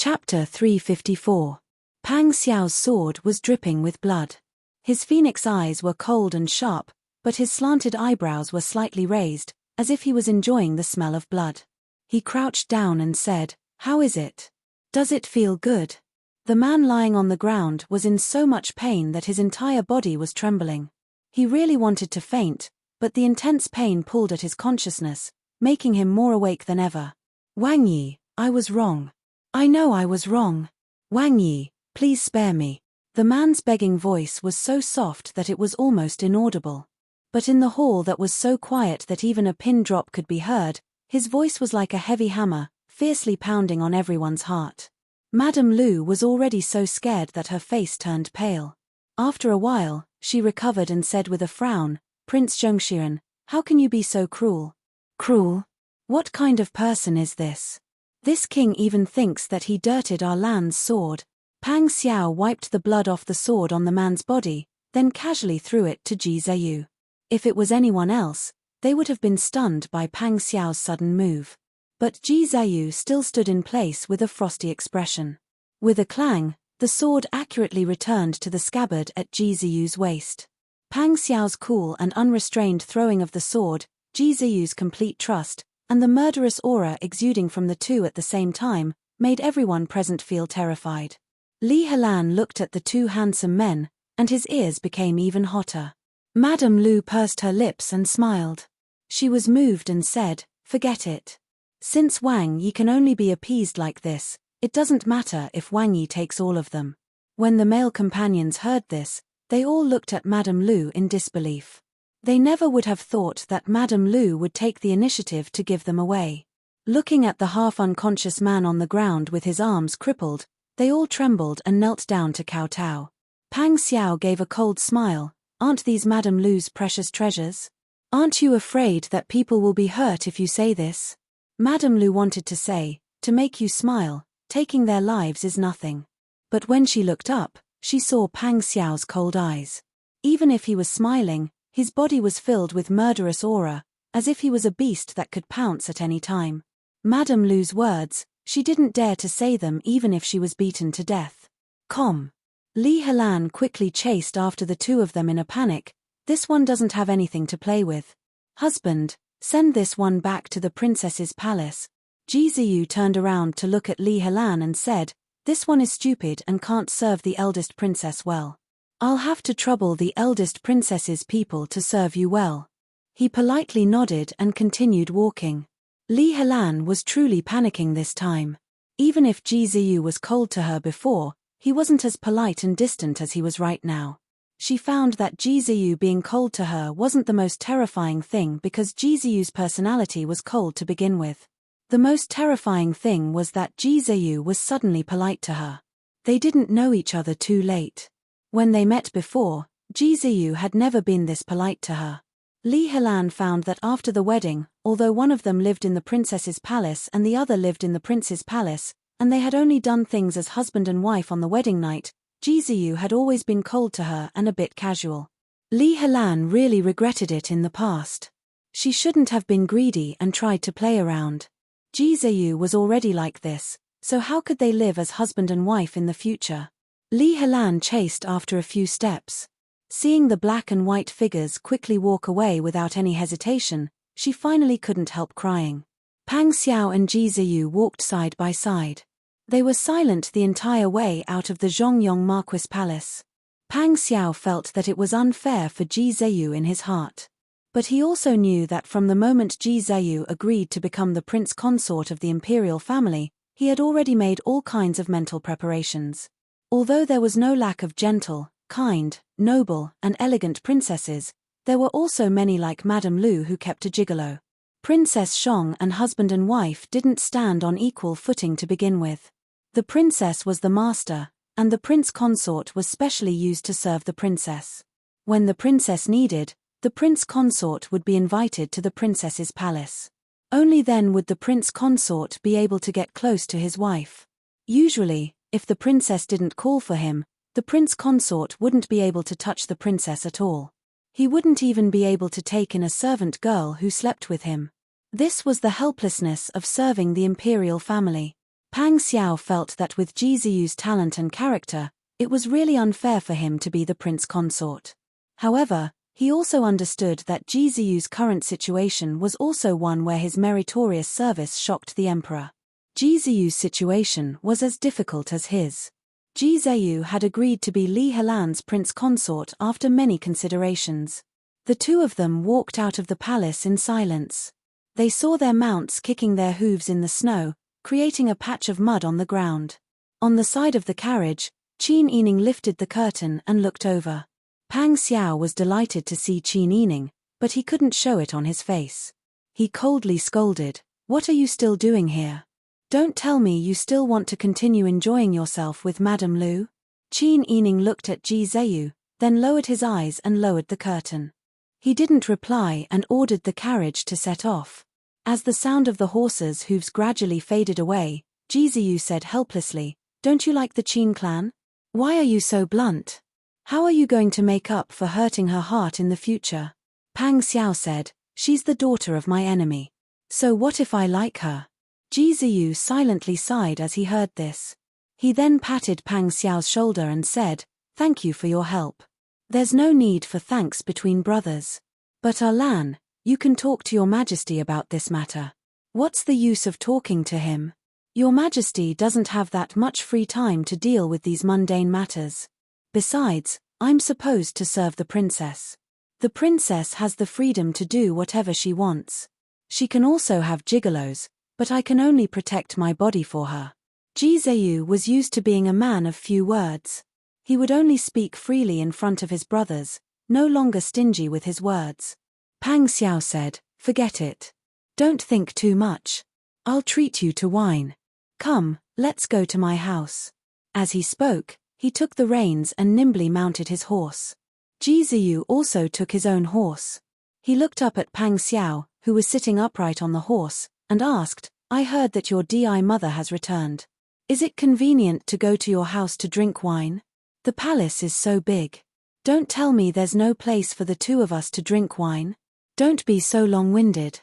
Chapter 354. Pang Xiao's sword was dripping with blood. His phoenix eyes were cold and sharp, but his slanted eyebrows were slightly raised, as if he was enjoying the smell of blood. He crouched down and said, "How is it? Does it feel good?" The man lying on the ground was in so much pain that his entire body was trembling. He really wanted to faint, but the intense pain pulled at his consciousness, making him more awake than ever. "Wang Yi, I was wrong. I know I was wrong. Wang Yi, please spare me." The man's begging voice was so soft that it was almost inaudible. But in the hall that was so quiet that even a pin drop could be heard, his voice was like a heavy hammer, fiercely pounding on everyone's heart. Madame Lu was already so scared that her face turned pale. After a while, she recovered and said with a frown, "Prince Zhengxian, how can you be so cruel?" "Cruel? What kind of person is this? This king even thinks that he dirtied our land's sword." Pang Xiao wiped the blood off the sword on the man's body, then casually threw it to Ji Ziyu. If it was anyone else, they would have been stunned by Pang Xiao's sudden move. But Ji Ziyu still stood in place with a frosty expression. With a clang, the sword accurately returned to the scabbard at Ji Ziyu's waist. Pang Xiao's cool and unrestrained throwing of the sword, Ji Ziyu's complete trust, and the murderous aura exuding from the two at the same time, made everyone present feel terrified. Li Helan looked at the two handsome men, and his ears became even hotter. Madame Lu pursed her lips and smiled. She was moved and said, "Forget it. Since Wang Yi can only be appeased like this, it doesn't matter if Wang Yi takes all of them." When the male companions heard this, they all looked at Madame Lu in disbelief. They never would have thought that Madame Lu would take the initiative to give them away. Looking at the half-unconscious man on the ground with his arms crippled, they all trembled and knelt down to kowtow. Pang Xiao gave a cold smile. "Aren't these Madame Lu's precious treasures? Aren't you afraid that people will be hurt if you say this?" Madame Lu wanted to say, "To make you smile, taking their lives is nothing." But when she looked up, she saw Pang Xiao's cold eyes. Even if he was smiling, his body was filled with murderous aura, as if he was a beast that could pounce at any time. Madame Lu's words, she didn't dare to say them even if she was beaten to death. "Come." Li Helan quickly chased after the two of them in a panic. "This one doesn't have anything to play with. Husband, send this one back to the princess's palace." Ji Ziyu turned around to look at Li Helan and said, "This one is stupid and can't serve the eldest princess well. I'll have to trouble the eldest princess's people to serve you well." He politely nodded and continued walking. Li Helan was truly panicking this time. Even if Ji Ziyu was cold to her before, he wasn't as polite and distant as he was right now. She found that Ji Ziyu being cold to her wasn't the most terrifying thing because Ji Ziyu's personality was cold to begin with. The most terrifying thing was that Ji Ziyu was suddenly polite to her. They didn't know each other too late. When they met before, Ji Ziyu had never been this polite to her. Li Helan found that after the wedding, although one of them lived in the princess's palace and the other lived in the prince's palace, and they had only done things as husband and wife on the wedding night, Ji Ziyu had always been cold to her and a bit casual. Li Helan really regretted it in the past. She shouldn't have been greedy and tried to play around. Ji Ziyu was already like this, so how could they live as husband and wife in the future? Li Helan chased after a few steps. Seeing the black and white figures quickly walk away without any hesitation, she finally couldn't help crying. Pang Xiao and Ji Ziyu walked side by side. They were silent the entire way out of the Zhongyong Marquis Palace. Pang Xiao felt that it was unfair for Ji Ziyu in his heart. But he also knew that from the moment Ji Ziyu agreed to become the prince consort of the imperial family, he had already made all kinds of mental preparations. Although there was no lack of gentle, kind, noble, and elegant princesses, there were also many like Madame Lu who kept a gigolo. Princess Shang and husband and wife didn't stand on equal footing to begin with. The princess was the master, and the prince consort was specially used to serve the princess. When the princess needed, the prince consort would be invited to the princess's palace. Only then would the prince consort be able to get close to his wife. Usually, if the princess didn't call for him, the prince consort wouldn't be able to touch the princess at all. He wouldn't even be able to take in a servant girl who slept with him. This was the helplessness of serving the imperial family. Pang Xiao felt that with Ji Ziyu's talent and character, it was really unfair for him to be the prince consort. However, he also understood that Ji Ziyu's current situation was also one where his meritorious service shocked the emperor. Ji Ziyu's situation was as difficult as his. Ji Ziyu had agreed to be Li Helan's prince consort after many considerations. The two of them walked out of the palace in silence. They saw their mounts kicking their hooves in the snow, creating a patch of mud on the ground. On the side of the carriage, Qin Yining lifted the curtain and looked over. Pang Xiao was delighted to see Qin Yining, but he couldn't show it on his face. He coldly scolded, "What are you still doing here? Don't tell me you still want to continue enjoying yourself with Madame Lu?" Qin Yining looked at Ji Ziyu, then lowered his eyes and lowered the curtain. He didn't reply and ordered the carriage to set off. As the sound of the horses' hooves gradually faded away, Ji Ziyu said helplessly, "Don't you like the Qin clan? Why are you so blunt? How are you going to make up for hurting her heart in the future?" Pang Xiao said, "She's the daughter of my enemy. So what if I like her?" Ji Ziyu silently sighed as he heard this. He then patted Pang Xiao's shoulder and said, "Thank you for your help. There's no need for thanks between brothers. But Lan, you can talk to your Majesty about this matter. What's the use of talking to him? Your Majesty doesn't have that much free time to deal with these mundane matters. Besides, I'm supposed to serve the princess. The princess has the freedom to do whatever she wants. She can also have gigolos, but I can only protect my body for her." Ji Ziyu was used to being a man of few words. He would only speak freely in front of his brothers, no longer stingy with his words. Pang Xiao said, "Forget it. Don't think too much. I'll treat you to wine. Come, let's go to my house." As he spoke, he took the reins and nimbly mounted his horse. Ji Ziyu also took his own horse. He looked up at Pang Xiao, who was sitting upright on the horse, and asked, "I heard that your mother has returned. Is it convenient to go to your house to drink wine? The palace is so big. Don't tell me there's no place for the two of us to drink wine. Don't be so long-winded.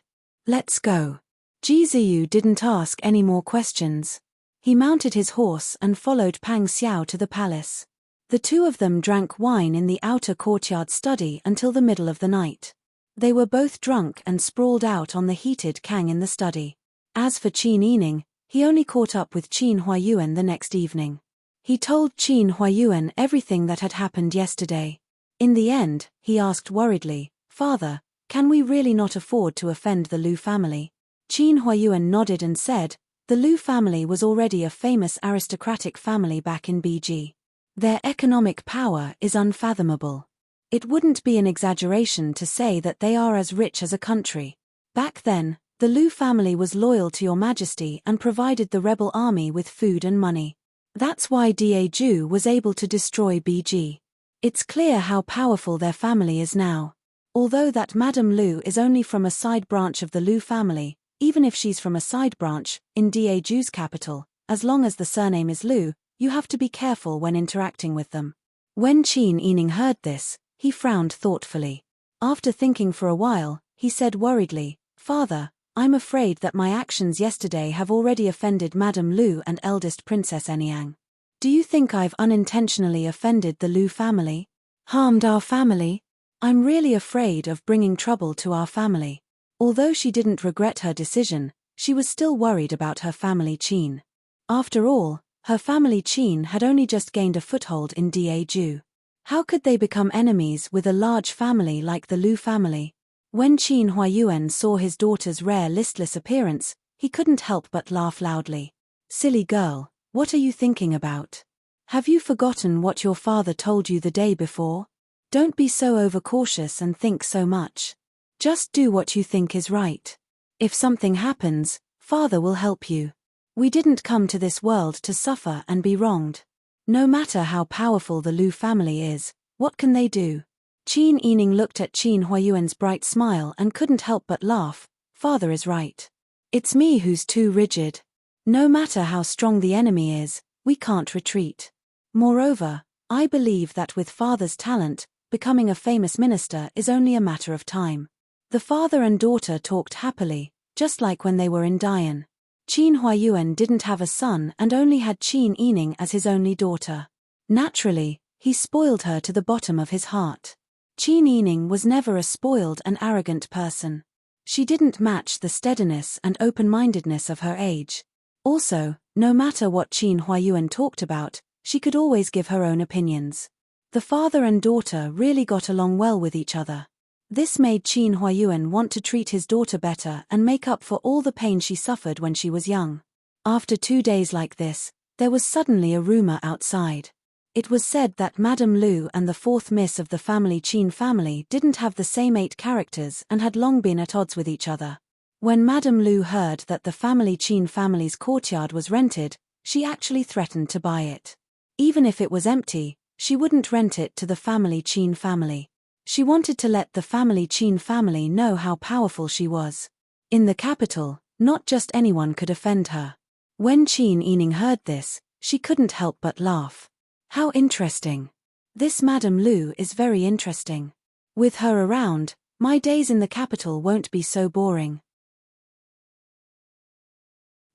Let's go." Ji Ziyu didn't ask any more questions. He mounted his horse and followed Pang Xiao to the palace. The two of them drank wine in the outer courtyard study until the middle of the night. They were both drunk and sprawled out on the heated kang in the study. As for Qin Yining, he only caught up with Qin Huayuan the next evening. He told Qin Huayuan everything that had happened yesterday. In the end, he asked worriedly, "Father, can we really not afford to offend the Lu family?" Qin Huayuan nodded and said, "The Lu family was already a famous aristocratic family back in BG. Their economic power is unfathomable. It wouldn't be an exaggeration to say that they are as rich as a country. Back then, the Lu family was loyal to your Majesty and provided the rebel army with food and money. That's why Daeju was able to destroy BG. It's clear how powerful their family is now. Although that Madame Lu is only from a side branch of the Lu family, even if she's from a side branch, in Daeju's capital, as long as the surname is Lu, you have to be careful when interacting with them." When Qin Yining heard this, he frowned thoughtfully. After thinking for a while, he said worriedly, "Father, I'm afraid that my actions yesterday have already offended Madame Lu and eldest Princess Enyang. Do you think I've unintentionally offended the Lu family? Harmed our family? I'm really afraid of bringing trouble to our family." Although she didn't regret her decision, she was still worried about her family Qin. After all, her family Qin had only just gained a foothold in Daeju. How could they become enemies with a large family like the Lu family? When Qin Huayuan saw his daughter's rare listless appearance, he couldn't help but laugh loudly. "Silly girl, what are you thinking about? Have you forgotten what your father told you the day before? Don't be so overcautious and think so much. Just do what you think is right. If something happens, father will help you. We didn't come to this world to suffer and be wronged. No matter how powerful the Lu family is, what can they do?" Qin Yining looked at Qin Huayuan's bright smile and couldn't help but laugh. "Father is right. It's me who's too rigid. No matter how strong the enemy is, we can't retreat. Moreover, I believe that with father's talent, becoming a famous minister is only a matter of time." The father and daughter talked happily, just like when they were in Dayan. Qin Huayuan didn't have a son and only had Qin Yining as his only daughter. Naturally, he spoiled her to the bottom of his heart. Qin Yining was never a spoiled and arrogant person. She didn't match the steadiness and open-mindedness of her age. Also, no matter what Qin Huayuan talked about, she could always give her own opinions. The father and daughter really got along well with each other. This made Qin Huayuan want to treat his daughter better and make up for all the pain she suffered when she was young. After 2 days like this, there was suddenly a rumor outside. It was said that Madame Lu and the fourth miss of the family Qin family didn't have the same 8 characters and had long been at odds with each other. When Madame Lu heard that the family Qin family's courtyard was rented, she actually threatened to buy it. Even if it was empty, she wouldn't rent it to the family Qin family. She wanted to let the family Qin family know how powerful she was. In the capital, not just anyone could offend her. When Qin Yining heard this, she couldn't help but laugh. How interesting. This Madame Lu is very interesting. With her around, my days in the capital won't be so boring.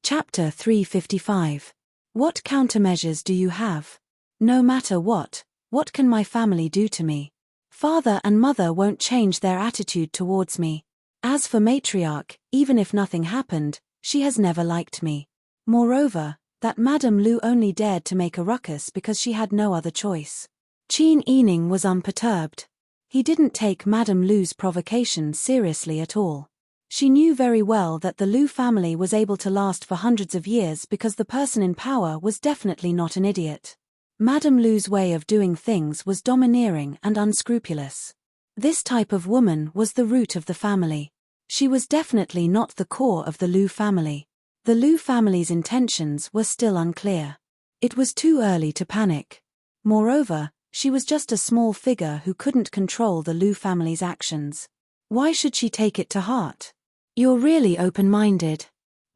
Chapter 355. What countermeasures do you have? No matter what can my family do to me? Father and mother won't change their attitude towards me. As for matriarch, even if nothing happened, she has never liked me. Moreover, that Madame Lu only dared to make a ruckus because she had no other choice. Qin Yining was unperturbed. He didn't take Madame Lu's provocation seriously at all. She knew very well that the Lu family was able to last for hundreds of years because the person in power was definitely not an idiot. Madame Lu's way of doing things was domineering and unscrupulous. This type of woman was the root of the family. She was definitely not the core of the Lu family. The Lu family's intentions were still unclear. It was too early to panic. Moreover, she was just a small figure who couldn't control the Lu family's actions. Why should she take it to heart? You're really open-minded.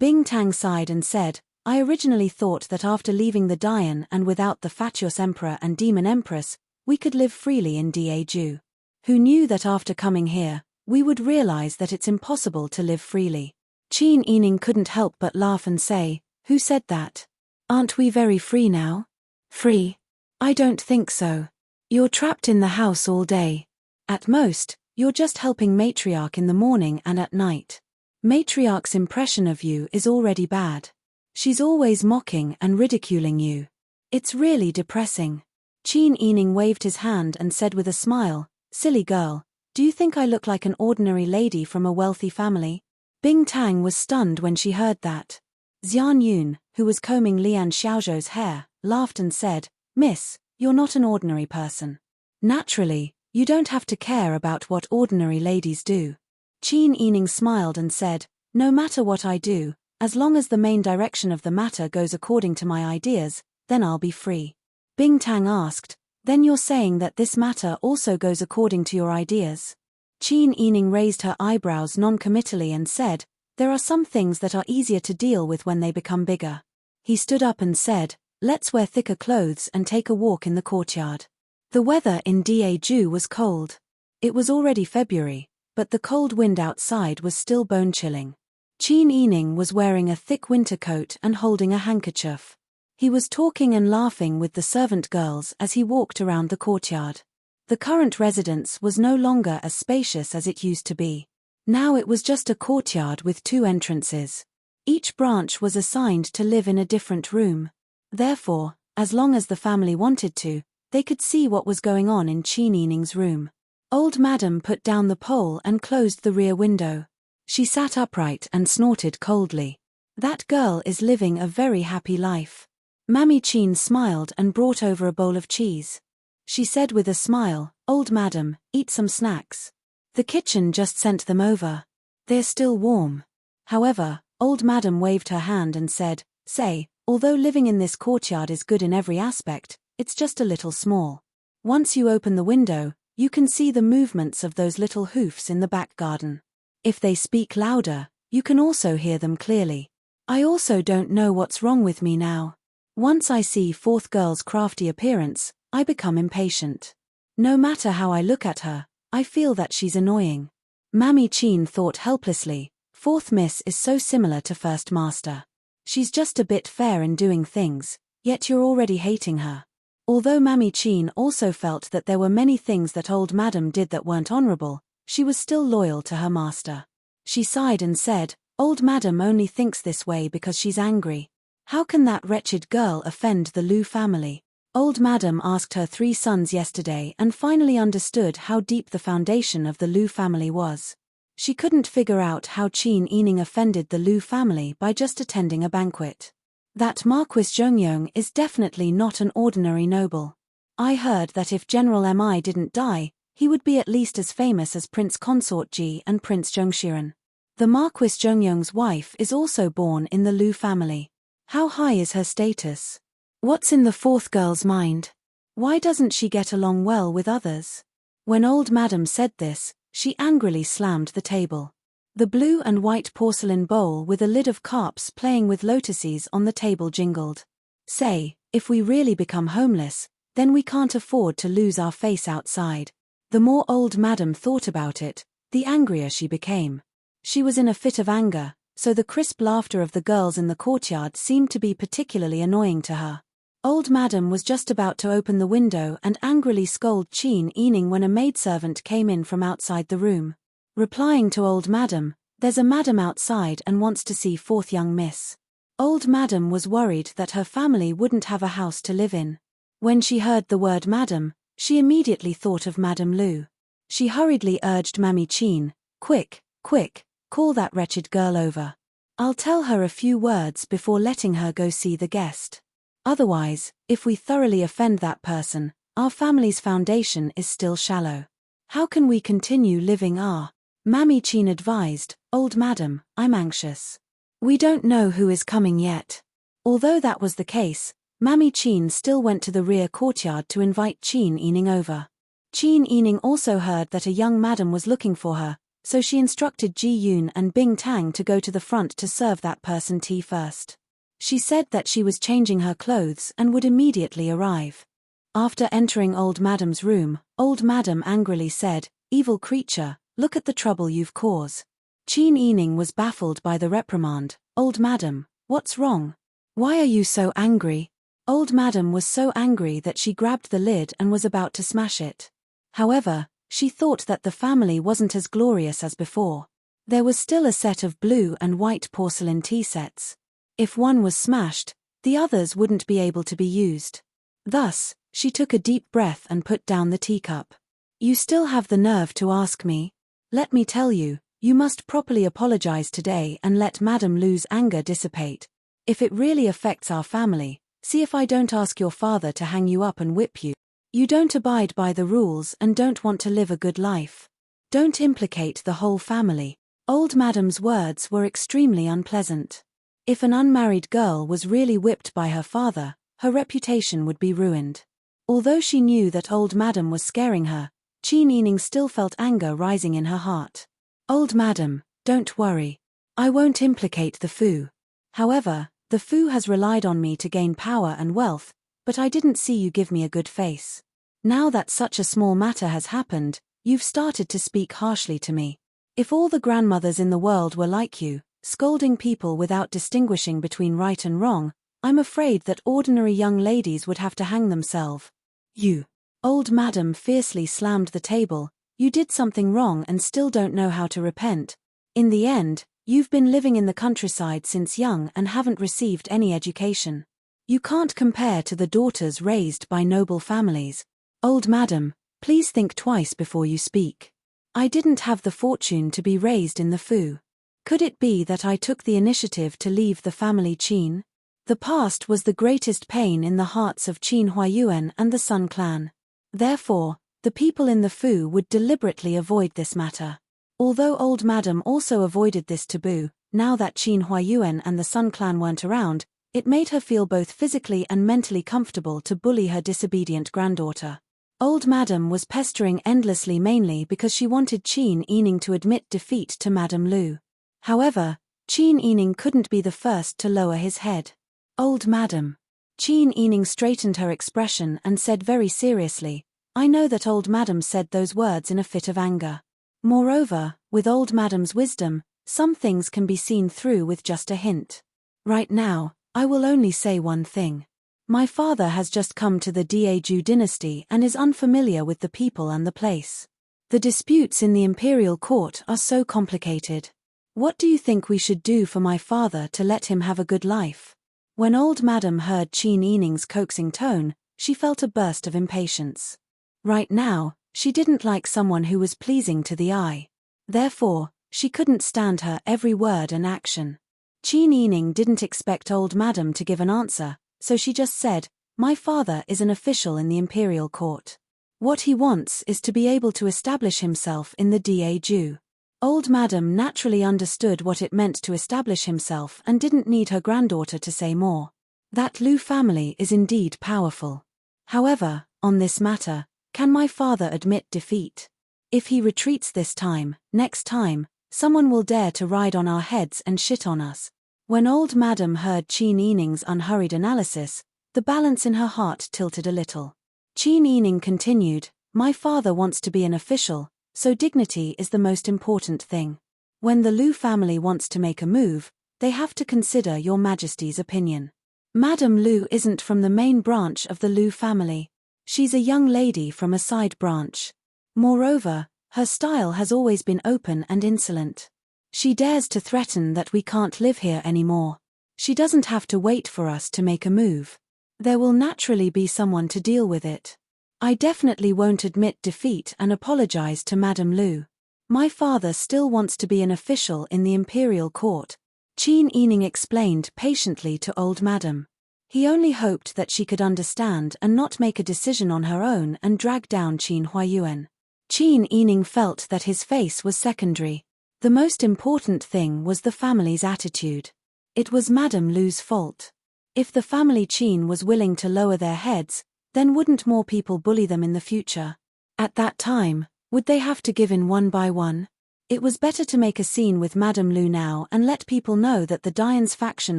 Bing Tang sighed and said, I originally thought that after leaving the Dian and without the fatuous emperor and demon empress, we could live freely in Daeju. Who knew that after coming here, we would realize that it's impossible to live freely? Qin Yining couldn't help but laugh and say, who said that? Aren't we very free now? Free? I don't think so. You're trapped in the house all day. At most, you're just helping matriarch in the morning and at night. Matriarch's impression of you is already bad. She's always mocking and ridiculing you. It's really depressing. Qin Yining waved his hand and said with a smile, silly girl, do you think I look like an ordinary lady from a wealthy family? Bing Tang was stunned when she heard that. Xian Yun, who was combing Lian Xiaozhou's hair, laughed and said, Miss, you're not an ordinary person. Naturally, you don't have to care about what ordinary ladies do. Qin Yining smiled and said, no matter what I do, as long as the main direction of the matter goes according to my ideas, then I'll be free. Bing Tang asked, then you're saying that this matter also goes according to your ideas? Qin Yining raised her eyebrows non-committally and said, there are some things that are easier to deal with when they become bigger. He stood up and said, let's wear thicker clothes and take a walk in the courtyard. The weather in Daeju was cold. It was already February, but the cold wind outside was still bone-chilling. Qin Yining was wearing a thick winter coat and holding a handkerchief. He was talking and laughing with the servant girls as he walked around the courtyard. The current residence was no longer as spacious as it used to be. Now it was just a courtyard with 2 entrances. Each branch was assigned to live in a different room. Therefore, as long as the family wanted to, they could see what was going on in Qin Yining's room. Old Madam put down the pole and closed the rear window. She sat upright and snorted coldly. That girl is living a very happy life. Mammy Qin smiled and brought over a bowl of cheese. She said with a smile, Old Madam, eat some snacks. The kitchen just sent them over. They're still warm. However, Old Madam waved her hand and said, say, although living in this courtyard is good in every aspect, it's just a little small. Once you open the window, you can see the movements of those little hoofs in the back garden. If they speak louder, you can also hear them clearly. I also don't know what's wrong with me now. Once I see fourth girl's crafty appearance, I become impatient. No matter how I look at her, I feel that she's annoying. Mammy Qin thought helplessly, fourth miss is so similar to first master. She's just a bit fair in doing things, yet you're already hating her. Although Mammy Chin also felt that there were many things that old madam did that weren't honorable, she was still loyal to her master. She sighed and said, "Old madam only thinks this way because she's angry. How can that wretched girl offend the Lu family?" Old madam asked her 3 sons yesterday and finally understood how deep the foundation of the Lu family was. She couldn't figure out how Qin Yining offended the Lu family by just attending a banquet. That Marquis Zhongyong is definitely not an ordinary noble. I heard that if General Mi didn't die, he would be at least as famous as Prince Consort Ji and Prince Zhongshiren. The Marquis Zhongyong's wife is also born in the Lu family. How high is her status? What's in the 4th girl's mind? Why doesn't she get along well with others? When old madam said this, she angrily slammed the table. The blue and white porcelain bowl with a lid of carps playing with lotuses on the table jingled. Say, if we really become homeless, then we can't afford to lose our face outside. The more old madam thought about it, the angrier she became. She was in a fit of anger, so the crisp laughter of the girls in the courtyard seemed to be particularly annoying to her. Old madam was just about to open the window and angrily scold Qin Yining when a maidservant came in from outside the room. Replying to old madam, "There's a madam outside and wants to see 4th young miss." Old madam was worried that her family wouldn't have a house to live in. When she heard the word madam, she immediately thought of Madame Lu. She hurriedly urged Mammy Chin, "Quick, quick, call that wretched girl over. I'll tell her a few words before letting her go see the guest. Otherwise, if we thoroughly offend that person, our family's foundation is still shallow. How can we continue living our..." Mammy Chin advised, "Old madam, I'm anxious. We don't know who is coming yet." Although that was the case, Mammy Chin still went to the rear courtyard to invite Qin Yining over. Qin Yining also heard that a young madam was looking for her, so she instructed Ji Yun and Bing Tang to go to the front to serve that person tea first. She said that she was changing her clothes and would immediately arrive. After entering old madam's room, old madam angrily said, "Evil creature, look at the trouble you've caused." Qin Yining was baffled by the reprimand. "Old madam, what's wrong? Why are you so angry?" Old madam was so angry that she grabbed the lid and was about to smash it. However, she thought that the family wasn't as glorious as before. There was still a set of blue and white porcelain tea sets. If one was smashed, the others wouldn't be able to be used. Thus, she took a deep breath and put down the teacup. "You still have the nerve to ask me? Let me tell you, you must properly apologize today and let Madame Lu's anger dissipate. If it really affects our family, see if I don't ask your father to hang you up and whip you. You don't abide by the rules and don't want to live a good life. Don't implicate the whole family." Old Madam's words were extremely unpleasant. If an unmarried girl was really whipped by her father, her reputation would be ruined. Although she knew that old Madam was scaring her, Qin Yining still felt anger rising in her heart. "Old Madam, don't worry. I won't implicate the Fu. However, the Fu has relied on me to gain power and wealth, but I didn't see you give me a good face. Now that such a small matter has happened, you've started to speak harshly to me. If all the grandmothers in the world were like you, scolding people without distinguishing between right and wrong, I'm afraid that ordinary young ladies would have to hang themselves. You." Old Madam fiercely slammed the table. "You did something wrong and still don't know how to repent. In the end, you've been living in the countryside since young and haven't received any education. You can't compare to the daughters raised by noble families. Old Madam, please think twice before you speak. I didn't have the fortune to be raised in the Fu. Could it be that I took the initiative to leave the family Qin? The past was the greatest pain in the hearts of Qin Huayuan and the Sun clan. Therefore, the people in the Fu would deliberately avoid this matter." Although old Madam also avoided this taboo, now that Qin Huayuan and the Sun clan weren't around, it made her feel both physically and mentally comfortable to bully her disobedient granddaughter. Old Madam was pestering endlessly mainly because she wanted Qin Yining to admit defeat to Madame Lu. However, Qin Yining couldn't be the first to lower his head. "Old Madam." Qin Yining straightened her expression and said very seriously, "I know that old Madam said those words in a fit of anger. Moreover, with old Madam's wisdom, some things can be seen through with just a hint. Right now, I will only say one thing. My father has just come to the Daeju dynasty and is unfamiliar with the people and the place. The disputes in the imperial court are so complicated. What do you think we should do for my father to let him have a good life? When old madam heard Qin Yining's coaxing tone, she felt a burst of impatience. Right now, she didn't like someone who was pleasing to the eye. Therefore, she couldn't stand her every word and action. Qin Yining didn't expect old madam to give an answer, so she just said, "My father is an official in the imperial court. What he wants is to be able to establish himself in the Daeju." Old madam naturally understood what it meant to establish himself and didn't need her granddaughter to say more. That Lu family is indeed powerful. However, on this matter, can my father admit defeat? If he retreats this time, next time, someone will dare to ride on our heads and shit on us. When old madam heard Qin Yining's unhurried analysis, the balance in her heart tilted a little. Qin Yining continued, "My father wants to be an official, so dignity is the most important thing. When the Lu family wants to make a move, they have to consider your majesty's opinion. Madam Lu isn't from the main branch of the Lu family. She's a young lady from a side branch. Moreover, her style has always been open and insolent. She dares to threaten that we can't live here anymore. She doesn't have to wait for us to make a move. There will naturally be someone to deal with it. I definitely won't admit defeat and apologize to Madam Lu. My father still wants to be an official in the imperial court," Qin Yining explained patiently to old madam. He only hoped that she could understand and not make a decision on her own and drag down Qin Huayuan. Qin Yining felt that his face was secondary. The most important thing was the family's attitude. It was Madam Lu's fault. If the family Qin was willing to lower their heads, then wouldn't more people bully them in the future? At that time, would they have to give in one by one? It was better to make a scene with Madam Lu now and let people know that the Dayan's faction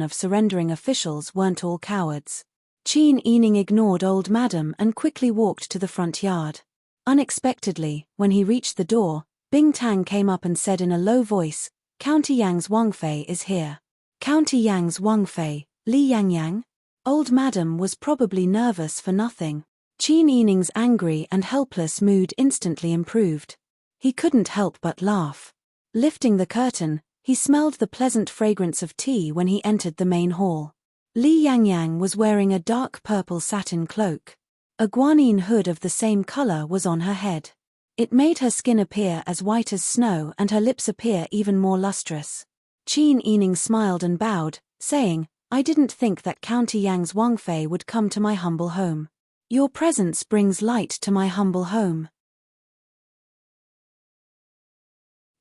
of surrendering officials weren't all cowards. Qin Yining ignored old madam and quickly walked to the front yard. Unexpectedly, when he reached the door, Bing Tang came up and said in a low voice, "County Yang's Wangfei is here." County Yang's Wangfei, Li Yangyang? Old madam was probably nervous for nothing. Qin Yining's angry and helpless mood instantly improved. He couldn't help but laugh. Lifting the curtain, he smelled the pleasant fragrance of tea when he entered the main hall. Li Yangyang was wearing a dark purple satin cloak. A guanine hood of the same color was on her head. It made her skin appear as white as snow and her lips appear even more lustrous. Qin Yining smiled and bowed, saying, "I didn't think that County Yang's Wangfei would come to my humble home. Your presence brings light to my humble home."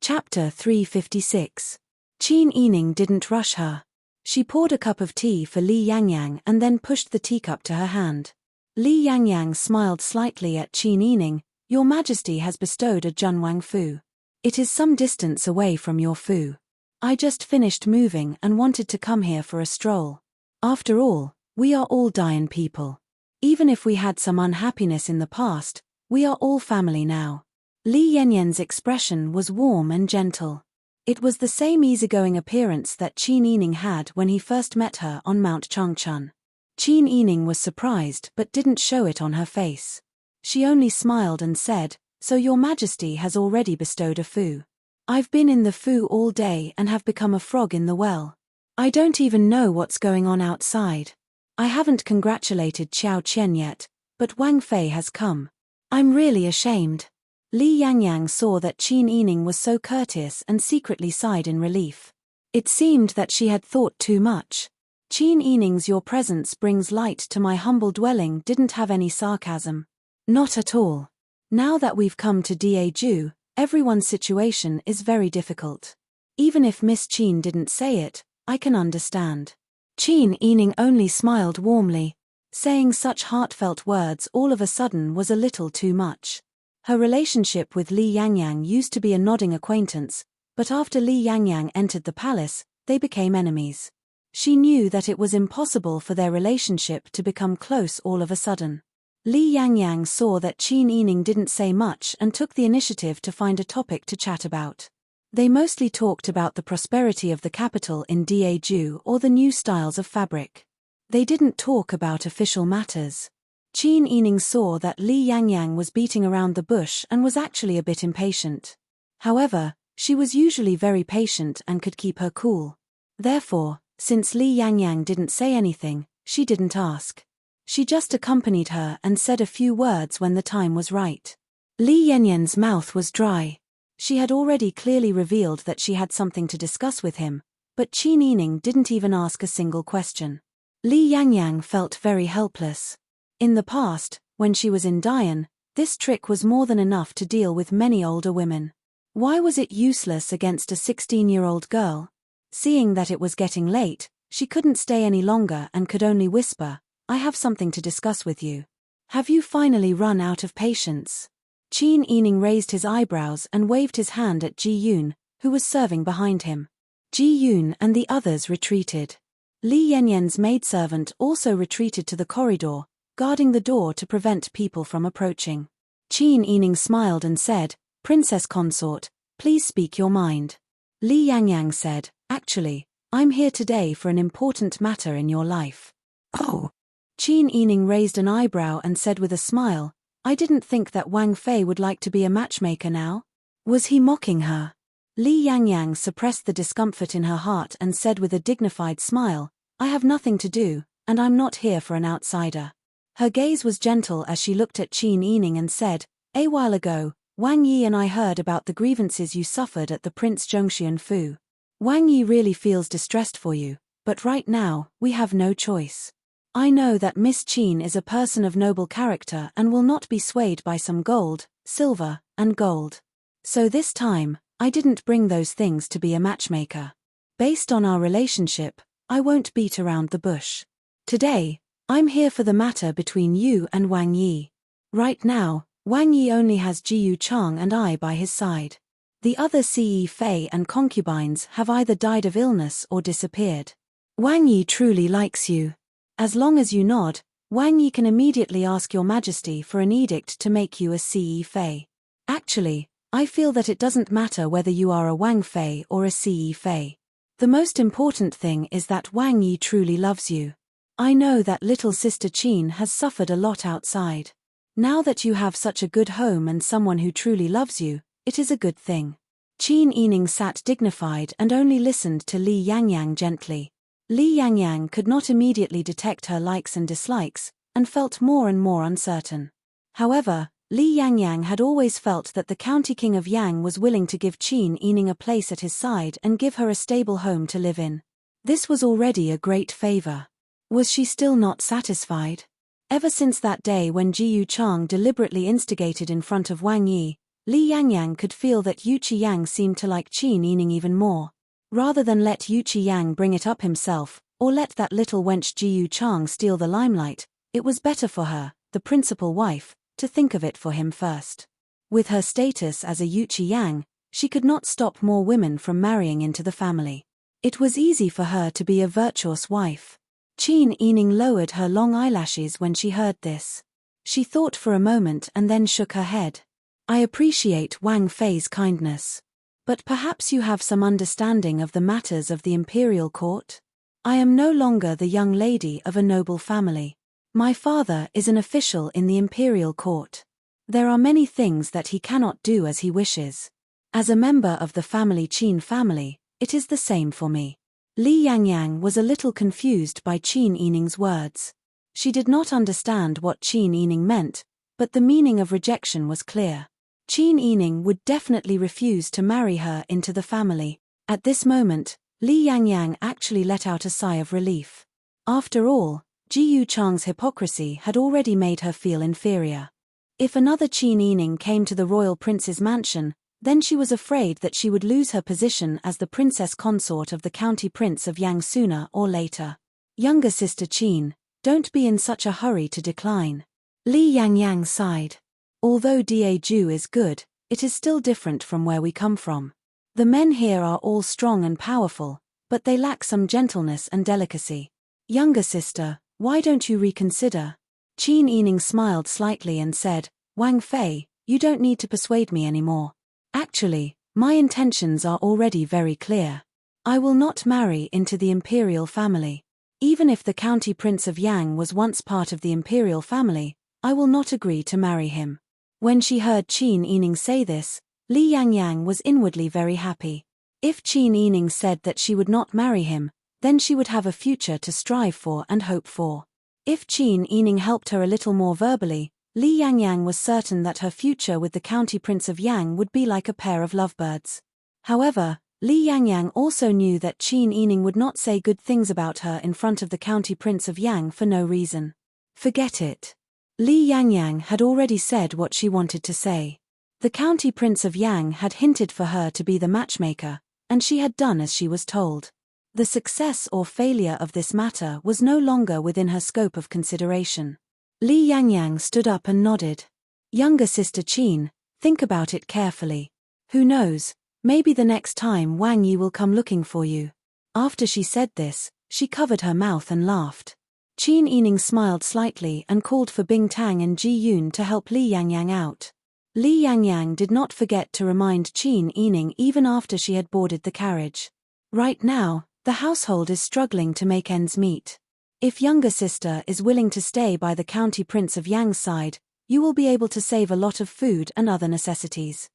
Chapter 356. Qin Yining didn't rush her. She poured a cup of tea for Li Yangyang and then pushed the teacup to her hand. Li Yangyang smiled slightly at Qin Yining. "Your Majesty has bestowed a Junwang Fu. It is some distance away from your Fu. I just finished moving and wanted to come here for a stroll. After all, we are all Dayan people. Even if we had some unhappiness in the past, we are all family now." Li Yanyan's expression was warm and gentle. It was the same easygoing appearance that Qin Yining had when he first met her on Mount Changchun. Qin Yining was surprised but didn't show it on her face. She only smiled and said, "So your Majesty has already bestowed a Fu. I've been in the Fu all day and have become a frog in the well. I don't even know what's going on outside. I haven't congratulated Qiao Qian yet, but Wang Fei has come. I'm really ashamed." Li Yangyang saw that Qin Yining was so courteous and secretly sighed in relief. It seemed that she had thought too much. Qin Yining's "your presence brings light to my humble dwelling" didn't have any sarcasm. Not at all. Now that we've come to Daeju, everyone's situation is very difficult. Even if Miss Qin didn't say it, I can understand. Qin Yining only smiled warmly. Saying such heartfelt words all of a sudden was a little too much. Her relationship with Li Yangyang used to be a nodding acquaintance, but after Li Yangyang entered the palace, they became enemies. She knew that it was impossible for their relationship to become close all of a sudden. Li Yangyang saw that Qin Yining didn't say much and took the initiative to find a topic to chat about. They mostly talked about the prosperity of the capital in Daju or the new styles of fabric. They didn't talk about official matters. Qin Yining saw that Li Yangyang was beating around the bush and was actually a bit impatient. However, she was usually very patient and could keep her cool. Therefore, since Li Yangyang didn't say anything, she didn't ask. She just accompanied her and said a few words when the time was right. Li Yanyan's mouth was dry. She had already clearly revealed that she had something to discuss with him, but Qin Yining didn't even ask a single question. Li Yangyang felt very helpless. In the past, when she was in Dian, this trick was more than enough to deal with many older women. Why was it useless against a 16-year-old girl? Seeing that it was getting late, she couldn't stay any longer and could only whisper, "I have something to discuss with you. Have you finally run out of patience?" Qin Yining raised his eyebrows and waved his hand at Ji Yun, who was serving behind him. Ji Yun and the others retreated. Li Yanyan's maidservant also retreated to the corridor, guarding the door to prevent people from approaching. Qin Yining smiled and said, "Princess consort, please speak your mind." Li Yangyang said, "Actually, I'm here today for an important matter in your life." "Oh." Qin Yining raised an eyebrow and said with a smile, "I didn't think that Wang Fei would like to be a matchmaker now." Was he mocking her? Li Yangyang suppressed the discomfort in her heart and said with a dignified smile, "I have nothing to do, and I'm not here for an outsider." Her gaze was gentle as she looked at Qin Yining and said, "A while ago, Wang Yi and I heard about the grievances you suffered at the Prince Zhongxian Fu. Wang Yi really feels distressed for you, but right now, we have no choice. I know that Miss Qin is a person of noble character and will not be swayed by some gold, silver, and gold. So this time, I didn't bring those things to be a matchmaker. Based on our relationship, I won't beat around the bush. Today, I'm here for the matter between you and Wang Yi. Right now, Wang Yi only has Jiyu Chang and I by his side. The other Ce Fei and concubines have either died of illness or disappeared. Wang Yi truly likes you. As long as you nod, Wang Yi can immediately ask your majesty for an edict to make you a Ce Fei. Actually, I feel that it doesn't matter whether you are a Wang Fei or a Ce Fei. The most important thing is that Wang Yi truly loves you. I know that little sister Qin has suffered a lot outside. Now that you have such a good home and someone who truly loves you, it is a good thing." Qin Yining sat dignified and only listened to Li Yangyang gently. Li Yangyang could not immediately detect her likes and dislikes, and felt more and more uncertain. However, Li Yangyang had always felt that the county king of Yang was willing to give Qin Yining a place at his side and give her a stable home to live in. This was already a great favor. Was she still not satisfied? Ever since that day when Jiyu Chang deliberately instigated in front of Wang Yi, Li Yangyang could feel that Yu Qiyang seemed to like Qin Yining even more. Rather than let Yu Qiyang bring it up himself, or let that little wench Jiyu Chang steal the limelight, it was better for her, the principal wife, to think of it for him first. With her status as a Yu Qiyang, she could not stop more women from marrying into the family. It was easy for her to be a virtuous wife. Qin Yining lowered her long eyelashes when she heard this. She thought for a moment and then shook her head. "I appreciate Wang Fei's kindness. But perhaps you have some understanding of the matters of the imperial court? I am no longer the young lady of a noble family. My father is an official in the imperial court. There are many things that he cannot do as he wishes. As a member of the family Qin family, it is the same for me." Li Yangyang was a little confused by Qin Yining's words. She did not understand what Qin Yining meant, but the meaning of rejection was clear. Qin Yining would definitely refuse to marry her into the family. At this moment, Li Yangyang actually let out a sigh of relief. After all, Jiyu Chang's hypocrisy had already made her feel inferior. If another Qin Yining came to the royal prince's mansion, then she was afraid that she would lose her position as the princess consort of the county prince of Yang sooner or later. "Younger sister Qin, don't be in such a hurry to decline." Li Yangyang sighed. "Although Daju is good, it is still different from where we come from. The men here are all strong and powerful, but they lack some gentleness and delicacy. Younger sister, why don't you reconsider?" Qin Yining smiled slightly and said, "Wang Fei, you don't need to persuade me anymore. Actually, My intentions are already very clear. I will not marry into the imperial family. Even if the county prince of Yang was once part of the imperial family, I will not agree to marry him. When she heard Qin Yining say this, Li Yangyang was inwardly very happy. If Qin Yining said that she would not marry him, then she would have a future to strive for and hope for. If Qin Yining helped her a little more verbally, Li Yangyang was certain that her future with the county prince of Yang would be like a pair of lovebirds. However, Li Yangyang also knew that Qin Yining would not say good things about her in front of the county prince of Yang for no reason. Forget it. Li Yangyang had already said what she wanted to say. The county prince of Yang had hinted for her to be the matchmaker, and she had done as she was told. The success or failure of this matter was no longer within her scope of consideration. Li Yangyang stood up and nodded. Younger sister Qin, think about it carefully. Who knows, maybe the next time Wang Yi will come looking for you. After she said this, she covered her mouth and laughed. Qin Yining smiled slightly and called for Bing Tang and Ji Yun to help Li Yangyang out. Li Yangyang did not forget to remind Qin Yining even after she had boarded the carriage. Right now, the household is struggling to make ends meet. If younger sister is willing to stay by the county prince of Yang's side, you will be able to save a lot of food and other necessities.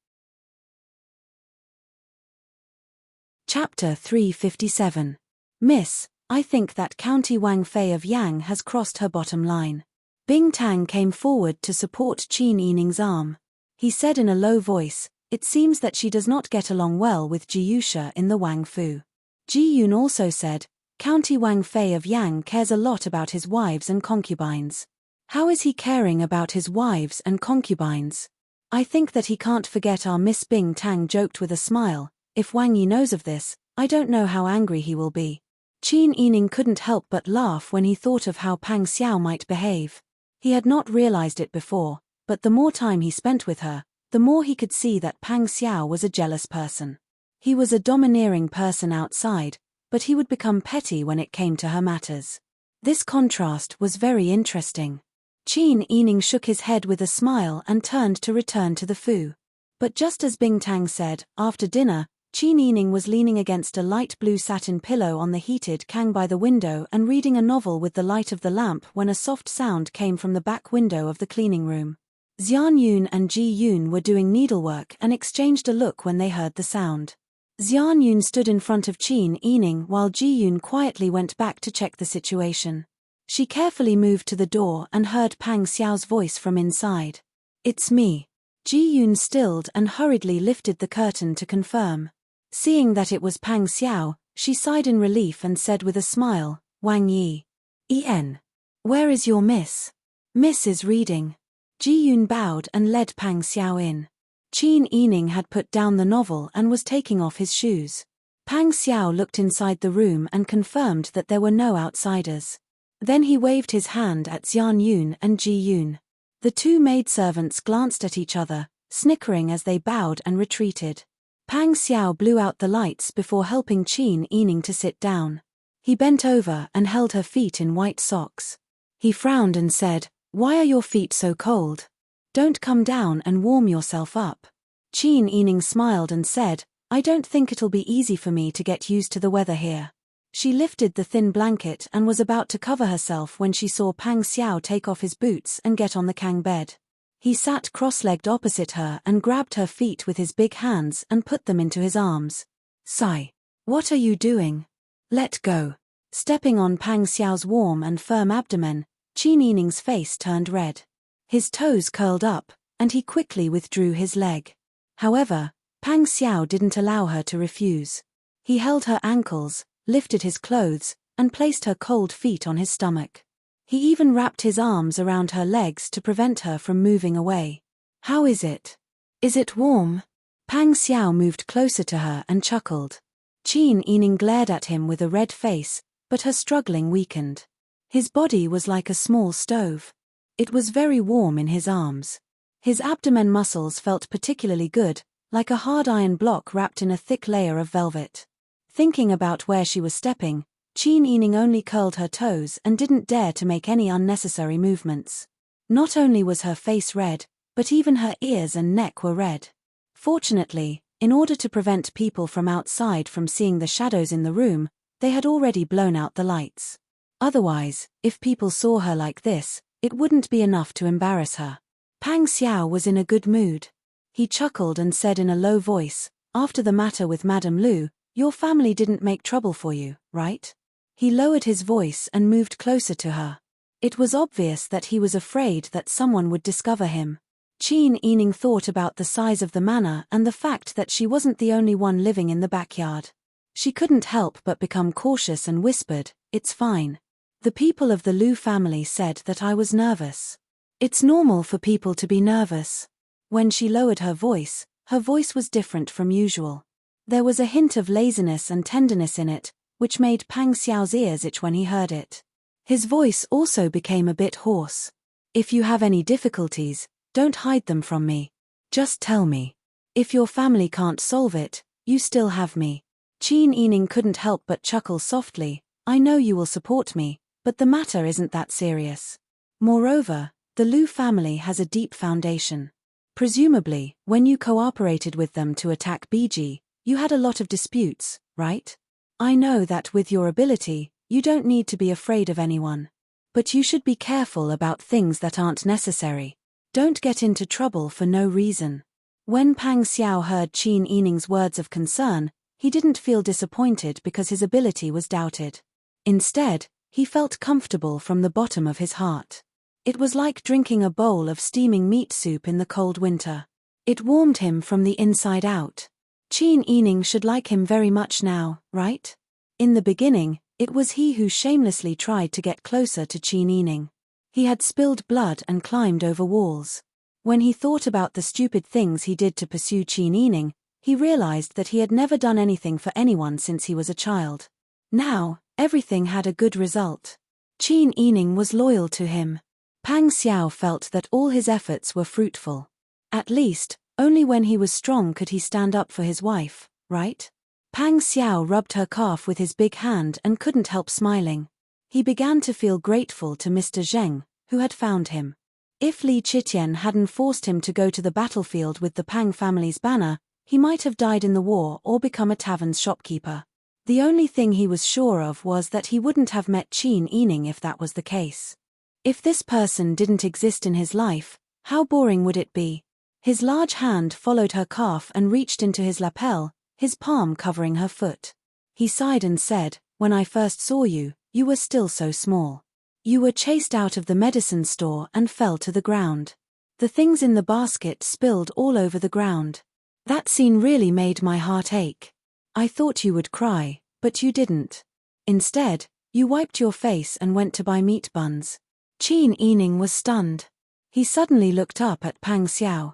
Chapter 357. Miss, I think that County Wang Fei of Yang has crossed her bottom line. Bing Tang came forward to support Qin Yining's arm. He said in a low voice, it seems that she does not get along well with Jiyusha in the Wang Fu. Ji Yun also said, County Wang Fei of Yang cares a lot about his wives and concubines. How is he caring about his wives and concubines? I think that he can't forget our Miss. Bing Tang joked with a smile. If Wang Yi knows of this, I don't know how angry he will be. Qin Yining couldn't help but laugh when he thought of how Pang Xiao might behave. He had not realized it before, but the more time he spent with her, the more he could see that Pang Xiao was a jealous person. He was a domineering person outside, but he would become petty when it came to her matters. This contrast was very interesting. Qin Yining shook his head with a smile and turned to return to the Fu. But just as Bing Tang said, after dinner, Qin Yining was leaning against a light blue satin pillow on the heated kang by the window and reading a novel with the light of the lamp when a soft sound came from the back window of the cleaning room. Xian Yun and Ji Yun were doing needlework and exchanged a look when they heard the sound. Xian Yun stood in front of Qin Yining while Ji Yun quietly went back to check the situation. She carefully moved to the door and heard Pang Xiao's voice from inside. It's me. Ji Yun stilled and hurriedly lifted the curtain to confirm. Seeing that it was Pang Xiao, she sighed in relief and said with a smile, Wang Yi. En. Where is your miss? Miss is reading. Ji Yun bowed and led Pang Xiao in. Qin Yining had put down the novel and was taking off his shoes. Pang Xiao looked inside the room and confirmed that there were no outsiders. Then he waved his hand at Xian Yun and Ji Yun. The two maidservants glanced at each other, snickering as they bowed and retreated. Pang Xiao blew out the lights before helping Qin Yining to sit down. He bent over and held her feet in white socks. He frowned and said, Why are your feet so cold? Don't come down and warm yourself up. Qin Yining smiled and said, I don't think it'll be easy for me to get used to the weather here. She lifted the thin blanket and was about to cover herself when she saw Pang Xiao take off his boots and get on the kang bed. He sat cross-legged opposite her and grabbed her feet with his big hands and put them into his arms. Sigh. What are you doing? Let go. Stepping on Pang Xiao's warm and firm abdomen, Qin Yining's face turned red. His toes curled up, and he quickly withdrew his leg. However, Pang Xiao didn't allow her to refuse. He held her ankles, lifted his clothes, and placed her cold feet on his stomach. He even wrapped his arms around her legs to prevent her from moving away. How is it? Is it warm? Pang Xiao moved closer to her and chuckled. Qin Yining glared at him with a red face, but her struggling weakened. His body was like a small stove. It was very warm in his arms. His abdomen muscles felt particularly good, like a hard iron block wrapped in a thick layer of velvet. Thinking about where she was stepping, Qin Yining only curled her toes and didn't dare to make any unnecessary movements. Not only was her face red, but even her ears and neck were red. Fortunately, In order to prevent people from outside from seeing the shadows in the room, they had already blown out the lights. Otherwise, if people saw her like this, it wouldn't be enough to embarrass her. Pang Xiao was in a good mood. He chuckled and said in a low voice, "After the matter with Madame Lu, your family didn't make trouble for you, right?" He lowered his voice and moved closer to her. It was obvious that he was afraid that someone would discover him. Qin Yining thought about the size of the manor and the fact that she wasn't the only one living in the backyard. She couldn't help but become cautious and whispered, "It's fine. The people of the Lu family said that I was nervous. It's normal for people to be nervous." When she lowered her voice was different from usual. There was a hint of laziness and tenderness in it, which made Pang Xiao's ears itch when he heard it. His voice also became a bit hoarse. "If you have any difficulties, don't hide them from me. Just tell me. If your family can't solve it, you still have me." Qin Yining couldn't help but chuckle softly. "I know you will support me, but the matter isn't that serious. Moreover, the Lu family has a deep foundation. Presumably, when you cooperated with them to attack BG, you had a lot of disputes, right? I know that with your ability, you don't need to be afraid of anyone. But you should be careful about things that aren't necessary. Don't get into trouble for no reason." When Pang Xiao heard Qin Yining's words of concern, he didn't feel disappointed because his ability was doubted. Instead, he felt comfortable from the bottom of his heart. It was like drinking a bowl of steaming meat soup in the cold winter. It warmed him from the inside out. Qin Yining should like him very much now, right? In the beginning, it was he who shamelessly tried to get closer to Qin Yining. He had spilled blood and climbed over walls. When he thought about the stupid things he did to pursue Qin Yining, he realized that he had never done anything for anyone since he was a child. Now, everything had a good result. Qin Yining was loyal to him. Pang Xiao felt that all his efforts were fruitful. At least, only when he was strong could he stand up for his wife, right? Pang Xiao rubbed her calf with his big hand and couldn't help smiling. He began to feel grateful to Mr. Zheng, who had found him. If Li Qitian hadn't forced him to go to the battlefield with the Pang family's banner, he might have died in the war or become a tavern's shopkeeper. The only thing he was sure of was that he wouldn't have met Qin Yining if that was the case. If this person didn't exist in his life, how boring would it be? His large hand followed her calf and reached into his lapel, his palm covering her foot. He sighed and said, "When I first saw you, you were still so small. You were chased out of the medicine store and fell to the ground. The things in the basket spilled all over the ground. That scene really made my heart ache. I thought you would cry, but you didn't. Instead, you wiped your face and went to buy meat buns." Qin Yining was stunned. He suddenly looked up at Pang Xiao.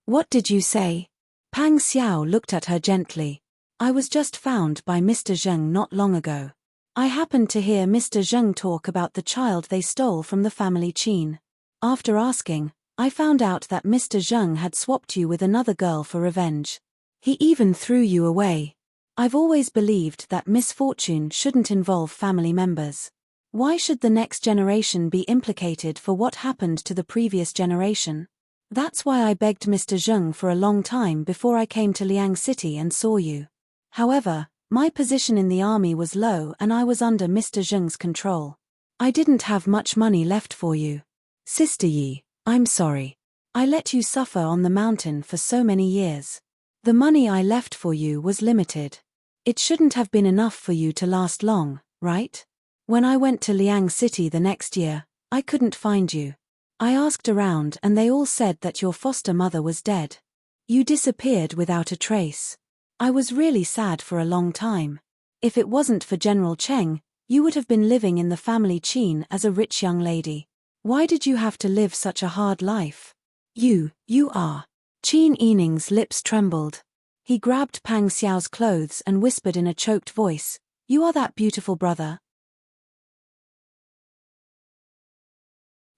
What did you say?" Pang Xiao looked at her gently. "I was just found by Mr. Zheng not long ago. I happened to hear Mr. Zheng talk about the child they stole from the family Qin. After asking, I found out that Mr. Zheng had swapped you with another girl for revenge. He even threw you away. I've always believed that misfortune shouldn't involve family members. Why should the next generation be implicated for what happened to the previous generation? That's why I begged Mr. Zheng for a long time before I came to Liang City and saw you. However, my position in the army was low and I was under Mr. Zheng's control. I didn't have much money left for you. Sister Yi, I'm sorry. I let you suffer on the mountain for so many years. The money I left for you was limited. It shouldn't have been enough for you to last long, right? When I went to Liang City the next year, I couldn't find you. I asked around and they all said that your foster mother was dead. You disappeared without a trace. I was really sad for a long time. If it wasn't for General Cheng, you would have been living in the family Qin as a rich young lady. Why did you have to live such a hard life? You are. Qin Yining's lips trembled. He grabbed Pang Xiao's clothes and whispered in a choked voice, "You are that beautiful brother."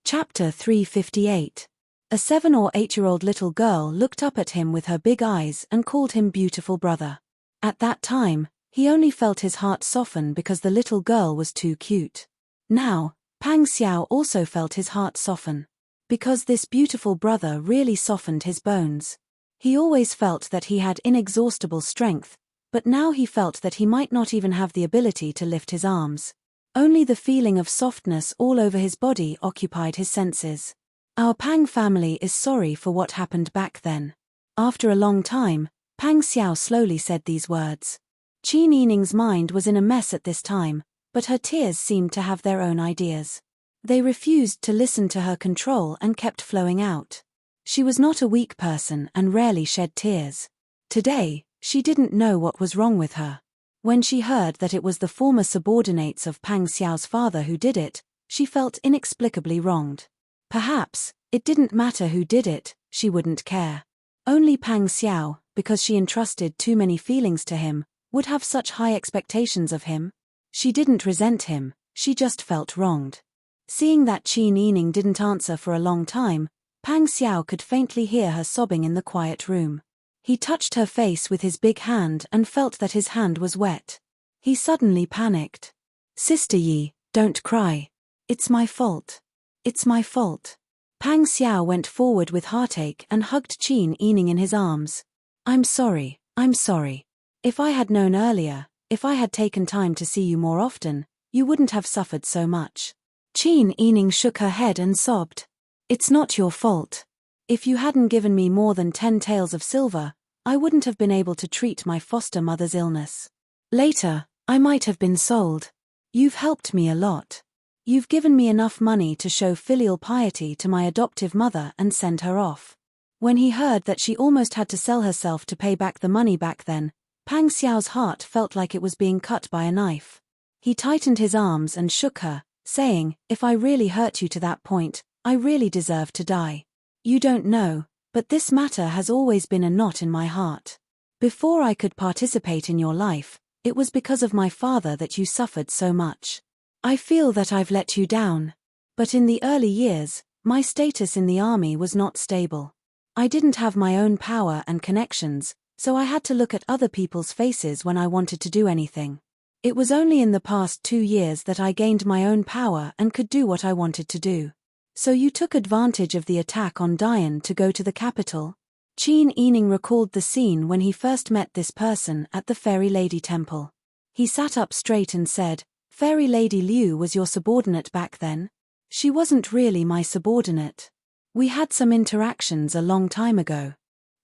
Chapter 358. A 7 or 8-year-old little girl looked up at him with her big eyes and called him beautiful brother. At that time, he only felt his heart soften because the little girl was too cute. Now, Pang Xiao also felt his heart soften. Because this beautiful brother really softened his bones. He always felt that he had inexhaustible strength, but now he felt that he might not even have the ability to lift his arms. Only the feeling of softness all over his body occupied his senses. Our Pang family is sorry for what happened back then. After a long time, Pang Xiao slowly said these words. Qin Yining's mind was in a mess at this time, but her tears seemed to have their own ideas. They refused to listen to her control and kept flowing out. She was not a weak person and rarely shed tears. Today, she didn't know what was wrong with her. When she heard that it was the former subordinates of Pang Xiao's father who did it, she felt inexplicably wronged. Perhaps, it didn't matter who did it, she wouldn't care. Only Pang Xiao, because she entrusted too many feelings to him, would have such high expectations of him. She didn't resent him, she just felt wronged. Seeing that Qin Yining didn't answer for a long time, Pang Xiao could faintly hear her sobbing in the quiet room. He touched her face with his big hand and felt that his hand was wet. He suddenly panicked. Sister Yi, don't cry. It's my fault. It's my fault. Pang Xiao went forward with heartache and hugged Qin Yining in his arms. I'm sorry, I'm sorry. If I had known earlier, if I had taken time to see you more often, you wouldn't have suffered so much. Qin Yining shook her head and sobbed. It's not your fault. If you hadn't given me more than 10 taels of silver, I wouldn't have been able to treat my foster mother's illness. Later, I might have been sold. You've helped me a lot. You've given me enough money to show filial piety to my adoptive mother and send her off. When he heard that she almost had to sell herself to pay back the money back then, Pang Xiao's heart felt like it was being cut by a knife. He tightened his arms and shook her, saying, if I really hurt you to that point, I really deserve to die. You don't know, but this matter has always been a knot in my heart. Before I could participate in your life, it was because of my father that you suffered so much. I feel that I've let you down. But in the early years, my status in the army was not stable. I didn't have my own power and connections, so I had to look at other people's faces when I wanted to do anything. It was only in the past 2 years that I gained my own power and could do what I wanted to do. So you took advantage of the attack on Dian to go to the capital? Qin Yining recalled the scene when he first met this person at the Fairy Lady Temple. He sat up straight and said, Fairy Lady Liu was your subordinate back then? She wasn't really my subordinate. We had some interactions a long time ago.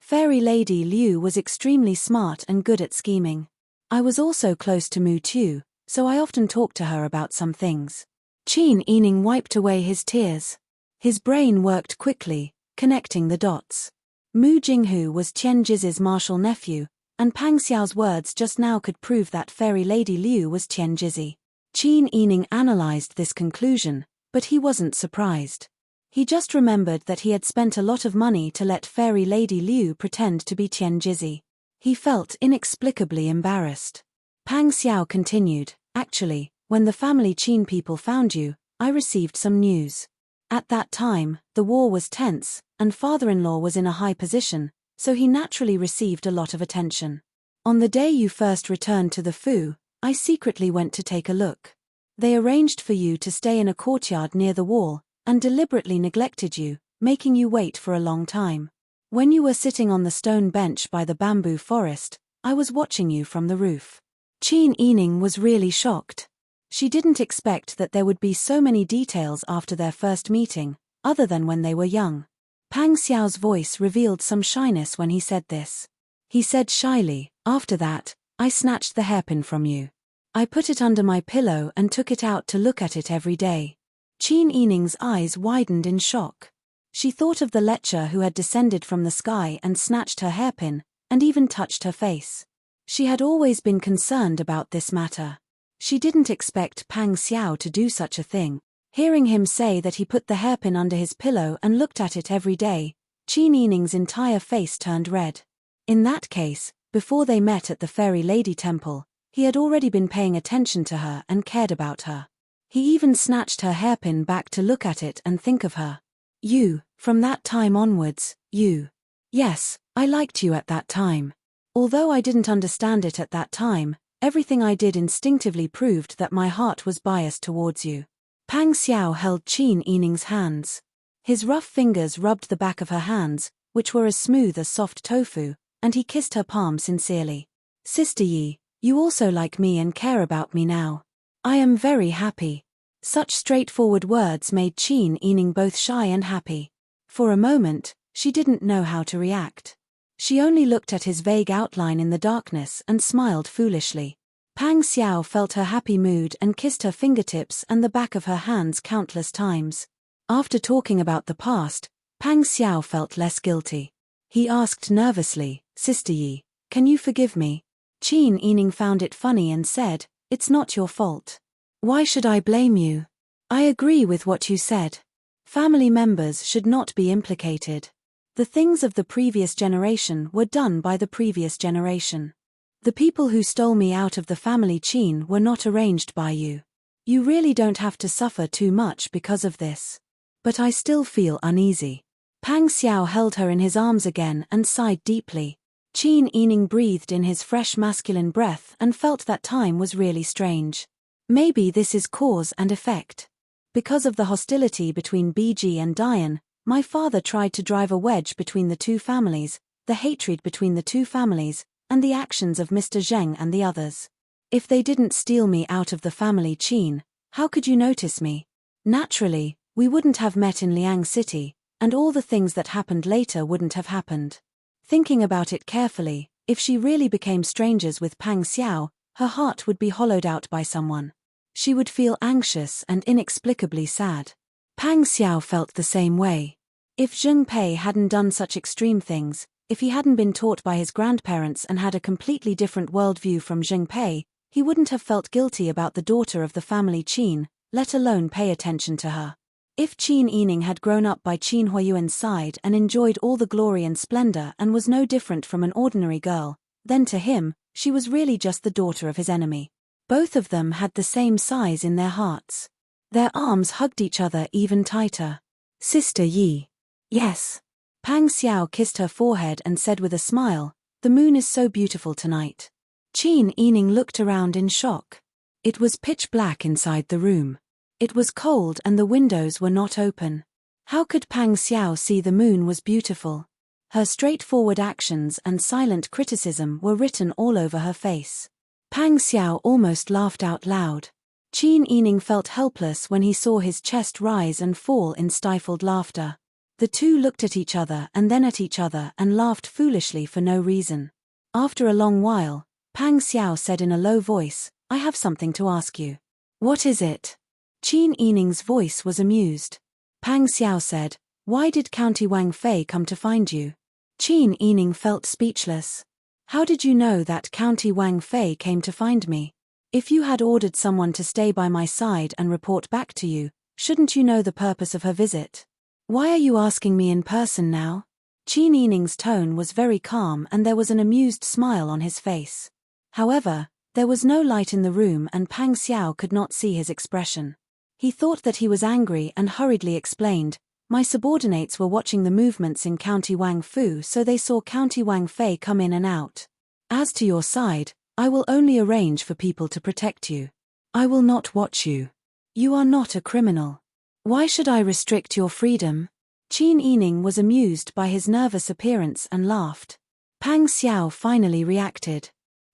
Fairy Lady Liu was extremely smart and good at scheming. I was also close to Mu Tu, so I often talked to her about some things. Qin Yining wiped away his tears. His brain worked quickly, connecting the dots. Mu Jinghu was Qian Jiz's martial nephew, and Pang Xiao's words just now could prove that Fairy Lady Liu was Qian Jizi. Qin Yining analyzed this conclusion, but he wasn't surprised. He just remembered that he had spent a lot of money to let Fairy Lady Liu pretend to be Qian Jizi. He felt inexplicably embarrassed. Pang Xiao continued, actually, when the family Qin people found you, I received some news. At that time, the war was tense, and father-in-law was in a high position, so he naturally received a lot of attention. On the day you first returned to the Fu, I secretly went to take a look. They arranged for you to stay in a courtyard near the wall, and deliberately neglected you, making you wait for a long time. When you were sitting on the stone bench by the bamboo forest, I was watching you from the roof. Qin Yining was really shocked. She didn't expect that there would be so many details after their first meeting, other than when they were young. Pang Xiao's voice revealed some shyness when he said this. He said shyly, after that, I snatched the hairpin from you. I put it under my pillow and took it out to look at it every day. Qin Yining's eyes widened in shock. She thought of the lecher who had descended from the sky and snatched her hairpin, and even touched her face. She had always been concerned about this matter. She didn't expect Pang Xiao to do such a thing. Hearing him say that he put the hairpin under his pillow and looked at it every day, Qin Yining's entire face turned red. In that case, before they met at the Fairy Lady Temple, he had already been paying attention to her and cared about her. He even snatched her hairpin back to look at it and think of her. You, from that time onwards, you. Yes, I liked you at that time. Although I didn't understand it at that time, everything I did instinctively proved that my heart was biased towards you. Pang Xiao held Qin Yining's hands. His rough fingers rubbed the back of her hands, which were as smooth as soft tofu, and he kissed her palm sincerely. Sister Yi, you also like me and care about me now. I am very happy. Such straightforward words made Qin Yining both shy and happy. For a moment, she didn't know how to react. She only looked at his vague outline in the darkness and smiled foolishly. Pang Xiao felt her happy mood and kissed her fingertips and the back of her hands countless times. After talking about the past, Pang Xiao felt less guilty. He asked nervously, Sister Yi, can you forgive me? Qin Yining found it funny and said, it's not your fault. Why should I blame you? I agree with what you said. Family members should not be implicated. The things of the previous generation were done by the previous generation. The people who stole me out of the family Qin were not arranged by you. You really don't have to suffer too much because of this. But I still feel uneasy. Pang Xiao held her in his arms again and sighed deeply. Qin Yining breathed in his fresh masculine breath and felt that time was really strange. Maybe this is cause and effect. Because of the hostility between BG and Dian, my father tried to drive a wedge between the two families, the hatred between the two families, and the actions of Mr. Zheng and the others. If they didn't steal me out of the family Qin, how could you notice me? Naturally, we wouldn't have met in Liang City, and all the things that happened later wouldn't have happened. Thinking about it carefully, if she really became strangers with Pang Xiao, her heart would be hollowed out by someone. She would feel anxious and inexplicably sad. Pang Xiao felt the same way. If Zheng Pei hadn't done such extreme things, if he hadn't been taught by his grandparents and had a completely different worldview from Zheng Pei, he wouldn't have felt guilty about the daughter of the family Qin, let alone pay attention to her. If Qin Yining had grown up by Qin Huayuan's side and enjoyed all the glory and splendor and was no different from an ordinary girl, then to him, she was really just the daughter of his enemy. Both of them had the same size in their hearts. Their arms hugged each other even tighter. Sister Yi. Yes. Pang Xiao kissed her forehead and said with a smile, the moon is so beautiful tonight. Qin Yining looked around in shock. It was pitch black inside the room. It was cold and the windows were not open. How could Pang Xiao see the moon was beautiful? Her straightforward actions and silent criticism were written all over her face. Pang Xiao almost laughed out loud. Qin Yining felt helpless when he saw his chest rise and fall in stifled laughter. The two looked at each other and then at each other and laughed foolishly for no reason. After a long while, Pang Xiao said in a low voice, I have something to ask you. What is it? Qin Yining's voice was amused. Pang Xiao said, why did County Wang Fei come to find you? Qin Yining felt speechless. How did you know that County Wang Fei came to find me? If you had ordered someone to stay by my side and report back to you, shouldn't you know the purpose of her visit? Why are you asking me in person now? Qin Yining's tone was very calm and there was an amused smile on his face. However, there was no light in the room and Pang Xiao could not see his expression. He thought that he was angry and hurriedly explained, my subordinates were watching the movements in County Wang Fu so they saw County Wang Fei come in and out. As to your side, I will only arrange for people to protect you. I will not watch you. You are not a criminal. Why should I restrict your freedom? Qin Yining was amused by his nervous appearance and laughed. Pang Xiao finally reacted.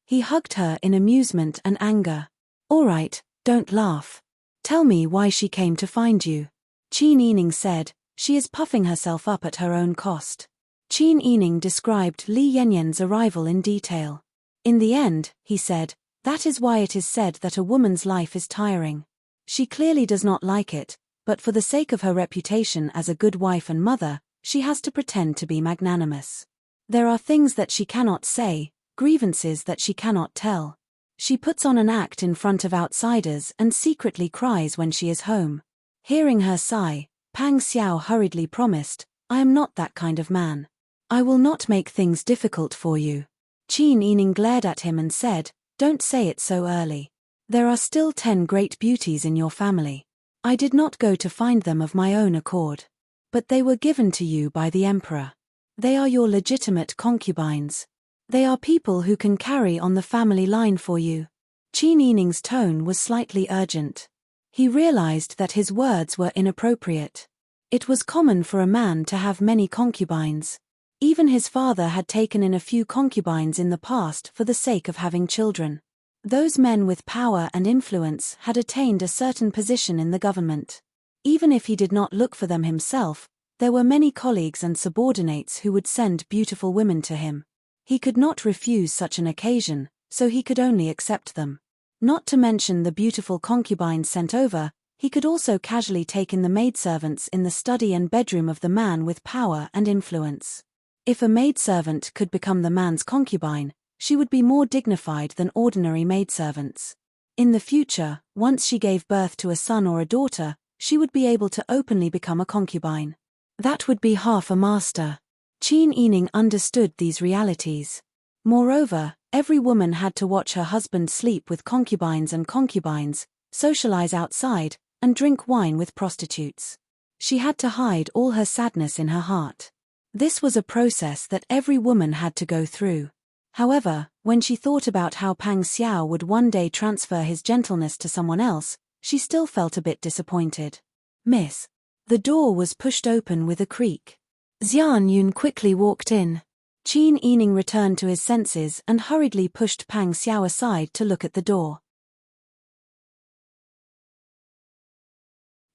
He hugged her in amusement and anger. All right, don't laugh. Tell me why she came to find you. Qin Yining said, she is puffing herself up at her own cost. Qin Yining described Li Yanyan's arrival in detail. In the end, he said, that is why it is said that a woman's life is tiring. She clearly does not like it, but for the sake of her reputation as a good wife and mother, she has to pretend to be magnanimous. There are things that she cannot say, grievances that she cannot tell. She puts on an act in front of outsiders and secretly cries when she is home. Hearing her sigh, Pang Xiao hurriedly promised, I am not that kind of man. I will not make things difficult for you. Qin Yining glared at him and said, don't say it so early. There are still 10 great beauties in your family. I did not go to find them of my own accord. But they were given to you by the emperor. They are your legitimate concubines. They are people who can carry on the family line for you. Qin Yining's tone was slightly urgent. He realized that his words were inappropriate. It was common for a man to have many concubines. Even his father had taken in a few concubines in the past for the sake of having children. Those men with power and influence had attained a certain position in the government. Even if he did not look for them himself, there were many colleagues and subordinates who would send beautiful women to him. He could not refuse such an occasion, so he could only accept them. Not to mention the beautiful concubines sent over, he could also casually take in the maidservants in the study and bedroom of the man with power and influence. If a maidservant could become the man's concubine, she would be more dignified than ordinary maidservants. In the future, once she gave birth to a son or a daughter, she would be able to openly become a concubine. That would be half a master. Qin Yining understood these realities. Moreover, every woman had to watch her husband sleep with concubines, socialize outside, and drink wine with prostitutes. She had to hide all her sadness in her heart. This was a process that every woman had to go through. However, when she thought about how Pang Xiao would one day transfer his gentleness to someone else, she still felt a bit disappointed. "Miss." The door was pushed open with a creak. Xian Yun quickly walked in. Qin Yining returned to his senses and hurriedly pushed Pang Xiao aside to look at the door.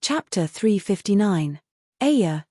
Chapter 359. Aya,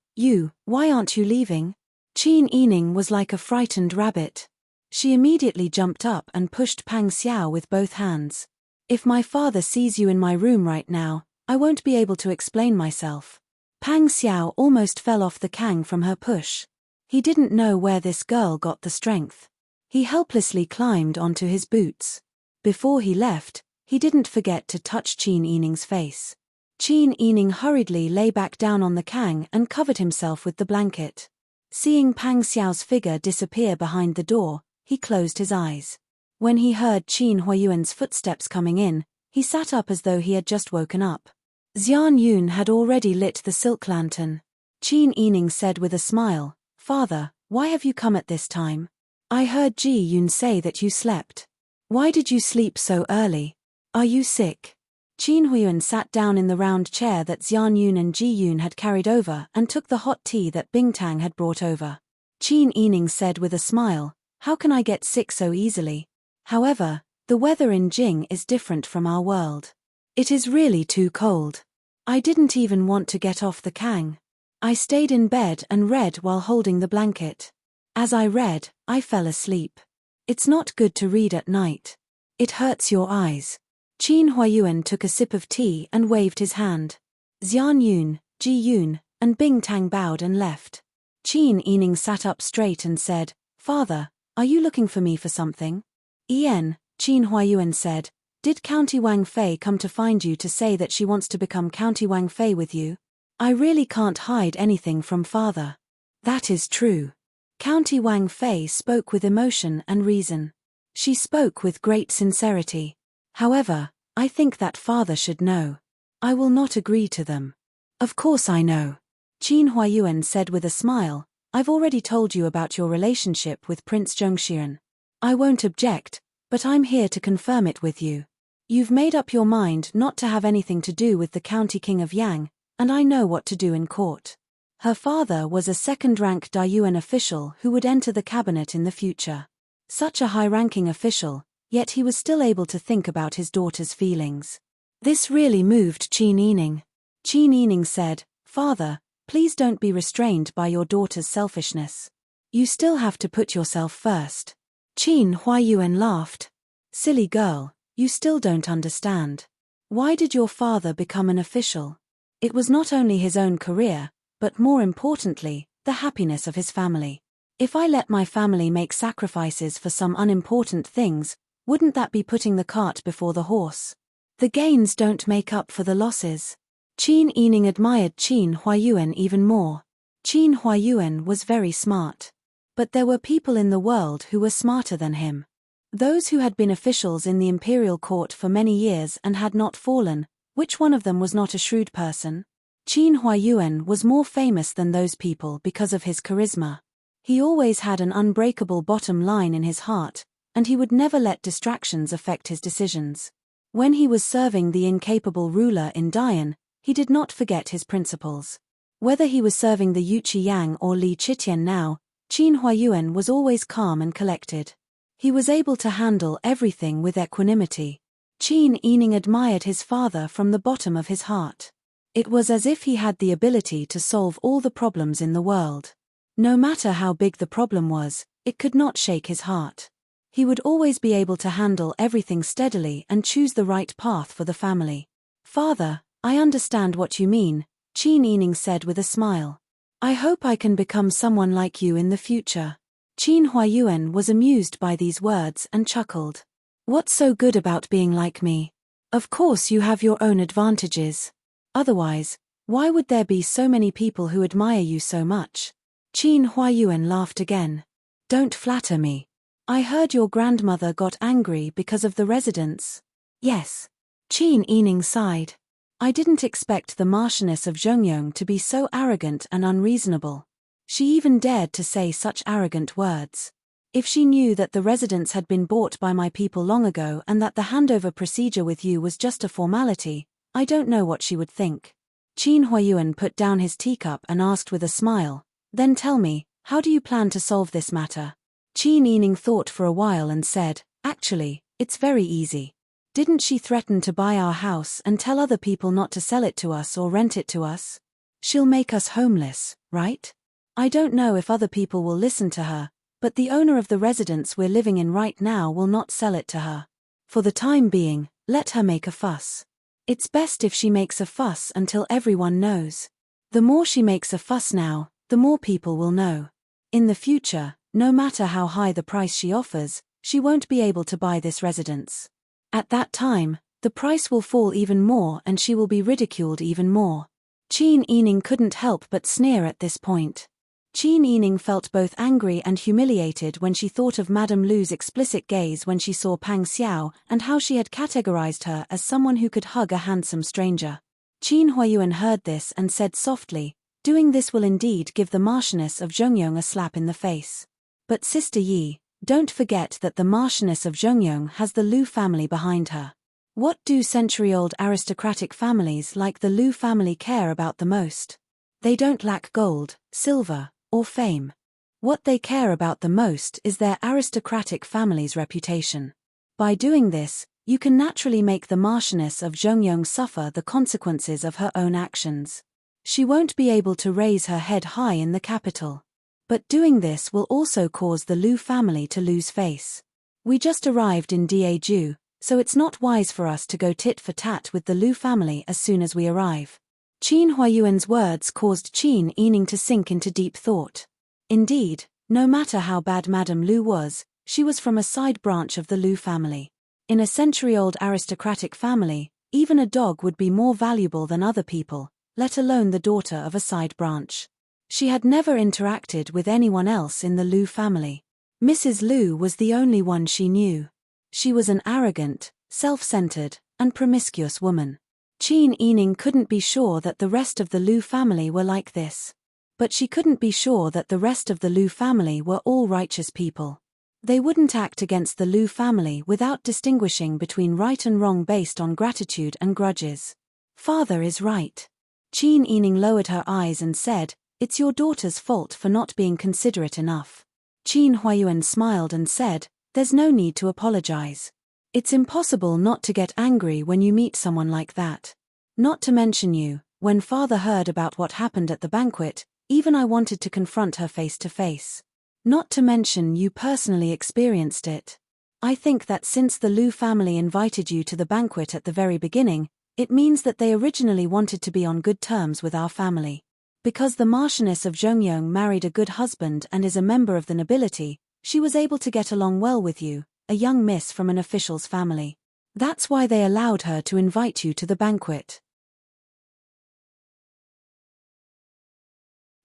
why aren't you leaving? Qin Yining was like a frightened rabbit. She immediately jumped up and pushed Pang Xiao with both hands. "If my father sees you in my room right now, I won't be able to explain myself." Pang Xiao almost fell off the kang from her push. He didn't know where this girl got the strength. He helplessly climbed onto his boots. Before he left, he didn't forget to touch Qin Yining's face. Qin Yining hurriedly lay back down on the kang and covered himself with the blanket. Seeing Pang Xiao's figure disappear behind the door, he closed his eyes. When he heard Qin Huayuan's footsteps coming in, he sat up as though he had just woken up. Xian Yun had already lit the silk lantern. Qin Yining said with a smile, "Father, why have you come at this time? I heard Ji Yun say that you slept. Why did you sleep so early? Are you sick?" Qin Huayuan sat down in the round chair that Xian Yun and Ji Yun had carried over and took the hot tea that Bingtang had brought over. Qin Yining said with a smile, "How can I get sick so easily? However, the weather in Jing is different from our world. It is really too cold. I didn't even want to get off the kang. I stayed in bed and read while holding the blanket. As I read, I fell asleep. It's not good to read at night. It hurts your eyes." Qin Huayuan took a sip of tea and waved his hand. Xian Yun, Ji Yun, and Bingtang bowed and left. Qin Yining sat up straight and said, "Father, are you looking for me for something?" "Qin Huayuan said, "Did County Wang Fei come to find you to say that she wants to become County Wang Fei with you?" "I really can't hide anything from father." "That is true." County Wang Fei spoke with emotion and reason. She spoke with great sincerity. "However, I think that father should know. I will not agree to them." "Of course I know." Qin Huayuan said with a smile, "I've already told you about your relationship with Prince Zhongxian. I won't object, but I'm here to confirm it with you. You've made up your mind not to have anything to do with the County King of Yang, and I know what to do in court." Her father was a second-rank Daiyuan official who would enter the cabinet in the future. Such a high-ranking official, yet he was still able to think about his daughter's feelings. This really moved Qin Yining. Qin Yining said, "Father, please don't be restrained by your daughter's selfishness. You still have to put yourself first." Qin Huayuan laughed. "Silly girl, you still don't understand. Why did your father become an official? It was not only his own career, but more importantly, the happiness of his family. If I let my family make sacrifices for some unimportant things, wouldn't that be putting the cart before the horse? The gains don't make up for the losses." Qin Yining admired Qin Huayuan even more. Qin Huayuan was very smart. But there were people in the world who were smarter than him. Those who had been officials in the imperial court for many years and had not fallen, which one of them was not a shrewd person? Qin Huayuan was more famous than those people because of his charisma. He always had an unbreakable bottom line in his heart, and he would never let distractions affect his decisions. When he was serving the incapable ruler in Dian, he did not forget his principles. Whether he was serving the Yuchi Yang or Li Chitian now, Qin Huayuan was always calm and collected. He was able to handle everything with equanimity. Qin Yining admired his father from the bottom of his heart. It was as if he had the ability to solve all the problems in the world. No matter how big the problem was, it could not shake his heart. He would always be able to handle everything steadily and choose the right path for the family. "Father, I understand what you mean," Qin Yining said with a smile. "I hope I can become someone like you in the future." Qin Huayuan was amused by these words and chuckled. "What's so good about being like me? Of course you have your own advantages. Otherwise, why would there be so many people who admire you so much?" Qin Huayuan laughed again. "Don't flatter me. I heard your grandmother got angry because of the residents." "Yes." Qin Yining sighed. "I didn't expect the Marchioness of Zhongyong to be so arrogant and unreasonable. She even dared to say such arrogant words. If she knew that the residents had been bought by my people long ago and that the handover procedure with you was just a formality, I don't know what she would think." Qin Huayuan put down his teacup and asked with a smile, "Then tell me, how do you plan to solve this matter?" Qin Yining thought for a while and said, "Actually, it's very easy. Didn't she threaten to buy our house and tell other people not to sell it to us or rent it to us? She'll make us homeless, right? I don't know if other people will listen to her, but the owner of the residence we're living in right now will not sell it to her. For the time being, let her make a fuss. It's best if she makes a fuss until everyone knows. The more she makes a fuss now, the more people will know. In the future, no matter how high the price she offers, she won't be able to buy this residence. At that time, the price will fall even more and she will be ridiculed even more." Qin Yining couldn't help but sneer at this point. Qin Yining felt both angry and humiliated when she thought of Madame Lu's explicit gaze when she saw Pang Xiao and how she had categorized her as someone who could hug a handsome stranger. Qin Huayuan heard this and said softly, "Doing this will indeed give the Marchioness of Zhongyong a slap in the face. But Sister Yi, don't forget that the Marchioness of Zhongyong has the Lu family behind her. What do century-old aristocratic families like the Lu family care about the most? They don't lack gold, silver, or fame. What they care about the most is their aristocratic family's reputation. By doing this, you can naturally make the Marchioness of Zhongyong suffer the consequences of her own actions. She won't be able to raise her head high in the capital. But doing this will also cause the Lu family to lose face. We just arrived in Daeju, so it's not wise for us to go tit for tat with the Lu family as soon as we arrive." Qin Huayuan's words caused Qin Yining to sink into deep thought. Indeed, no matter how bad Madame Lu was, she was from a side branch of the Lu family. In a century-old aristocratic family, even a dog would be more valuable than other people, let alone the daughter of a side branch. She had never interacted with anyone else in the Lu family. Mrs. Lu was the only one she knew. She was an arrogant, self-centered, and promiscuous woman. Qin Yining couldn't be sure that the rest of the Lu family were like this. But she couldn't be sure that the rest of the Lu family were all righteous people. They wouldn't act against the Lu family without distinguishing between right and wrong based on gratitude and grudges. "Father is right." Qin Yining lowered her eyes and said, "It's your daughter's fault for not being considerate enough." Qin Huayuan smiled and said, "There's no need to apologize. It's impossible not to get angry when you meet someone like that. Not to mention you, when father heard about what happened at the banquet, even I wanted to confront her face to face. Not to mention you personally experienced it. I think that since the Lu family invited you to the banquet at the very beginning, it means that they originally wanted to be on good terms with our family. Because the Marchioness of Zhongyong married a good husband and is a member of the nobility, she was able to get along well with you, a young miss from an official's family. That's why they allowed her to invite you to the banquet."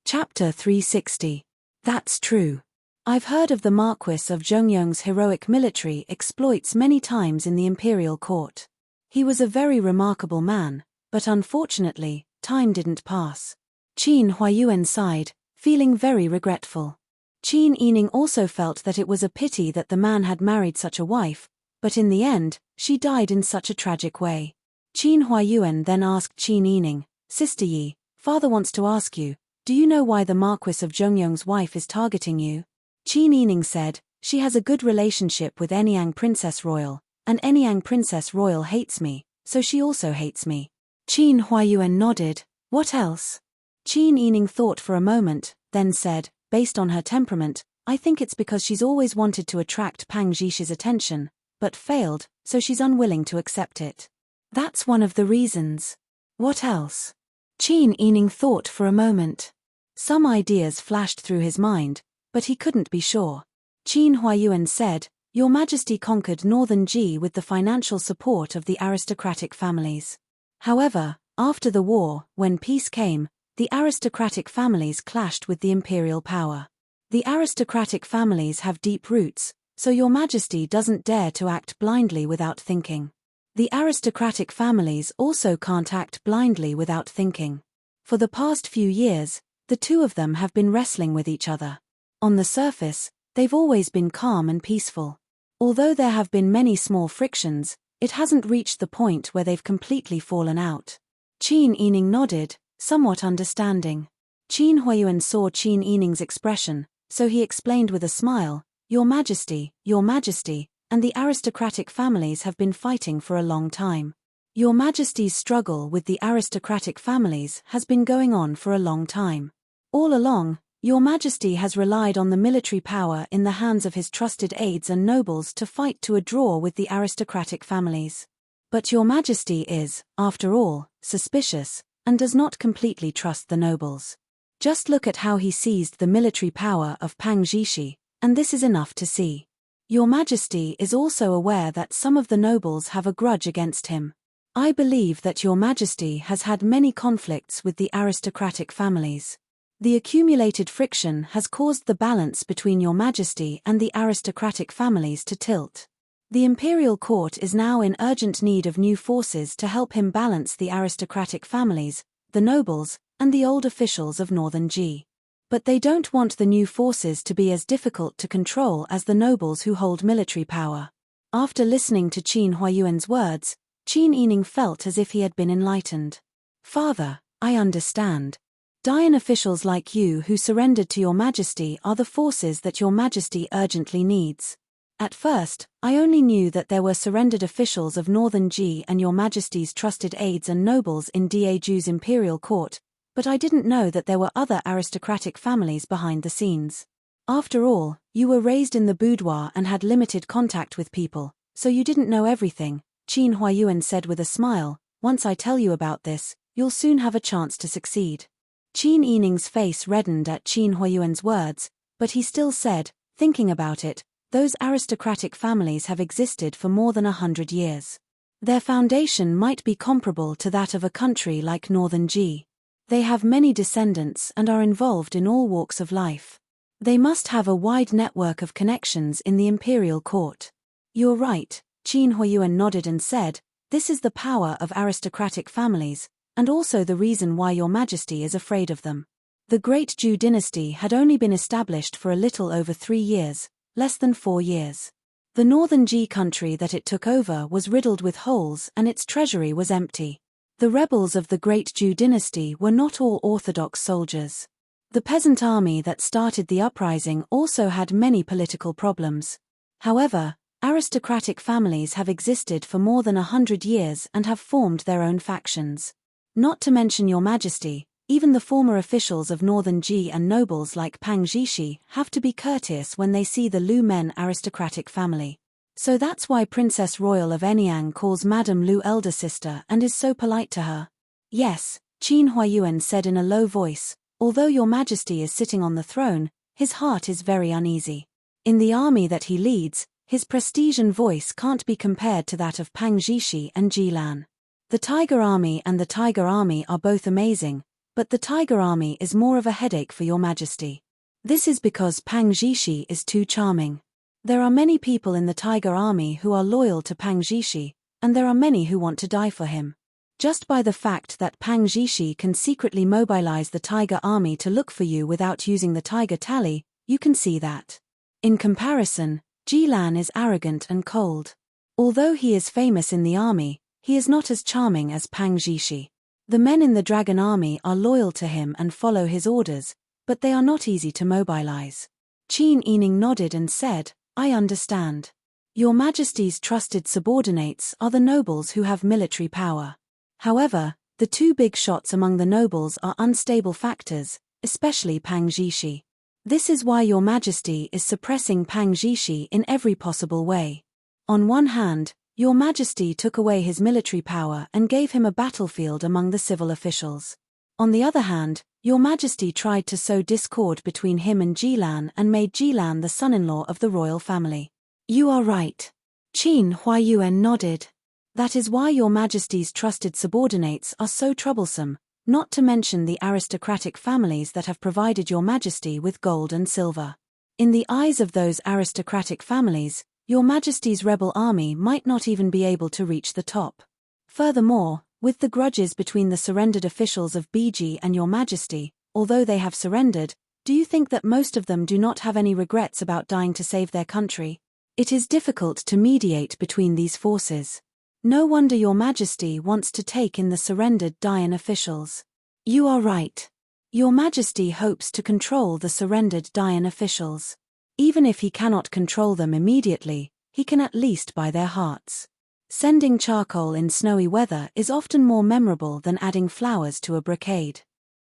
Chapter 360. That's true. I've heard of the Marquis of Zhongyong's heroic military exploits many times in the imperial court. He was a very remarkable man, but unfortunately, time didn't pass. Qin Huayuan sighed, feeling very regretful. Qin Yining also felt that it was a pity that the man had married such a wife, but in the end, she died in such a tragic way. Qin Huayuan then asked Qin Yining, "Sister Yi, father wants to ask you, Do you know why the Marquis of Zhongyong's wife is targeting you? Qin Yining said, she has a good relationship with Enyang Princess Royal, and Enyang Princess Royal hates me, so she also hates me. Qin Huayuan nodded. What else? Qin Yining thought for a moment, then said, based on her temperament, I think it's because she's always wanted to attract Pang Zhishi's attention, but failed, so she's unwilling to accept it. That's one of the reasons. What else? Qin Yining thought for a moment. Some ideas flashed through his mind, but he couldn't be sure. Qin Huayuan said, Your Majesty conquered Northern Ji with the financial support of the aristocratic families. However, after the war, when peace came, the aristocratic families clashed with the imperial power. The aristocratic families have deep roots, so Your Majesty doesn't dare to act blindly without thinking. The aristocratic families also can't act blindly without thinking. For the past few years, the two of them have been wrestling with each other. On the surface, they've always been calm and peaceful. Although there have been many small frictions, it hasn't reached the point where they've completely fallen out. Qin Yining nodded, somewhat understanding. Qin Huayuan saw Qin Yining's expression, so he explained with a smile, Your Majesty, and the aristocratic families have been fighting for a long time. Your Majesty's struggle with the aristocratic families has been going on for a long time. All along, Your Majesty has relied on the military power in the hands of his trusted aides and nobles to fight to a draw with the aristocratic families. But Your Majesty is, after all, suspicious, and does not completely trust the nobles. Just look at how he seized the military power of Pang Zhishi, and this is enough to see. Your Majesty is also aware that some of the nobles have a grudge against him. I believe that Your Majesty has had many conflicts with the aristocratic families. The accumulated friction has caused the balance between Your Majesty and the aristocratic families to tilt. The imperial court is now in urgent need of new forces to help him balance the aristocratic families, the nobles, and the old officials of Northern Ji. But they don't want the new forces to be as difficult to control as the nobles who hold military power. After listening to Qin Huayuan's words, Qin Yining felt as if he had been enlightened. Father, I understand. Dian officials like you who surrendered to Your Majesty are the forces that Your Majesty urgently needs. At first, I only knew that there were surrendered officials of Northern Ji and Your Majesty's trusted aides and nobles in Daeju's imperial court, but I didn't know that there were other aristocratic families behind the scenes. After all, you were raised in the boudoir and had limited contact with people, so you didn't know everything, Qin Huayuan said with a smile. Once I tell you about this, you'll soon have a chance to succeed. Qin Yining's face reddened at Qin Huayuan's words, but he still said, thinking about it, those aristocratic families have existed for more than 100 years. Their foundation might be comparable to that of a country like Northern Ji. They have many descendants and are involved in all walks of life. They must have a wide network of connections in the imperial court. You're right, Qin Huayuan nodded and said, this is the power of aristocratic families, and also the reason why Your Majesty is afraid of them. The Great Zhu dynasty had only been established for a little over 3 years, less than 4 years. The Northern Ji country that it took over was riddled with holes and its treasury was empty. The rebels of the Great Zhu dynasty were not all orthodox soldiers. The peasant army that started the uprising also had many political problems. However, aristocratic families have existed for more than 100 years and have formed their own factions. Not to mention Your Majesty, even the former officials of Northern Ji and nobles like Pang Zhishi have to be courteous when they see the Lu Men aristocratic family. So that's why Princess Royal of Enyang calls Madame Lu elder sister and is so polite to her. Yes, Qin Huayuan said in a low voice, although Your Majesty is sitting on the throne, his heart is very uneasy. In the army that he leads, his prestige and voice can't be compared to that of Pang Zhishi and Jilan. The Tiger Army and the Tiger Army are both amazing, but the Tiger Army is more of a headache for Your Majesty. This is because Pang Zhishi is too charming. There are many people in the Tiger Army who are loyal to Pang Zhishi, and there are many who want to die for him. Just by the fact that Pang Zhishi can secretly mobilize the Tiger Army to look for you without using the Tiger Tally, you can see that. In comparison, Jilan is arrogant and cold. Although he is famous in the army, he is not as charming as Pang Zhishi. The men in the dragon army are loyal to him and follow his orders, but they are not easy to mobilize. Qin Yining nodded and said, I understand. Your Majesty's trusted subordinates are the nobles who have military power. However, the two big shots among the nobles are unstable factors, especially Pang Zhishi. This is why Your Majesty is suppressing Pang Zhishi in every possible way. On one hand, Your Majesty took away his military power and gave him a battlefield among the civil officials. On the other hand, Your Majesty tried to sow discord between him and Jilan and made Jilan the son-in-law of the royal family. You are right. Qin Huayuan nodded. That is why Your Majesty's trusted subordinates are so troublesome, not to mention the aristocratic families that have provided Your Majesty with gold and silver. In the eyes of those aristocratic families, Your Majesty's rebel army might not even be able to reach the top. Furthermore, with the grudges between the surrendered officials of BG and Your Majesty, although they have surrendered, do you think that most of them do not have any regrets about dying to save their country? It is difficult to mediate between these forces. No wonder Your Majesty wants to take in the surrendered Dayan officials. You are right. Your Majesty hopes to control the surrendered Dayan officials. Even if he cannot control them immediately, he can at least buy their hearts. Sending charcoal in snowy weather is often more memorable than adding flowers to a brocade.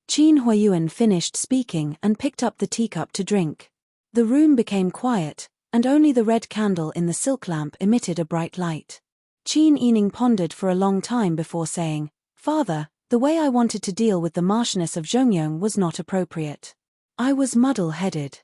Qin Huayuan finished speaking and picked up the teacup to drink. The room became quiet, and only the red candle in the silk lamp emitted a bright light. Qin Yining pondered for a long time before saying, Father, the way I wanted to deal with the Marchioness of Zhongyong was not appropriate. I was muddle-headed.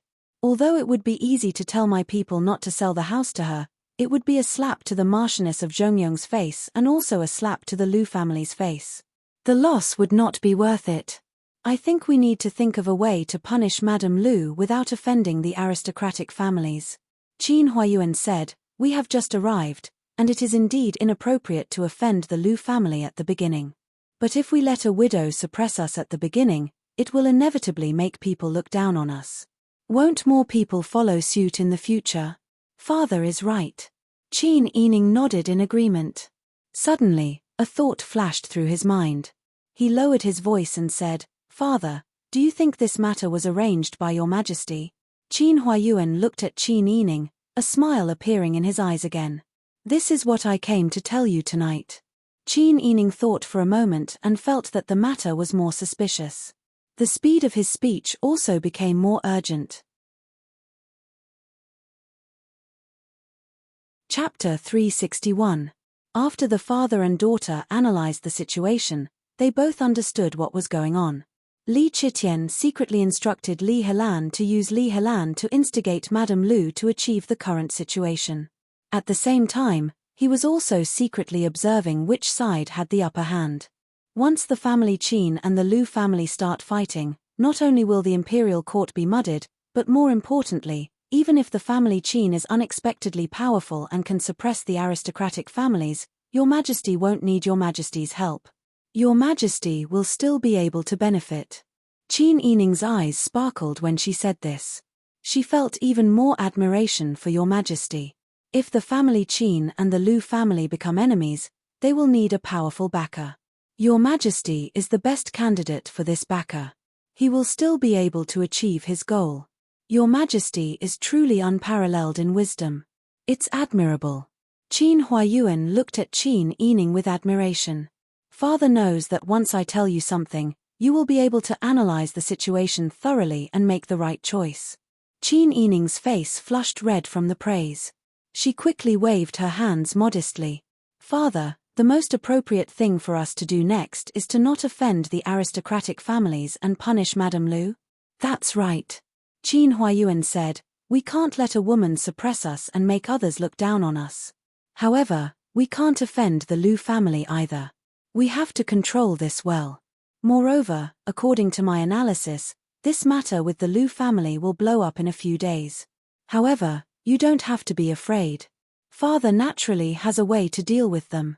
Although it would be easy to tell my people not to sell the house to her, it would be a slap to the Marchioness of Zhongyong's face and also a slap to the Lu family's face. The loss would not be worth it. I think we need to think of a way to punish Madame Lu without offending the aristocratic families. Qin Huayuan said, We have just arrived, and it is indeed inappropriate to offend the Lu family at the beginning. But if we let a widow suppress us at the beginning, it will inevitably make people look down on us. Won't more people follow suit in the future? Father is right. Qin Yining nodded in agreement. Suddenly, a thought flashed through his mind. He lowered his voice and said, Father, do you think this matter was arranged by Your Majesty? Qin Huayuan looked at Qin Yining, a smile appearing in his eyes again. This is what I came to tell you tonight. Qin Yining thought for a moment and felt that the matter was more suspicious. The speed of his speech also became more urgent. Chapter 361. After the father and daughter analyzed the situation, they both understood what was going on. Li Chitian secretly instructed Li Helan to use Li Helan to instigate Madame Lu to achieve the current situation. At the same time, he was also secretly observing which side had the upper hand. Once the family Qin and the Lu family start fighting, not only will the imperial court be muddied, but more importantly, even if the family Qin is unexpectedly powerful and can suppress the aristocratic families, Your Majesty won't need Your Majesty's help. Your Majesty will still be able to benefit. Qin Yining's eyes sparkled when she said this. She felt even more admiration for Your Majesty. If the family Qin and the Lu family become enemies, they will need a powerful backer. Your Majesty is the best candidate for this backer. He will still be able to achieve his goal. Your Majesty is truly unparalleled in wisdom. It's admirable. Qin Huayuan looked at Qin Yining with admiration. Father knows that once I tell you something, you will be able to analyze the situation thoroughly and make the right choice. Qin Yining's face flushed red from the praise. She quickly waved her hands modestly. Father, the most appropriate thing for us to do next is to not offend the aristocratic families and punish Madame Lu. That's right. Qin Huayuan said, we can't let a woman suppress us and make others look down on us. However, we can't offend the Lu family either. We have to control this well. Moreover, according to my analysis, this matter with the Lu family will blow up in a few days. However, you don't have to be afraid. Father naturally has a way to deal with them.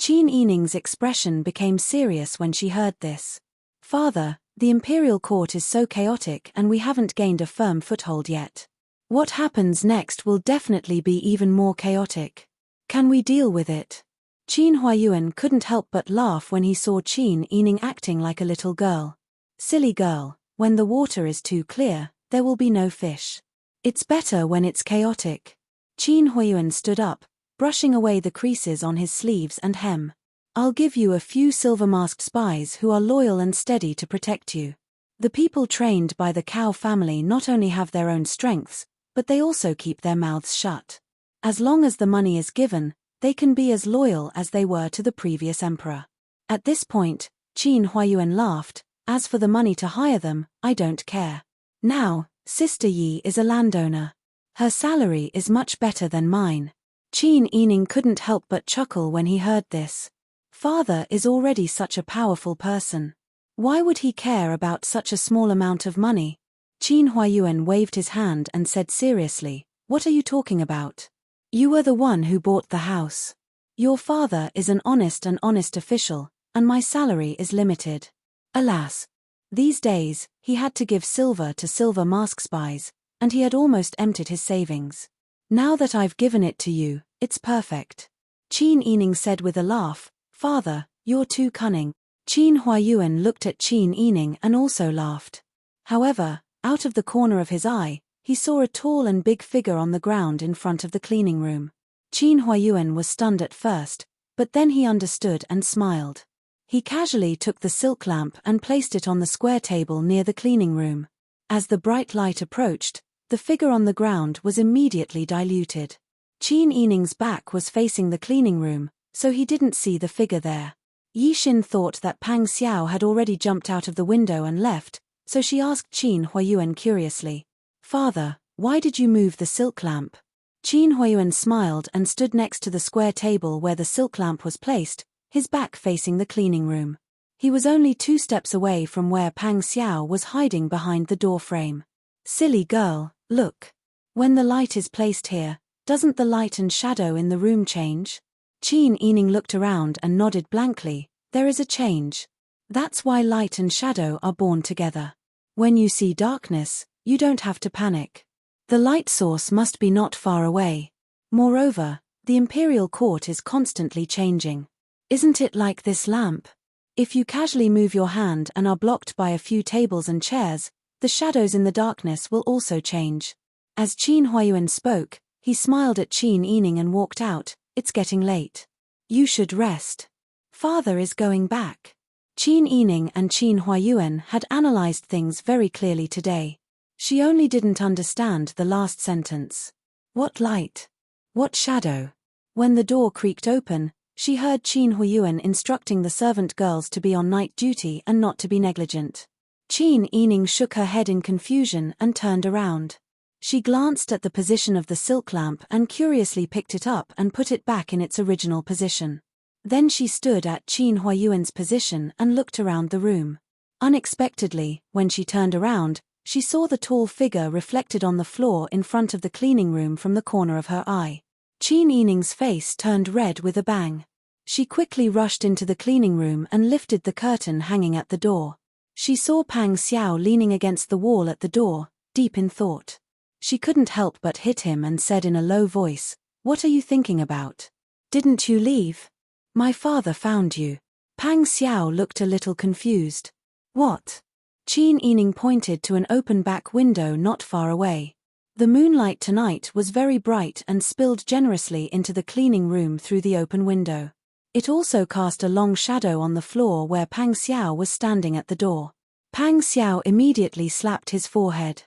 Qin Yining's expression became serious when she heard this. Father, the imperial court is so chaotic and we haven't gained a firm foothold yet. What happens next will definitely be even more chaotic. Can we deal with it? Qin Huayuan couldn't help but laugh when he saw Qin Yining acting like a little girl. Silly girl, when the water is too clear, there will be no fish. It's better when it's chaotic. Qin Huayuan stood up, brushing away the creases on his sleeves and hem. I'll give you a few silver-masked spies who are loyal and steady to protect you. The people trained by the Cow family not only have their own strengths, but they also keep their mouths shut. As long as the money is given, they can be as loyal as they were to the previous emperor. At this point, Qin Huayuan laughed. As for the money to hire them, I don't care. Now, Sister Yi is a landowner. Her salary is much better than mine. Qin Yining couldn't help but chuckle when he heard this. Father is already such a powerful person. Why would he care about such a small amount of money? Qin Huayuan waved his hand and said seriously, "What are you talking about? You were the one who bought the house. Your father is an honest official, and my salary is limited." Alas! These days, he had to give silver to silver mask spies, and he had almost emptied his savings. Now that I've given it to you, it's perfect. Qin Yining said with a laugh, "Father, you're too cunning." Qin Huayuan looked at Qin Yining and also laughed. However, out of the corner of his eye, he saw a tall and big figure on the ground in front of the cleaning room. Qin Huayuan was stunned at first, but then he understood and smiled. He casually took the silk lamp and placed it on the square table near the cleaning room. As the bright light approached, the figure on the ground was immediately diluted. Qin Yining's back was facing the cleaning room, so he didn't see the figure there. Yi Xin thought that Pang Xiao had already jumped out of the window and left, so she asked Qin Huayuan curiously, "Father, why did you move the silk lamp?" Qin Huayuan smiled and stood next to the square table where the silk lamp was placed, his back facing the cleaning room. He was only 2 steps away from where Pang Xiao was hiding behind the door frame. "Silly girl, look. When the light is placed here, doesn't the light and shadow in the room change?" Qin Yining looked around and nodded blankly. "There is a change. That's why light and shadow are born together. When you see darkness, you don't have to panic. The light source must be not far away. Moreover, the imperial court is constantly changing. Isn't it like this lamp? If you casually move your hand and are blocked by a few tables and chairs, the shadows in the darkness will also change." As Qin Huayuan spoke, he smiled at Qin Yining and walked out. "It's getting late. You should rest. Father is going back." Qin Yining and Qin Huayuan had analyzed things very clearly today. She only didn't understand the last sentence. What light? What shadow? When the door creaked open, she heard Qin Huayuan instructing the servant girls to be on night duty and not to be negligent. Qin Yining shook her head in confusion and turned around. She glanced at the position of the silk lamp and curiously picked it up and put it back in its original position. Then she stood at Qin Huayuan's position and looked around the room. Unexpectedly, when she turned around, she saw the tall figure reflected on the floor in front of the cleaning room from the corner of her eye. Qin Yining's face turned red with a bang. She quickly rushed into the cleaning room and lifted the curtain hanging at the door. She saw Pang Xiao leaning against the wall at the door, deep in thought. She couldn't help but hit him and said in a low voice, "What are you thinking about? Didn't you leave? My father found you." Pang Xiao looked a little confused. "What?" Qin Yining pointed to an open back window not far away. The moonlight tonight was very bright and spilled generously into the cleaning room through the open window. It also cast a long shadow on the floor where Pang Xiao was standing at the door. Pang Xiao immediately slapped his forehead.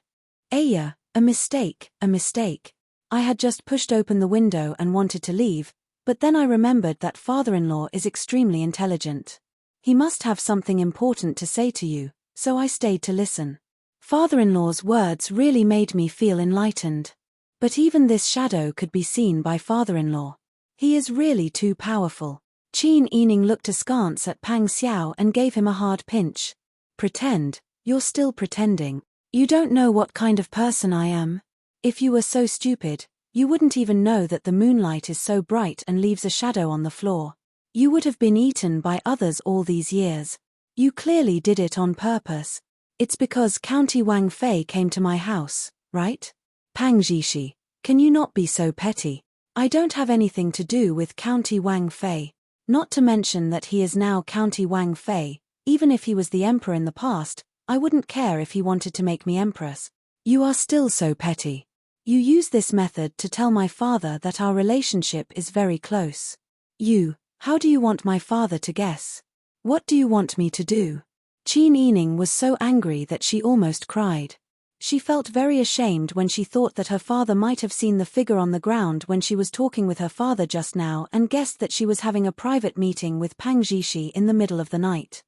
"Aya, a mistake, a mistake. I had just pushed open the window and wanted to leave, but then I remembered that father-in-law is extremely intelligent. He must have something important to say to you, so I stayed to listen." Father-in-law's words really made me feel enlightened. But even this shadow could be seen by father-in-law. He is really too powerful. Qin Yining looked askance at Pang Xiao and gave him a hard pinch. "Pretend? You're still pretending. You don't know what kind of person I am. If you were so stupid, you wouldn't even know that the moonlight is so bright and leaves a shadow on the floor. You would have been eaten by others all these years. You clearly did it on purpose. It's because County Wang Fei came to my house, right? Pang Zhishi, can you not be so petty? I don't have anything to do with County Wang Fei. Not to mention that he is now County Wang Fei. Even if he was the emperor in the past, I wouldn't care if he wanted to make me empress. You are still so petty. You use this method to tell my father that our relationship is very close. How do you want my father to guess? What do you want me to do? Qin Yining was so angry that she almost cried. She felt very ashamed when she thought that her father might have seen the figure on the ground when she was talking with her father just now and guessed that she was having a private meeting with Pang Zhishi in the middle of the night.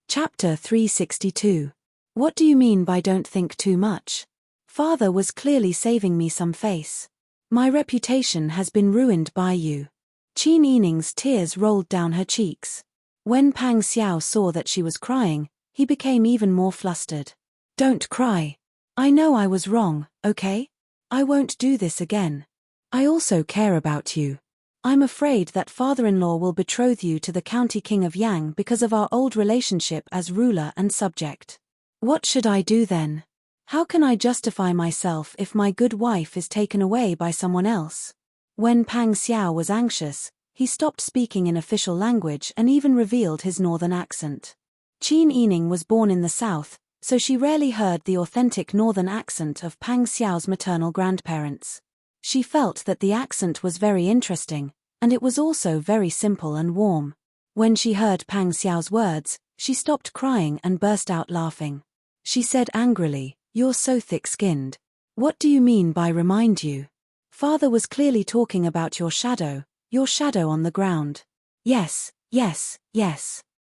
Chapter 362. What do you mean by don't think too much? Father was clearly saving me some face. My reputation has been ruined by you. Qin Yining's tears rolled down her cheeks. When Pang Xiao saw that she was crying, he became even more flustered. Don't cry. I know I was wrong, okay? I won't do this again. I also care about you. I'm afraid that father-in-law will betroth you to the county king of Yang because of our old relationship as ruler and subject. What should I do then? How can I justify myself if my good wife is taken away by someone else? When Pang Xiao was anxious, he stopped speaking in official language and even revealed his northern accent. Qin Yining was born in the south, so she rarely heard the authentic northern accent of Pang Xiao's maternal grandparents. She felt that the accent was very interesting, and it was also very simple and warm. When she heard Pang Xiao's words, she stopped crying and burst out laughing. She said angrily, "You're so thick-skinned. What do you mean by remind you? Father was clearly talking about your shadow on the ground." Yes.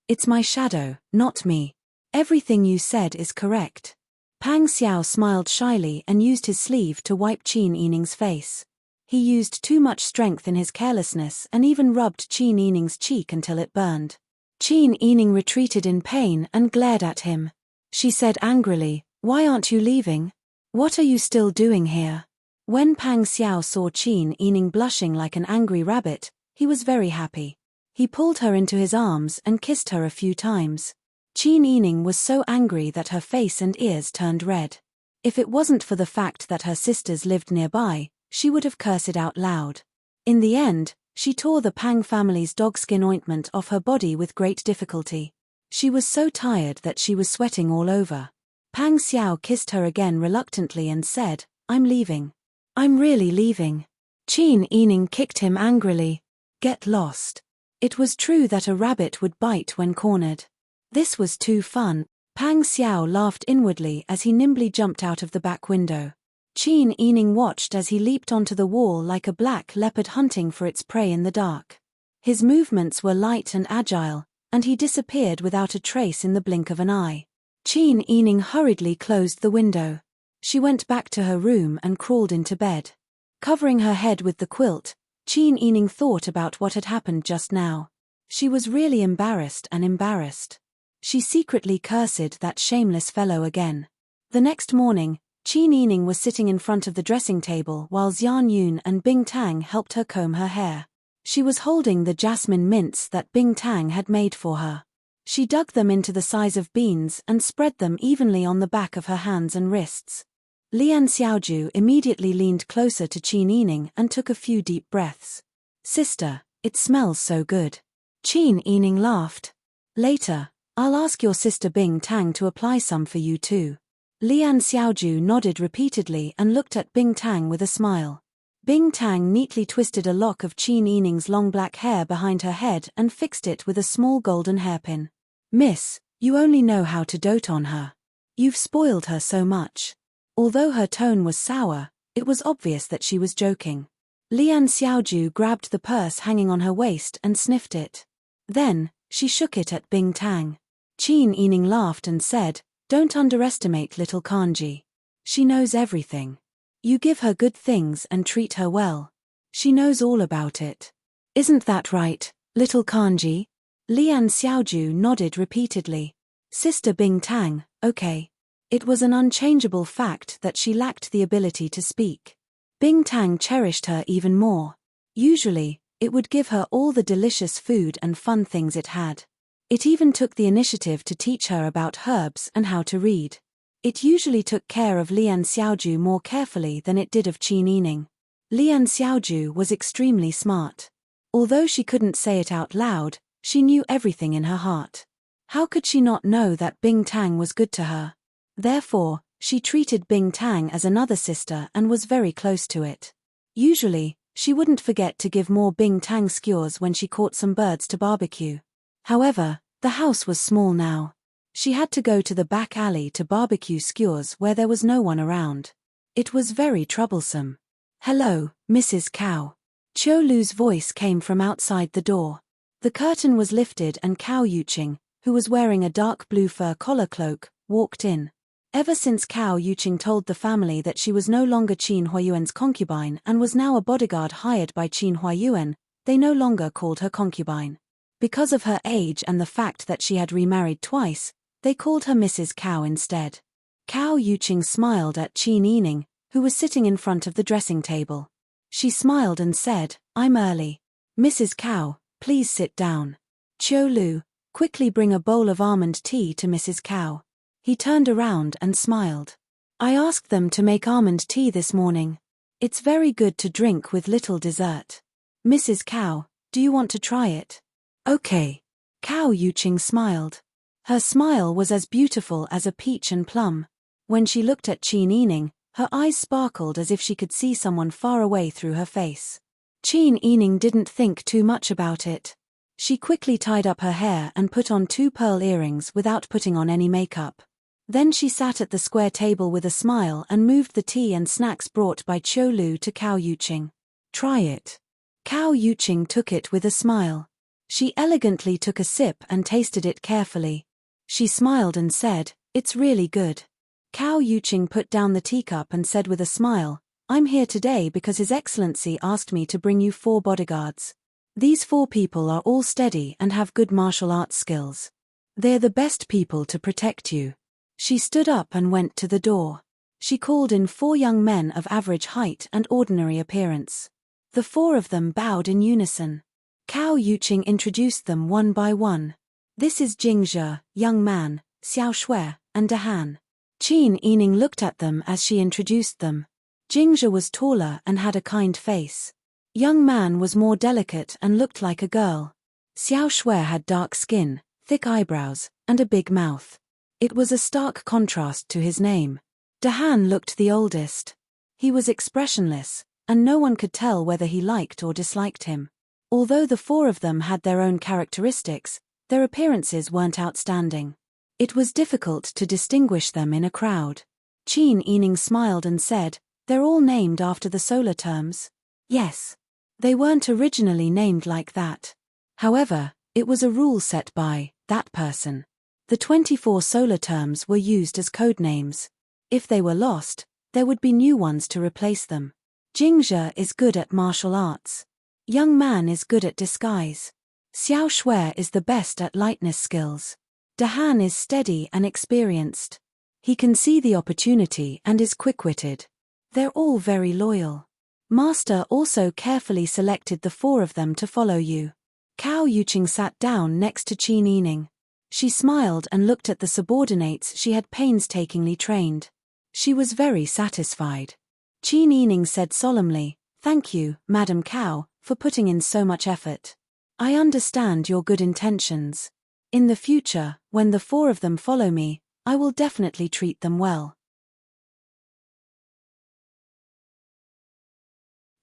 It's my shadow, not me. Everything you said is correct. Pang Xiao smiled shyly and used his sleeve to wipe Qin Yining's face. He used too much strength in his carelessness and even rubbed Qin Yining's cheek until it burned. Qin Yining retreated in pain and glared at him. She said angrily, "Why aren't you leaving? What are you still doing here?" When Pang Xiao saw Qin Yining blushing like an angry rabbit, he was very happy. He pulled her into his arms and kissed her a few times. Qin Yining was so angry that her face and ears turned red. If it wasn't for the fact that her sisters lived nearby, she would have cursed out loud. In the end, she tore the Pang family's dogskin ointment off her body with great difficulty. She was so tired that she was sweating all over. Pang Xiao kissed her again reluctantly and said, "I'm leaving. I'm really leaving." Qin Yining kicked him angrily. Get lost. It was true that a rabbit would bite when cornered. This was too fun. Pang Xiao laughed inwardly as he nimbly jumped out of the back window. Qin Yining watched as he leaped onto the wall like a black leopard hunting for its prey in the dark. His movements were light and agile, and he disappeared without a trace in the blink of an eye. Qin Yining hurriedly closed the window. She went back to her room and crawled into bed. Covering her head with the quilt, Qin Yining thought about what had happened just now. She was really embarrassed. She secretly cursed that shameless fellow again. The next morning, Qin Yining was sitting in front of the dressing table while Xian Yun and Bing Tang helped her comb her hair. She was holding the jasmine mints that Bing Tang had made for her. She dug them into the size of beans and spread them evenly on the back of her hands and wrists. Lian Xiaoju immediately leaned closer to Qin Yining and took a few deep breaths. "Sister, it smells so good." Qin Yining laughed. "Later, I'll ask your sister Bing Tang to apply some for you too." Lian Xiaoju nodded repeatedly and looked at Bing Tang with a smile. Bing Tang neatly twisted a lock of Qin Yining's long black hair behind her head and fixed it with a small golden hairpin. "Miss, you only know how to dote on her. You've spoiled her so much." Although her tone was sour, it was obvious that she was joking. Lian Xiaoju grabbed the purse hanging on her waist and sniffed it. Then, she shook it at Bing Tang. Qin Yining laughed and said, "Don't underestimate little Kanji. She knows everything. You give her good things and treat her well. She knows all about it. Isn't that right, little Kanji?" Lian Xiaoju nodded repeatedly. Sister Bing Tang, okay. It was an unchangeable fact that she lacked the ability to speak. Bing Tang cherished her even more. Usually, it would give her all the delicious food and fun things it had. It even took the initiative to teach her about herbs and how to read. It usually took care of Lian Xiaoju more carefully than it did of Qin Yining. Lian Xiaoju was extremely smart. Although she couldn't say it out loud, she knew everything in her heart. How could she not know that Bing Tang was good to her? Therefore, she treated Bing Tang as another sister and was very close to it. Usually, she wouldn't forget to give more Bing Tang skewers when she caught some birds to barbecue. However, the house was small now. She had to go to the back alley to barbecue skewers where there was no one around. It was very troublesome. "Hello, Mrs. Cow." Qiu Lu's voice came from outside the door. The curtain was lifted and Cao Yuqing, who was wearing a dark blue fur collar cloak, walked in. Ever since Cao Yuqing told the family that she was no longer Qin Huayuan's concubine and was now a bodyguard hired by Qin Huayuan, they no longer called her concubine. Because of her age and the fact that she had remarried twice, they called her Mrs. Cow instead. Cao Yuqing smiled at Qin Yining, who was sitting in front of the dressing table. She smiled and said, "I'm early. Mrs. Cow, please sit down. Qiu Lu, quickly bring a bowl of almond tea to Mrs. Cow." He turned around and smiled. "I asked them to make almond tea this morning. It's very good to drink with little dessert. Mrs. Cow, do you want to try it?" "Okay." Cao Yuqing smiled. Her smile was as beautiful as a peach and plum. When she looked at Qin Yining, her eyes sparkled as if she could see someone far away through her face. Qin Yining didn't think too much about it. She quickly tied up her hair and put on 2 pearl earrings without putting on any makeup. Then she sat at the square table with a smile and moved the tea and snacks brought by Qiu Lu to Cao Yuqing. "Try it." Cao Yuqing took it with a smile. She elegantly took a sip and tasted it carefully. She smiled and said, "It's really good." Cao Yuqing put down the teacup and said with a smile, "I'm here today because His Excellency asked me to bring you 4 bodyguards. These 4 people are all steady and have good martial arts skills. They're the best people to protect you." She stood up and went to the door. She called in 4 young men of average height and ordinary appearance. The 4 of them bowed in unison. Cao Yuqing introduced them one by one. "This is Jingzhe, young man, Xiao Shui, and Dahan." Qin Yining looked at them as she introduced them. Jingzhe was taller and had a kind face. Young man was more delicate and looked like a girl. Xiao Shui had dark skin, thick eyebrows, and a big mouth. It was a stark contrast to his name. Dahan looked the oldest. He was expressionless, and no one could tell whether he liked or disliked him. Although the 4 of them had their own characteristics, their appearances weren't outstanding. It was difficult to distinguish them in a crowd. Qin Yining smiled and said, "They're all named after the solar terms?" "Yes." They weren't originally named like that. However, it was a rule set by that person. The 24 solar terms were used as code names. If they were lost, there would be new ones to replace them. Jingzhe is good at martial arts. Young man is good at disguise. Xiao Shui is the best at lightness skills. Dahan is steady and experienced. He can see the opportunity and is quick-witted. They're all very loyal. Master also carefully selected the 4 of them to follow you. Cao Yuqing sat down next to Qin Yining. She smiled and looked at the subordinates she had painstakingly trained. She was very satisfied. Qin Yining said solemnly, "Thank you, Madam Cao, for putting in so much effort. I understand your good intentions. In the future, when the 4 of them follow me, I will definitely treat them well."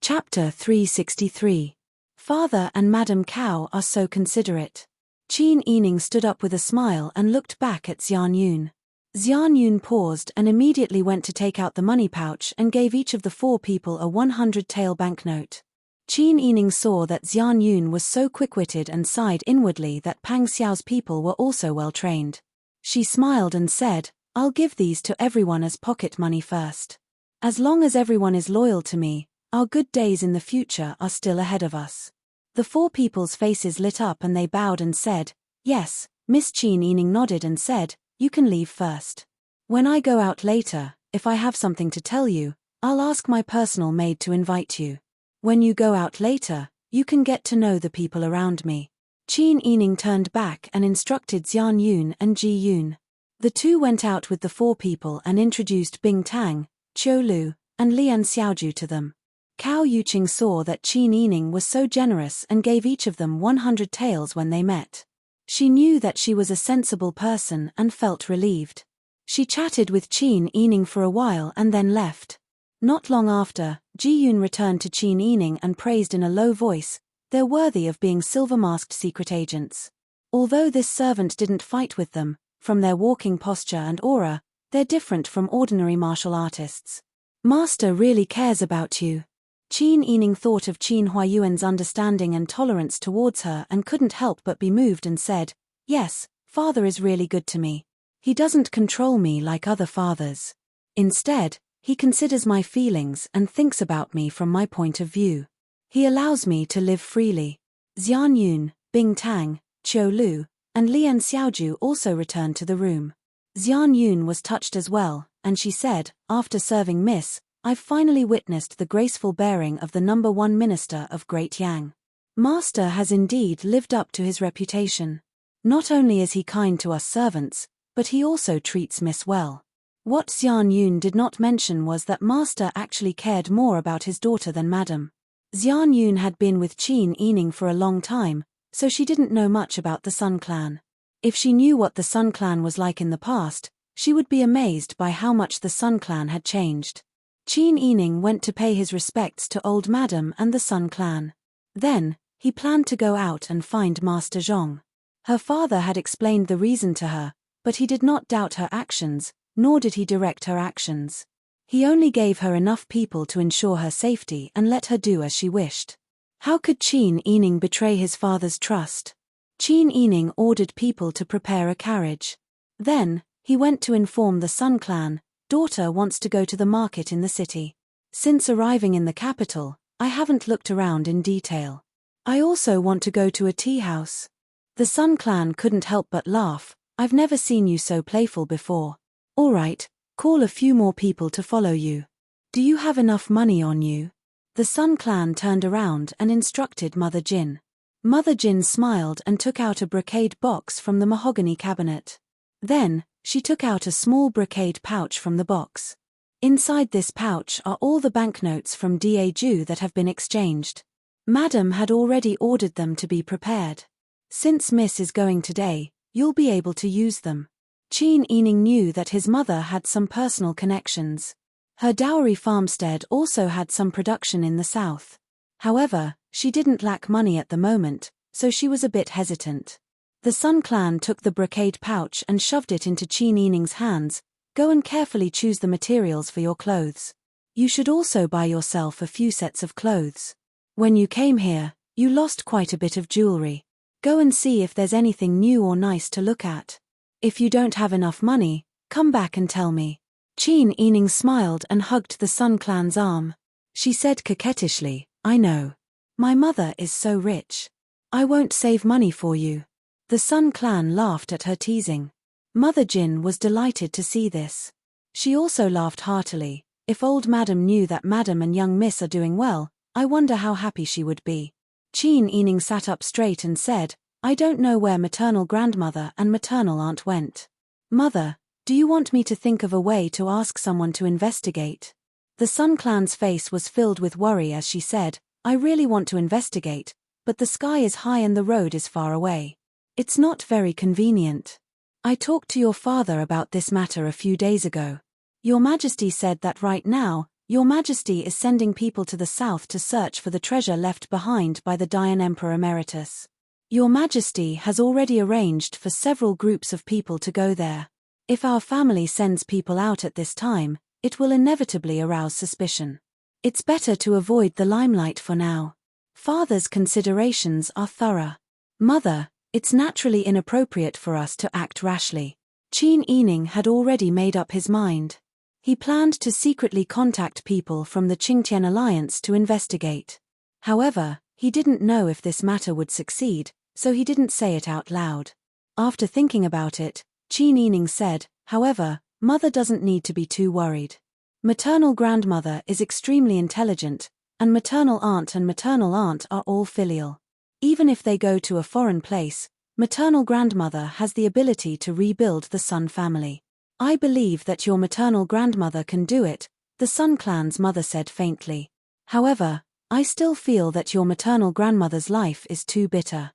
Chapter 363. Father and Madam Cao are so considerate. Qin Yining stood up with a smile and looked back at Xian Yun. Xian Yun paused and immediately went to take out the money pouch and gave each of the 4 people a 100-tael banknote. Qin Yining saw that Xian Yun was so quick-witted and sighed inwardly that Pang Xiao's people were also well-trained. She smiled and said, "I'll give these to everyone as pocket money first. As long as everyone is loyal to me, our good days in the future are still ahead of us." The 4 people's faces lit up and they bowed and said, "Yes." Miss Qin Yining nodded and said, "You can leave first. When I go out later, if I have something to tell you, I'll ask my personal maid to invite you. When you go out later, you can get to know the people around me." Qin Yining turned back and instructed Xian Yun and Ji Yun. The 2 went out with the 4 people and introduced Bing Tang, Qiu Lu, and Lian Xiaoju to them. Cao Yuqing saw that Qin Yining was so generous and gave each of them 100 taels when they met. She knew that she was a sensible person and felt relieved. She chatted with Qin Yining for a while and then left. Not long after, Ji Yun returned to Qin Yining and praised in a low voice, "They're worthy of being silver-masked secret agents. Although this servant didn't fight with them, from their walking posture and aura, they're different from ordinary martial artists. Master really cares about you." Qin Yining thought of Qin Huayuan's understanding and tolerance towards her and couldn't help but be moved and said, "Yes, father is really good to me. He doesn't control me like other fathers. Instead, he considers my feelings and thinks about me from my point of view. He allows me to live freely." Xian Yun, Bing Tang, Qiu Lu, and Lian Xiaoju also returned to the room. Xian Yun was touched as well, and she said, "After serving Miss, I've finally witnessed the graceful bearing of the #1 minister of Great Yang. Master has indeed lived up to his reputation. Not only is he kind to us servants, but he also treats Miss well." What Xian Yun did not mention was that Master actually cared more about his daughter than Madam. Xian Yun had been with Qin Yining for a long time, so she didn't know much about the Sun Clan. If she knew what the Sun Clan was like in the past, she would be amazed by how much the Sun Clan had changed. Qin Yining went to pay his respects to old Madam and the Sun Clan. Then, he planned to go out and find Master Zhong. Her father had explained the reason to her, but he did not doubt her actions, nor did he direct her actions. He only gave her enough people to ensure her safety and let her do as she wished. How could Qin Yining betray his father's trust? Qin Yining ordered people to prepare a carriage. Then, he went to inform the Sun Clan, "Daughter wants to go to the market in the city. Since arriving in the capital, I haven't looked around in detail. I also want to go to a tea house." The Sun Clan couldn't help but laugh. "I've never seen you so playful before. All right, call a few more people to follow you. Do you have enough money on you?" The Sun Clan turned around and instructed Mother Jin. Mother Jin smiled and took out a brocade box from the mahogany cabinet. Then, she took out a small brocade pouch from the box. Inside this pouch are all the banknotes from Daju that have been exchanged. Madam had already ordered them to be prepared. "Since Miss is going today, you'll be able to use them." Qin Yining knew that his mother had some personal connections. Her dowry farmstead also had some production in the south. However, she didn't lack money at the moment, so she was a bit hesitant. The Sun Clan took the brocade pouch and shoved it into Qin Yining's hands. "Go and carefully choose the materials for your clothes. You should also buy yourself a few sets of clothes. When you came here, you lost quite a bit of jewelry. Go and see if there's anything new or nice to look at. If you don't have enough money, come back and tell me." Qin Yining smiled and hugged the Sun Clan's arm. She said coquettishly, "I know. My mother is so rich. I won't save money for you." The Sun Clan laughed at her teasing. Mother Jin was delighted to see this. She also laughed heartily. "If old Madam knew that Madam and young Miss are doing well, I wonder how happy she would be." Qin Yining sat up straight and said, "I don't know where maternal grandmother and maternal aunt went. Mother, do you want me to think of a way to ask someone to investigate?" The Sun Clan's face was filled with worry as she said, "I really want to investigate, but the sky is high and the road is far away. It's not very convenient. I talked to your father about this matter a few days ago. Your Majesty said that right now, Your Majesty is sending people to the south to search for the treasure left behind by the Dayan Emperor Emeritus. Your Majesty has already arranged for several groups of people to go there. If our family sends people out at this time, it will inevitably arouse suspicion. It's better to avoid the limelight for now. Father's considerations are thorough. Mother, it's naturally inappropriate for us to act rashly." Qin Yining had already made up his mind. He planned to secretly contact people from the Qingtian Alliance to investigate. However, he didn't know if this matter would succeed, so he didn't say it out loud. After thinking about it, Qin Yining said, "However, Mother doesn't need to be too worried. Maternal grandmother is extremely intelligent, and maternal aunt are all filial. Even if they go to a foreign place, maternal grandmother has the ability to rebuild the Sun family. I believe that your maternal grandmother can do it," the Sun Clan's mother said faintly. However, I still feel that your maternal grandmother's life is too bitter.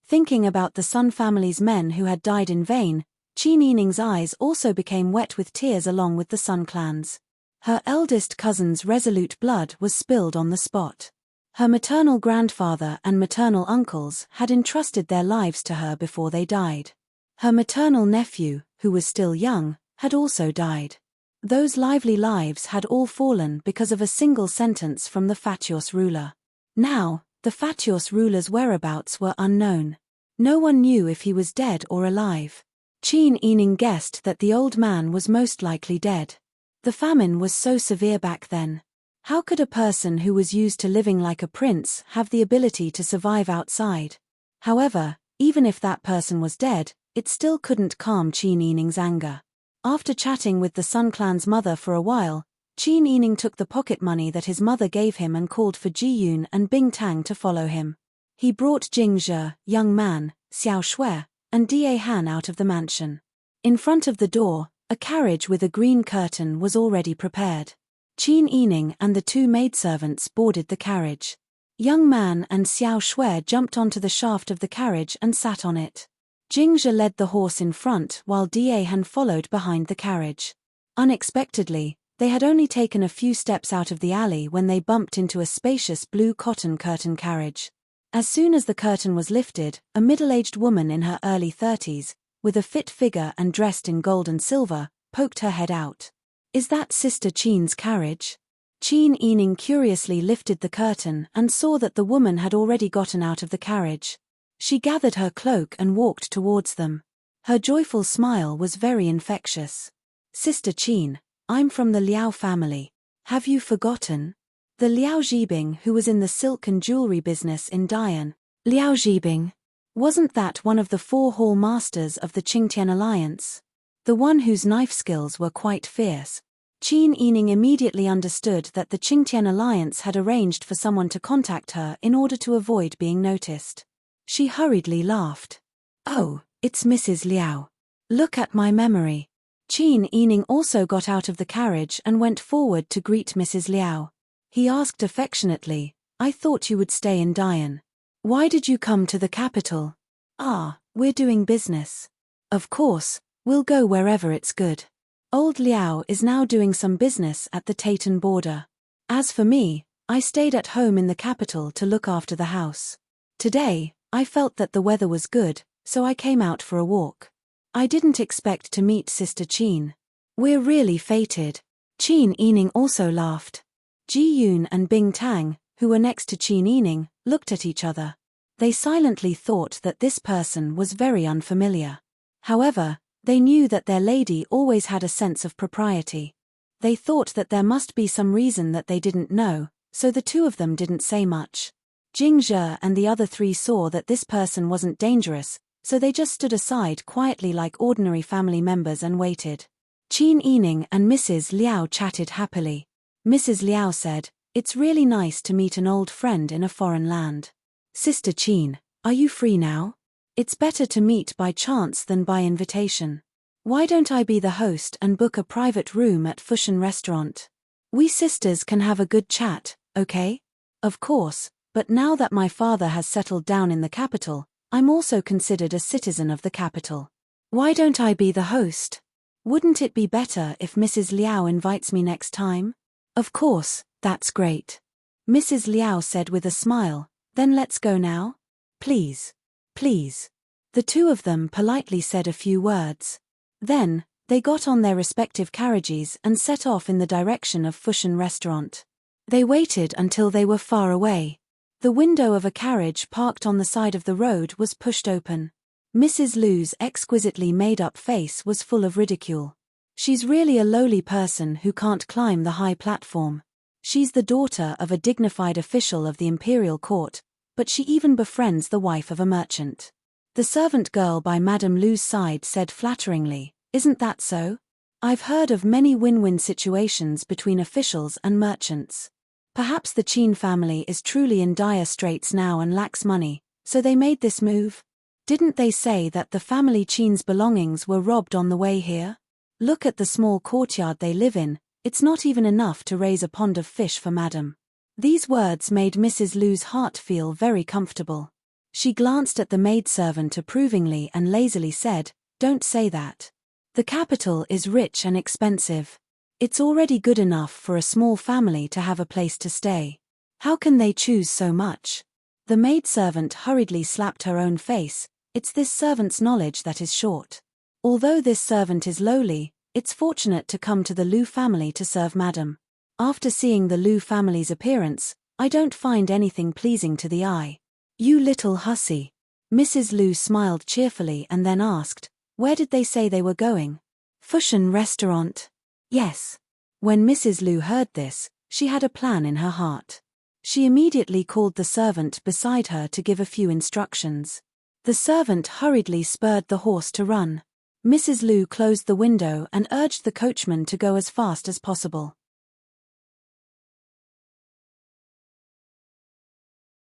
Thinking about the Sun family's men who had died in vain, Qin Yining's eyes also became wet with tears along with the Sun clans. Her eldest cousin's resolute blood was spilled on the spot. Her maternal grandfather and maternal uncles had entrusted their lives to her before they died. Her maternal nephew, who was still young, had also died. Those lively lives had all fallen because of a single sentence from the Fatios ruler. Now, the Fatios ruler's whereabouts were unknown. No one knew if he was dead or alive. Qin Yining guessed that the old man was most likely dead. The famine was so severe back then. How could a person who was used to living like a prince have the ability to survive outside? However, even if that person was dead, it still couldn't calm Qin Yining's anger. After chatting with the Sun clan's mother for a while, Qin Yining took the pocket money that his mother gave him and called for Ji Yun and Bing Tang to follow him. He brought Jing Zhe, young man, Xiao Shui, and Da Han out of the mansion. In front of the door, a carriage with a green curtain was already prepared. Qin Yining and the two maidservants boarded the carriage. Young man and Xiao Shui jumped onto the shaft of the carriage and sat on it. Jing Zhe led the horse in front while Da Han followed behind the carriage. Unexpectedly, they had only taken a few steps out of the alley when they bumped into a spacious blue cotton curtain carriage. As soon as the curtain was lifted, a middle-aged woman in her early 30s, with a fit figure and dressed in gold and silver, poked her head out. "Is that Sister Qin's carriage?" Qin Yining curiously lifted the curtain and saw that the woman had already gotten out of the carriage. She gathered her cloak and walked towards them. Her joyful smile was very infectious. "Sister Qin, I'm from the Liao family. Have you forgotten?" The Liao Zhibing who was in the silk and jewelry business in Dian. Liao Zhibing? Wasn't that one of the 4 hall masters of the Qingtian alliance? The one whose knife skills were quite fierce. Qin Yining immediately understood that the Qingtian alliance had arranged for someone to contact her in order to avoid being noticed. She hurriedly laughed. "Oh, it's Mrs. Liao. Look at my memory." Qin Yining also got out of the carriage and went forward to greet Mrs. Liao. He asked affectionately, "I thought you would stay in Dian. Why did you come to the capital?" "Ah, we're doing business." "Of course, we'll go wherever it's good. Old Liao is now doing some business at the Taitan border. As for me, I stayed at home in the capital to look after the house. Today, I felt that the weather was good, so I came out for a walk. I didn't expect to meet Sister Qin. We're really fated." Qin Yining also laughed. Ji Yun and Bing Tang, who were next to Qin Yining, looked at each other. They silently thought that this person was very unfamiliar. However, they knew that their lady always had a sense of propriety. They thought that there must be some reason that they didn't know, so the two of them didn't say much. Jing Zhe and the other 3 saw that this person wasn't dangerous, so they just stood aside quietly like ordinary family members and waited. Qin Yining and Mrs. Liao chatted happily. Mrs. Liao said, "It's really nice to meet an old friend in a foreign land. Sister Qin, are you free now? It's better to meet by chance than by invitation. Why don't I be the host and book a private room at Fushan restaurant? We sisters can have a good chat, okay?" "Of course, but now that my father has settled down in the capital, I'm also considered a citizen of the capital. Why don't I be the host? Wouldn't it be better if Mrs. Liao invites me next time?" "Of course, that's great," Mrs. Liao said with a smile. "Then let's go now? Please. Please." The two of them politely said a few words. Then, they got on their respective carriages and set off in the direction of Fushan restaurant. They waited until they were far away. The window of a carriage parked on the side of the road was pushed open. Mrs. Lu's exquisitely made-up face was full of ridicule. "She's really a lowly person who can't climb the high platform. She's the daughter of a dignified official of the imperial court, but she even befriends the wife of a merchant." The servant girl by Madame Lu's side said flatteringly, "Isn't that so? I've heard of many win-win situations between officials and merchants. Perhaps the Qin family is truly in dire straits now and lacks money, so they made this move. Didn't they say that the family Qin's belongings were robbed on the way here? Look at the small courtyard they live in, it's not even enough to raise a pond of fish for Madame." These words made Mrs. Lu's heart feel very comfortable. She glanced at the maidservant approvingly and lazily said, "Don't say that. The capital is rich and expensive. It's already good enough for a small family to have a place to stay. How can they choose so much?" The maidservant hurriedly slapped her own face. "It's this servant's knowledge that is short. Although this servant is lowly, it's fortunate to come to the Lu family to serve Madam. After seeing the Lu family's appearance, I don't find anything pleasing to the eye." "You little hussy." Mrs. Lu smiled cheerfully and then asked, "Where did they say they were going?" "Fushan restaurant." "Yes." When Mrs. Lu heard this, she had a plan in her heart. She immediately called the servant beside her to give a few instructions. The servant hurriedly spurred the horse to run. Mrs. Lu closed the window and urged the coachman to go as fast as possible.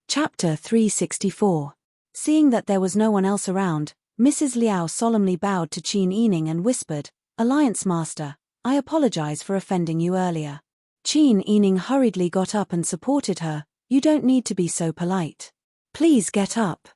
Chapter 364. Seeing that there was no one else around, Mrs. Liao solemnly bowed to Qin Yining and whispered, "Alliance Master, I apologize for offending you earlier." Qin Yining hurriedly got up and supported her. "You don't need to be so polite. Please get up."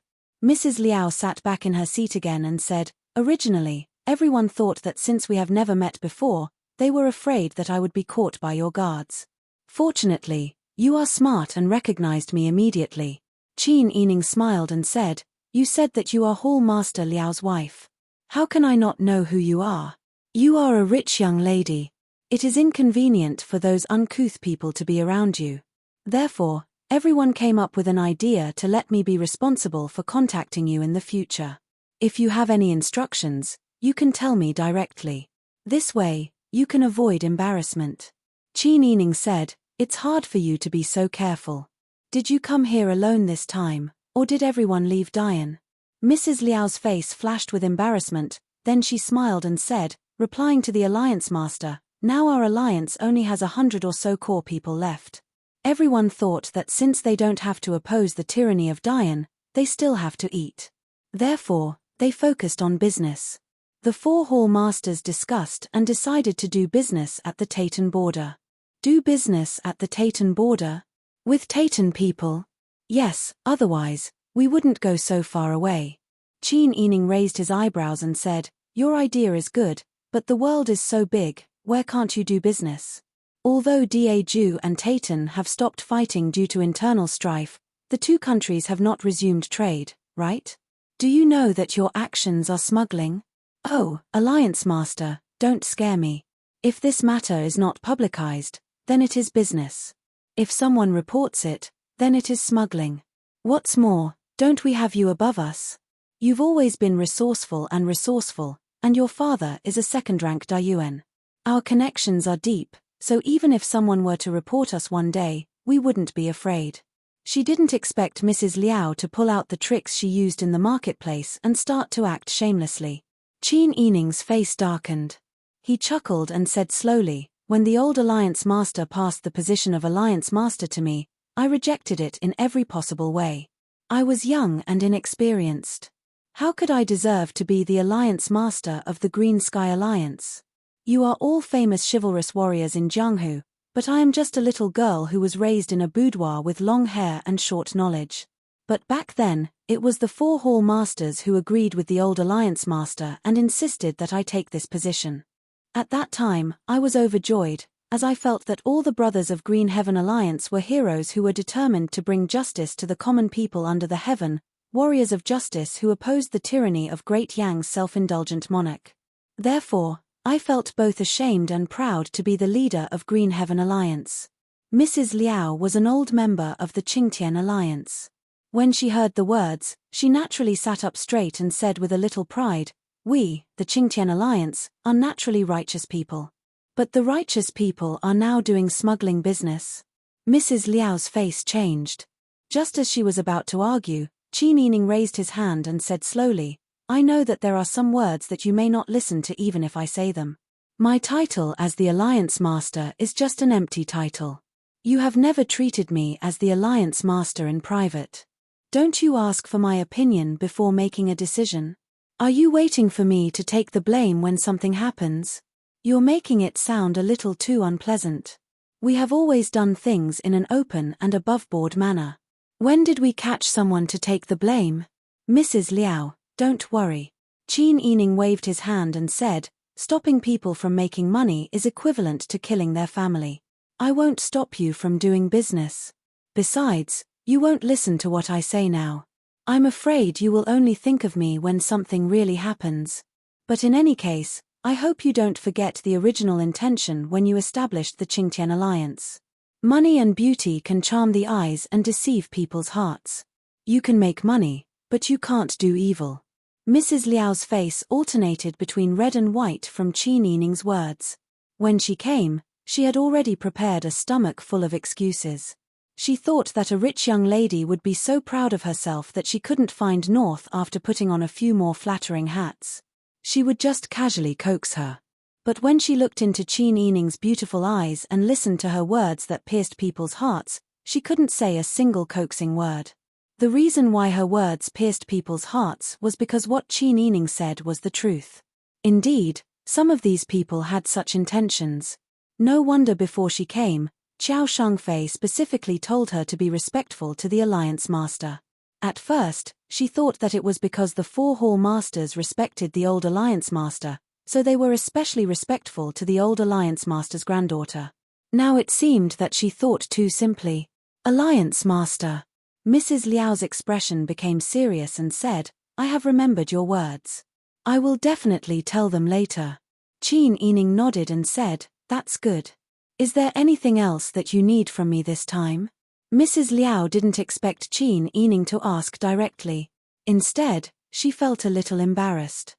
Mrs. Liao sat back in her seat again and said, "Originally, everyone thought that since we have never met before, they were afraid that I would be caught by your guards. Fortunately, you are smart and recognized me immediately." Qin Yining smiled and said, "You said that you are Hall Master Liao's wife. How can I not know who you are? You are a rich young lady. It is inconvenient for those uncouth people to be around you. Therefore, everyone came up with an idea to let me be responsible for contacting you in the future. If you have any instructions, you can tell me directly. This way, you can avoid embarrassment." Qin Yining said, "It's hard for you to be so careful. Did you come here alone this time, or did everyone leave Dian?" Mrs. Liao's face flashed with embarrassment, then she smiled and said, replying to the Alliance Master, "Now our alliance only has 100 or so core people left. Everyone thought that since they don't have to oppose the tyranny of Dian, they still have to eat. Therefore, they focused on business. The 4 Hall Masters discussed and decided to do business at the Taytan border." "Do business at the Taytan border? With Taytan people?" "Yes, otherwise, we wouldn't go so far away." Qin Yining raised his eyebrows and said, "Your idea is good, but the world is so big, where can't you do business?" Although Daeju and Taytan have stopped fighting due to internal strife, the two countries have not resumed trade, right? Do you know that your actions are smuggling? "Oh, Alliance Master, don't scare me. If this matter is not publicized, then it is business. If someone reports it, then it is smuggling. What's more, don't we have you above us? You've always been resourceful, and your father is a second-rank Daiyuan. Our connections are deep, so even if someone were to report us one day, we wouldn't be afraid." She didn't expect Mrs. Liao to pull out the tricks she used in the marketplace and start to act shamelessly. Qin Yining's face darkened. He chuckled and said slowly, "When the old Alliance Master passed the position of Alliance Master to me, I rejected it in every possible way. I was young and inexperienced. How could I deserve to be the Alliance Master of the Green Sky Alliance? You are all famous chivalrous warriors in Jianghu, but I am just a little girl who was raised in a boudoir with long hair and short knowledge." But back then, it was the 4 Hall Masters who agreed with the old Alliance Master and insisted that I take this position. At that time, I was overjoyed, as I felt that all the brothers of Green Heaven Alliance were heroes who were determined to bring justice to the common people under the heaven, warriors of justice who opposed the tyranny of Great Yang's self-indulgent monarch. Therefore, I felt both ashamed and proud to be the leader of Green Heaven Alliance. Mrs. Liao was an old member of the Qingtian Alliance. When she heard the words, she naturally sat up straight and said with a little pride, "We, the Qingtian Alliance, are naturally righteous people. But the righteous people are now doing smuggling business." Mrs. Liao's face changed. Just as she was about to argue, Qin Yining raised his hand and said slowly, "I know that there are some words that you may not listen to even if I say them. My title as the Alliance Master is just an empty title. You have never treated me as the Alliance Master in private. Don't you ask for my opinion before making a decision? Are you waiting for me to take the blame when something happens? You're making it sound a little too unpleasant." We have always done things in an open and above-board manner. When did we catch someone to take the blame? Mrs. Liao, don't worry. Qin Yining waved his hand and said, stopping people from making money is equivalent to killing their family. I won't stop you from doing business. Besides, you won't listen to what I say now. I'm afraid you will only think of me when something really happens. But in any case, I hope you don't forget the original intention when you established the Qingtian alliance. Money and beauty can charm the eyes and deceive people's hearts. You can make money, but you can't do evil. Mrs. Liao's face alternated between red and white from Qin Yining's words. When she came, she had already prepared a stomach full of excuses. She thought that a rich young lady would be so proud of herself that she couldn't find North after putting on a few more flattering hats. She would just casually coax her. But when she looked into Qin Yining's beautiful eyes and listened to her words that pierced people's hearts, she couldn't say a single coaxing word. The reason why her words pierced people's hearts was because what Qin Yining said was the truth. Indeed, some of these people had such intentions. No wonder before she came, Qiao Shangfei specifically told her to be respectful to the Alliance Master. At first, she thought that it was because the 4 Hall Masters respected the old Alliance Master, so they were especially respectful to the old Alliance Master's granddaughter. Now it seemed that she thought too simply. Alliance Master. Mrs. Liao's expression became serious and said, I have remembered your words. I will definitely tell them later. Qin Yining nodded and said, that's good. Is there anything else that you need from me this time? Mrs. Liao didn't expect Qin Yining to ask directly. Instead, she felt a little embarrassed.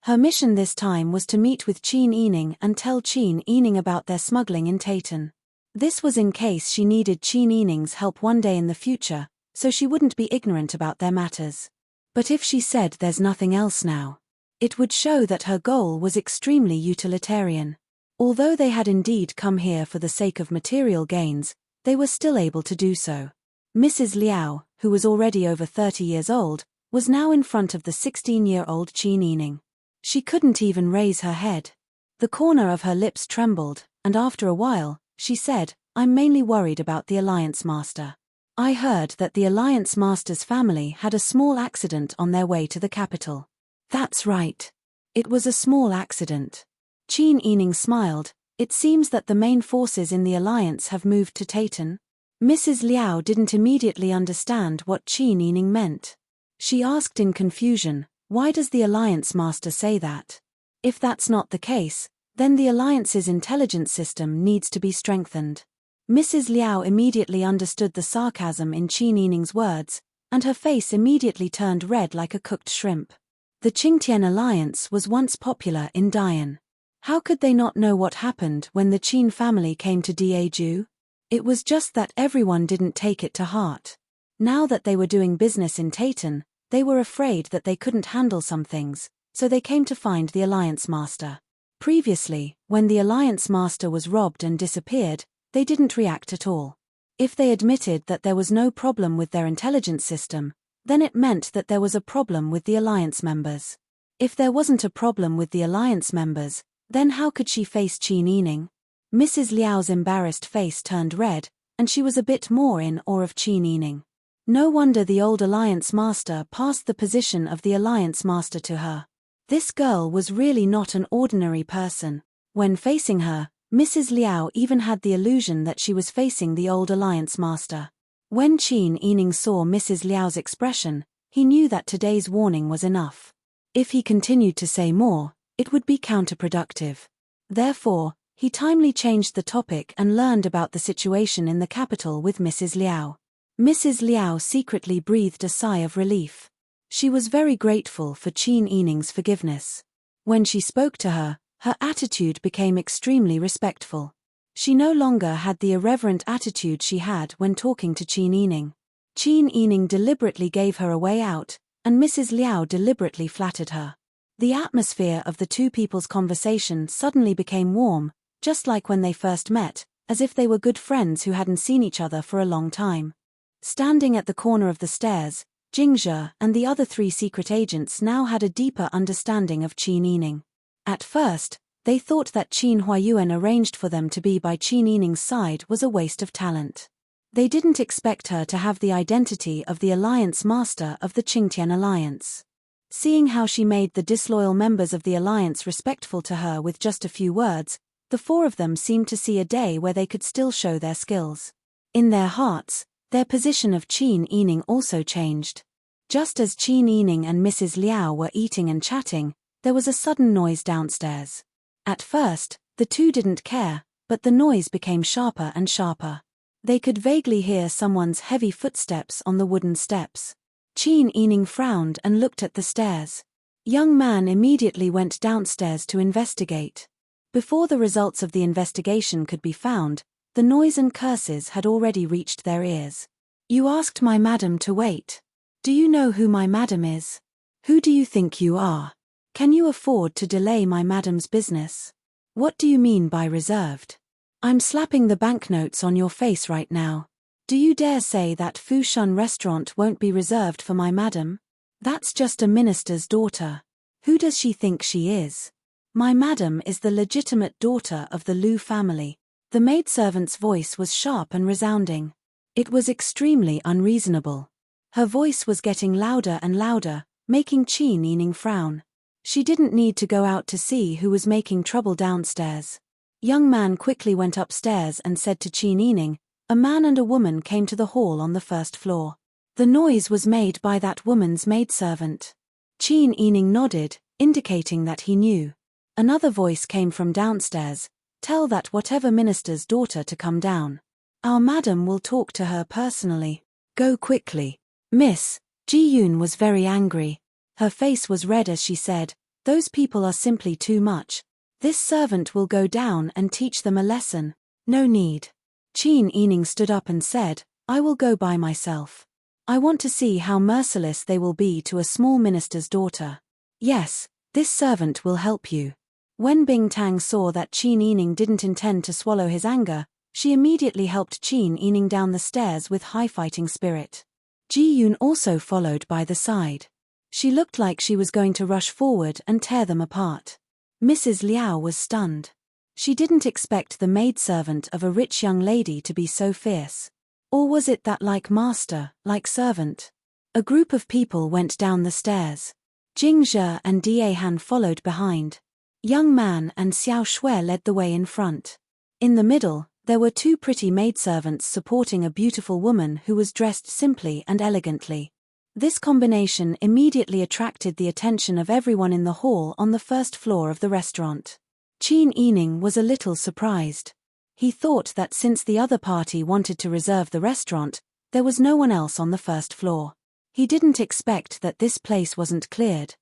Her mission this time was to meet with Qin Yining and tell Qin Yining about their smuggling in Tayton. This was in case she needed Qin Yining's help one day in the future, so she wouldn't be ignorant about their matters. But if she said there's nothing else now, it would show that her goal was extremely utilitarian. Although they had indeed come here for the sake of material gains, they were still able to do so. Mrs. Liao, who was already over 30 years old, was now in front of the 16-year-old Qin Yining. She couldn't even raise her head. The corner of her lips trembled, and after a while, she said, I'm mainly worried about the Alliance Master. I heard that the Alliance Master's family had a small accident on their way to the capital. That's right. It was a small accident. Qin Yining smiled. It seems that the main forces in the alliance have moved to Tayton. Mrs. Liao didn't immediately understand what Qin Yining meant. She asked in confusion, why does the Alliance Master say that? If that's not the case, then the Alliance's intelligence system needs to be strengthened. Mrs. Liao immediately understood the sarcasm in Qin Yining's words, and her face immediately turned red like a cooked shrimp. The Qingtian Alliance was once popular in Dian. How could they not know what happened when the Qin family came to Daeju? It was just that everyone didn't take it to heart. Now that they were doing business in Tayton, they were afraid that they couldn't handle some things, so they came to find the Alliance Master. Previously, when the Alliance Master was robbed and disappeared, they didn't react at all. If they admitted that there was no problem with their intelligence system, then it meant that there was a problem with the Alliance members. If there wasn't a problem with the Alliance members, then how could she face Qin Yining? Mrs. Liao's embarrassed face turned red, and she was a bit more in awe of Qin Yining. No wonder the old Alliance Master passed the position of the Alliance Master to her. This girl was really not an ordinary person. When facing her, Mrs. Liao even had the illusion that she was facing the old Alliance Master. When Qin Yining saw Mrs. Liao's expression, he knew that today's warning was enough. If he continued to say more, it would be counterproductive. Therefore, he timely changed the topic and learned about the situation in the capital with Mrs. Liao. Mrs. Liao secretly breathed a sigh of relief. She was very grateful for Qin Yining's forgiveness. When she spoke to her, her attitude became extremely respectful. She no longer had the irreverent attitude she had when talking to Qin Yining. Qin Yining deliberately gave her a way out, and Mrs. Liao deliberately flattered her. The atmosphere of the two people's conversation suddenly became warm, just like when they first met, as if they were good friends who hadn't seen each other for a long time. Standing at the corner of the stairs, Jingzhe and the other 3 secret agents now had a deeper understanding of Qin Yining. At first, They thought that Qin Huayuan arranged for them to be by Qin Yining's side was a waste of talent. They didn't expect her to have the identity of the alliance master of the Qingtian alliance. Seeing how she made the disloyal members of the alliance respectful to her with just a few words, the four of them seemed to see a day where they could still show their skills. In their hearts, their position of Qin Yining also changed. Just as Qin Yining and Mrs. Liao were eating and chatting, there was a sudden noise downstairs. At first, the two didn't care, but the noise became sharper and sharper. They could vaguely hear someone's heavy footsteps on the wooden steps. Qin Yining frowned and looked at the stairs. Young man immediately went downstairs to investigate. Before the results of the investigation could be found, the noise and curses had already reached their ears. You asked my madam to wait. Do you know who my madam is? Who do you think you are? Can you afford to delay my madam's business? What do you mean by reserved? I'm slapping the banknotes on your face right now. Do you dare say that Fushan restaurant won't be reserved for my madam? That's just a minister's daughter. Who does she think she is? My madam is the legitimate daughter of the Lu family. The maidservant's voice was sharp and resounding. It was extremely unreasonable. Her voice was getting louder and louder, making Qin Yining frown. She didn't need to go out to see who was making trouble downstairs. Young man quickly went upstairs and said to Qin Yining, a man and a woman came to the hall on the first floor. The noise was made by that woman's maidservant. Qin Yining nodded, indicating that he knew. Another voice came from downstairs, tell that whatever minister's daughter to come down. Our madam will talk to her personally. Go quickly. Miss, Ji Yun was very angry. Her face was red as she said, those people are simply too much. This servant will go down and teach them a lesson. No need. Qin Yining stood up and said, I will go by myself. I want to see how merciless they will be to a small minister's daughter. Yes, this servant will help you. When Bing Tang saw that Qin Yining didn't intend to swallow his anger, she immediately helped Qin Yining down the stairs with high fighting spirit. Ji Yun also followed by the side. She looked like she was going to rush forward and tear them apart. Mrs. Liao was stunned. She didn't expect the maidservant of a rich young lady to be so fierce. Or was it that like master, like servant? A group of people went down the stairs. Jing Zhe and Da Han followed behind. Young man and Xiao Shui led the way in front. In the middle, there were two pretty maidservants supporting a beautiful woman who was dressed simply and elegantly. This combination immediately attracted the attention of everyone in the hall on the first floor of the restaurant. Qin Yining was a little surprised. He thought that since the other party wanted to reserve the restaurant, there was no one else on the first floor. He didn't expect that this place wasn't cleared.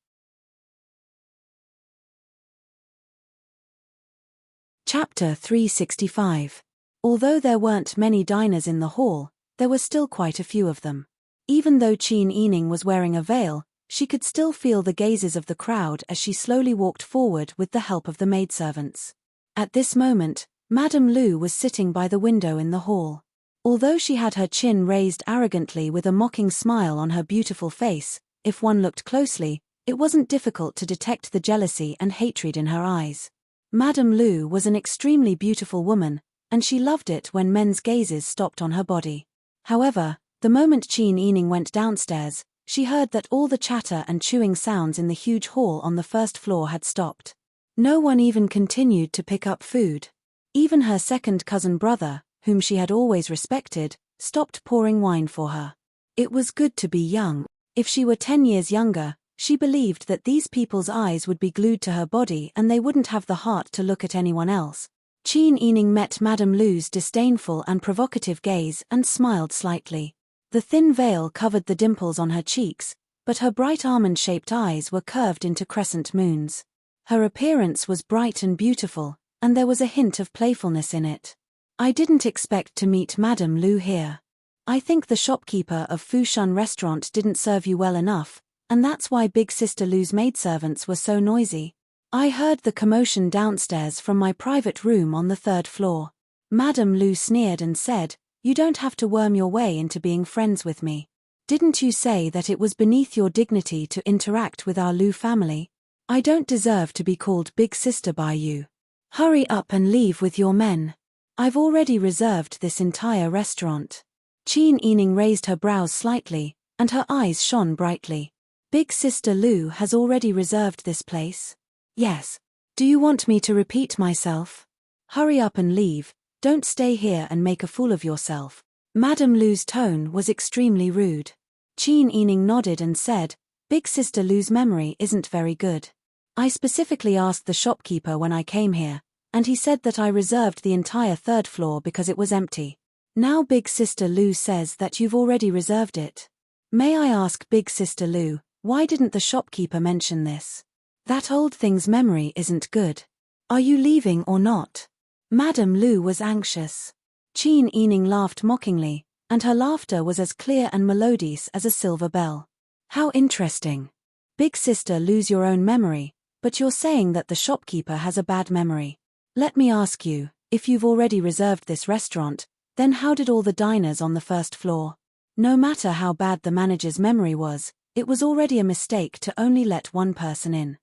Chapter 365. Although there weren't many diners in the hall, there were still quite a few of them. Even though Qin Yining was wearing a veil, she could still feel the gazes of the crowd as she slowly walked forward with the help of the maidservants. At this moment, Madame Lu was sitting by the window in the hall. Although she had her chin raised arrogantly with a mocking smile on her beautiful face, if one looked closely, it wasn't difficult to detect the jealousy and hatred in her eyes. Madame Lu was an extremely beautiful woman, and she loved it when men's gazes stopped on her body. However, the moment Qin Yining went downstairs, she heard that all the chatter and chewing sounds in the huge hall on the first floor had stopped. No one even continued to pick up food. Even her second cousin brother, whom she had always respected, stopped pouring wine for her. It was good to be young. If she were 10 years younger, she believed that these people's eyes would be glued to her body and they wouldn't have the heart to look at anyone else. Qin Yining met Madame Lu's disdainful and provocative gaze and smiled slightly. The thin veil covered the dimples on her cheeks, but her bright almond-shaped eyes were curved into crescent moons. Her appearance was bright and beautiful, and there was a hint of playfulness in it. I didn't expect to meet Madame Lu here. I think the shopkeeper of Fushan restaurant didn't serve you well enough, and that's why Big Sister Lu's maidservants were so noisy. I heard the commotion downstairs from my private room on the 3rd floor. Madame Lu sneered and said, You don't have to worm your way into being friends with me. Didn't you say that it was beneath your dignity to interact with our Lu family? I don't deserve to be called Big Sister by you. Hurry up and leave with your men. I've already reserved this entire restaurant. Qin Yining raised her brows slightly, and her eyes shone brightly. Big Sister Lu has already reserved this place? Yes. Do you want me to repeat myself? Hurry up and leave, don't stay here and make a fool of yourself. Madame Lu's tone was extremely rude. Qin Yining nodded and said, Big Sister Lu's memory isn't very good. I specifically asked the shopkeeper when I came here, and he said that I reserved the entire third floor because it was empty. Now Big Sister Lu says that you've already reserved it. May I ask Big Sister Lu, why didn't the shopkeeper mention this? That old thing's memory isn't good. Are you leaving or not? Madame Lu was anxious. Qin Yining laughed mockingly, and her laughter was as clear and melodious as a silver bell. How interesting. Big Sister Lu's your own memory, but you're saying that the shopkeeper has a bad memory. Let me ask you, if you've already reserved this restaurant, then how did all the diners on the first floor? No matter how bad the manager's memory was, it was already a mistake to only let one person in.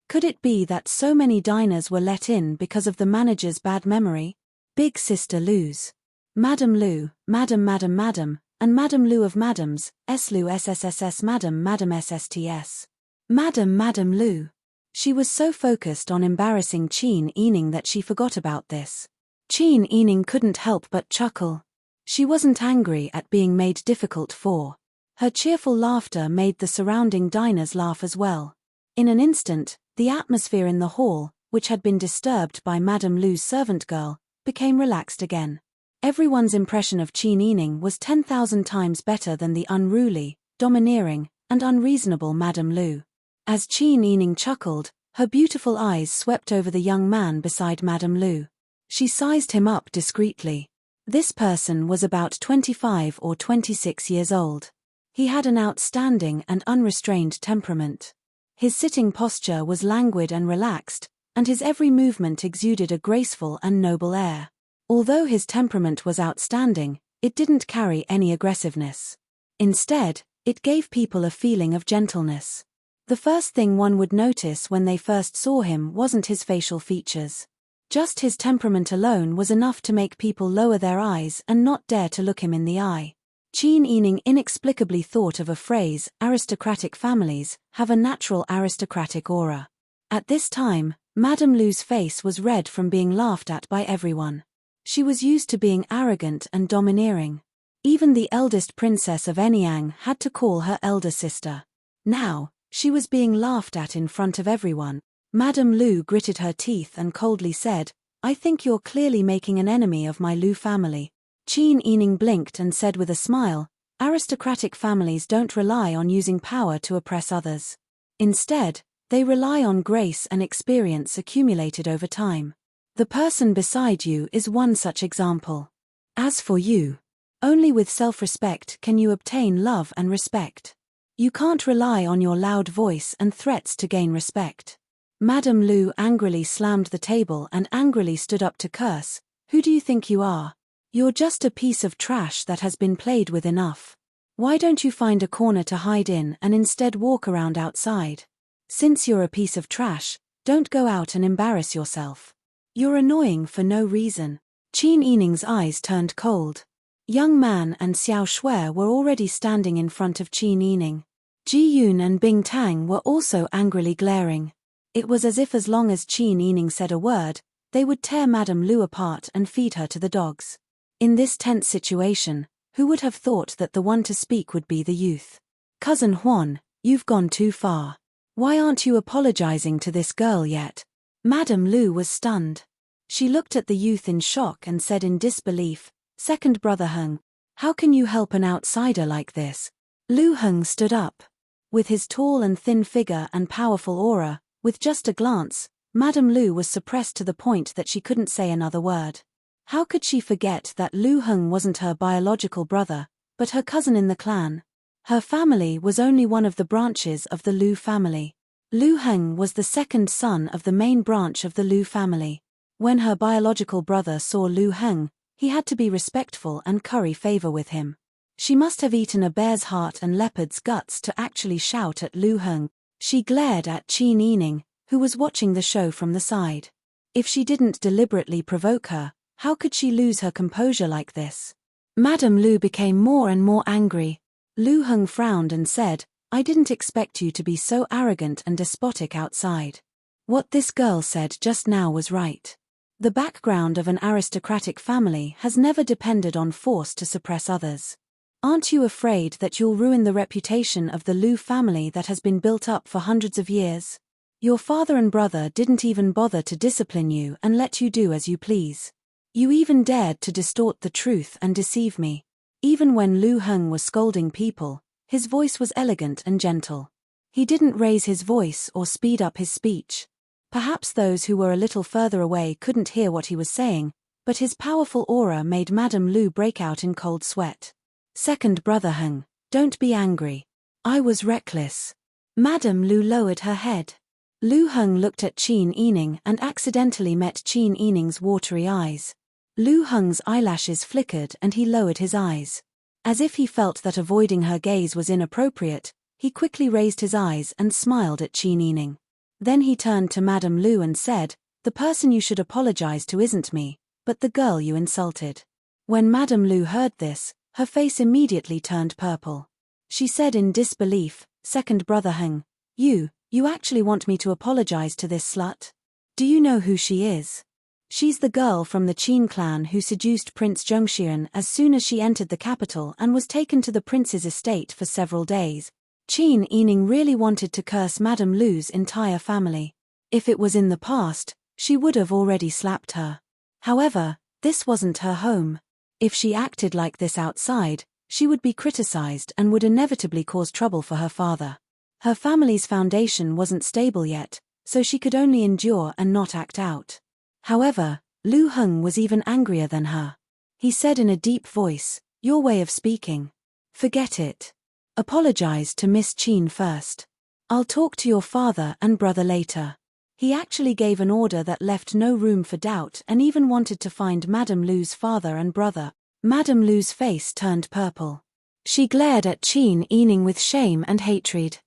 Could it be that so many diners were let in because of the manager's bad memory? Big Sister Lu's. Madame Lu, Madam, and Madame Lu of Madams, Lu SSSS Madam SSTS. Madame Lu. She was so focused on embarrassing Qin Yining that she forgot about this. Qin Yining couldn't help but chuckle. She wasn't angry at being made difficult for. Her cheerful laughter made the surrounding diners laugh as well. In an instant, the atmosphere in the hall, which had been disturbed by Madame Lu's servant girl, became relaxed again. Everyone's impression of Qin Yining was 10,000 times better than the unruly, domineering, and unreasonable Madame Lu. As Qin Yining chuckled, her beautiful eyes swept over the young man beside Madame Lu. She sized him up discreetly. This person was about 25 or 26 years old. He had an outstanding and unrestrained temperament. His sitting posture was languid and relaxed, and his every movement exuded a graceful and noble air. Although his temperament was outstanding, it didn't carry any aggressiveness. Instead, it gave people a feeling of gentleness. The first thing one would notice when they first saw him wasn't his facial features. Just his temperament alone was enough to make people lower their eyes and not dare to look him in the eye. Qin Yining inexplicably thought of a phrase, aristocratic families have a natural aristocratic aura. At this time, Madame Lu's face was red from being laughed at by everyone. She was used to being arrogant and domineering. Even the eldest princess of Anyang had to call her elder sister. Now, she was being laughed at in front of everyone. Madame Lu gritted her teeth and coldly said, I think you're clearly making an enemy of my Lu family. Qin Yining blinked and said with a smile, aristocratic families don't rely on using power to oppress others. Instead, they rely on grace and experience accumulated over time. The person beside you is one such example. As for you, only with self-respect can you obtain love and respect. You can't rely on your loud voice and threats to gain respect. Madame Lu angrily slammed the table and angrily stood up to curse. Who do you think you are? You're just a piece of trash that has been played with enough. Why don't you find a corner to hide in and instead walk around outside? Since you're a piece of trash, don't go out and embarrass yourself. You're annoying for no reason. Qin Yining's eyes turned cold. Young Man and Xiao Shui were already standing in front of Qin Yining. Ji Yun and Bing Tang were also angrily glaring. It was as if as long as Qin Yining said a word, they would tear Madame Lu apart and feed her to the dogs. In this tense situation, who would have thought that the one to speak would be the youth? Cousin Huan, you've gone too far. Why aren't you apologizing to this girl yet? Madame Lu was stunned. She looked at the youth in shock and said in disbelief, Second brother Heng, how can you help an outsider like this? Lu Heng stood up. With his tall and thin figure and powerful aura, with just a glance, Madame Lu was suppressed to the point that she couldn't say another word. How could she forget that Lu Heng wasn't her biological brother, but her cousin in the clan? Her family was only one of the branches of the Lu family. Lu Heng was the second son of the main branch of the Lu family. When her biological brother saw Lu Heng, he had to be respectful and curry favor with him. She must have eaten a bear's heart and leopard's guts to actually shout at Lu Heng. She glared at Qin Yining, who was watching the show from the side. If she didn't deliberately provoke her, how could she lose her composure like this? Madame Lu became more and more angry. Lu Heng frowned and said, I didn't expect you to be so arrogant and despotic outside. What this girl said just now was right. The background of an aristocratic family has never depended on force to suppress others. Aren't you afraid that you'll ruin the reputation of the Lu family that has been built up for hundreds of years? Your father and brother didn't even bother to discipline you and let you do as you please. You even dared to distort the truth and deceive me. Even when Lu Heng was scolding people, his voice was elegant and gentle. He didn't raise his voice or speed up his speech. Perhaps those who were a little further away couldn't hear what he was saying, but his powerful aura made Madame Lu break out in cold sweat. Second brother Heng, don't be angry. I was reckless. Madame Lu lowered her head. Lu Heng looked at Qin Yining and accidentally met Qin Yining's watery eyes. Lu Heng's eyelashes flickered and he lowered his eyes. As if he felt that avoiding her gaze was inappropriate, he quickly raised his eyes and smiled at Qin Yining. Then he turned to Madame Lu and said, the person you should apologize to isn't me, but the girl you insulted. When Madame Lu heard this, her face immediately turned purple. She said in disbelief, Second brother Heng, you actually want me to apologize to this slut? Do you know who she is? She's the girl from the Qin clan who seduced Prince Zhongxian as soon as she entered the capital and was taken to the prince's estate for several days. Qin Yining really wanted to curse Madame Lu's entire family. If it was in the past, she would have already slapped her. However, this wasn't her home. If she acted like this outside, she would be criticized and would inevitably cause trouble for her father. Her family's foundation wasn't stable yet, so she could only endure and not act out. However, Lu Heng was even angrier than her. He said in a deep voice, your way of speaking. Forget it. Apologize to Miss Qin first. I'll talk to your father and brother later. He actually gave an order that left no room for doubt and even wanted to find Madame Lu's father and brother. Madame Lu's face turned purple. She glared at Qin Yining with shame and hatred.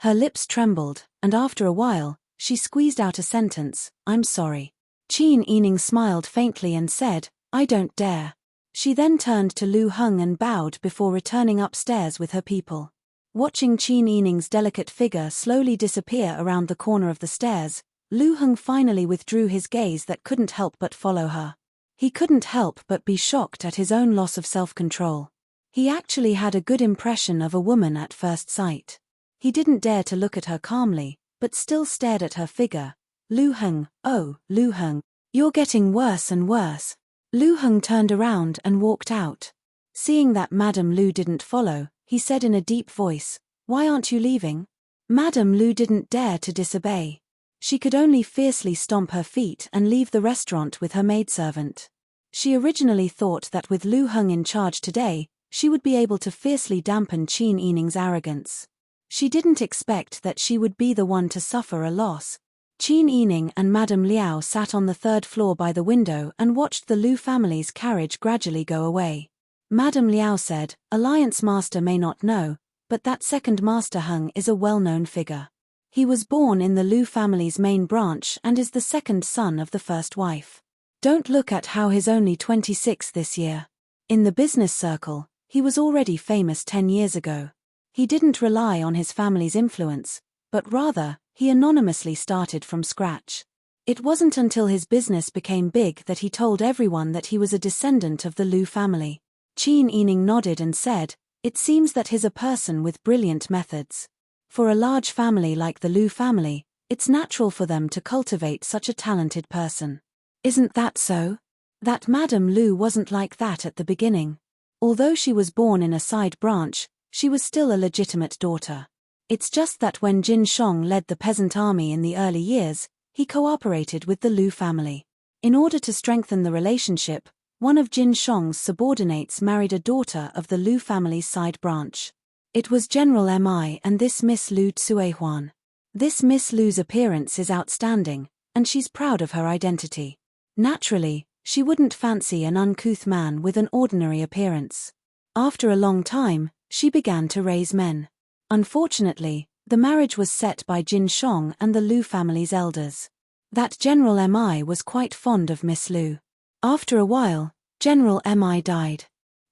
Her lips trembled, and after a while, she squeezed out a sentence, I'm sorry. Qin Yining smiled faintly and said, I don't dare. She then turned to Lu Heng and bowed before returning upstairs with her people. Watching Qin Yining's delicate figure slowly disappear around the corner of the stairs, Lu Heng finally withdrew his gaze that couldn't help but follow her. He couldn't help but be shocked at his own loss of self-control. He actually had a good impression of a woman at first sight. He didn't dare to look at her calmly, but still stared at her figure. Lu Heng, oh, Lu Heng, you're getting worse and worse. Lu Heng turned around and walked out. Seeing that Madame Lu didn't follow, he said in a deep voice, why aren't you leaving? Madame Lu didn't dare to disobey. She could only fiercely stomp her feet and leave the restaurant with her maidservant. She originally thought that with Lu Heng in charge today, she would be able to fiercely dampen Qin Yining's arrogance. She didn't expect that she would be the one to suffer a loss. Qin Yining and Madame Liao sat on the third floor by the window and watched the Lu family's carriage gradually go away. Madame Liao said, Alliance Master may not know, but that second Master Heng is a well-known figure. He was born in the Lu family's main branch and is the second son of the first wife. Don't look at how he's only 26 this year. In the business circle, he was already famous 10 years ago. He didn't rely on his family's influence, but rather, he anonymously started from scratch. It wasn't until his business became big that he told everyone that he was a descendant of the Lu family. Qin Yining nodded and said, it seems that he's a person with brilliant methods. For a large family like the Lu family, it's natural for them to cultivate such a talented person. Isn't that so? That Madame Lu wasn't like that at the beginning. Although she was born in a side branch, she was still a legitimate daughter. It's just that when Jin Shong led the peasant army in the early years, he cooperated with the Lu family. In order to strengthen the relationship, one of Jin Shong's subordinates married a daughter of the Lu family's side branch. It was General Mi and this Miss Lu Tsuehuan. This Miss Lu's appearance is outstanding, and she's proud of her identity. Naturally, she wouldn't fancy an uncouth man with an ordinary appearance. After a long time, she began to raise men. Unfortunately, the marriage was set by Jin Shong and the Lu family's elders. That General Mi was quite fond of Miss Lu. After a while, General Mi died.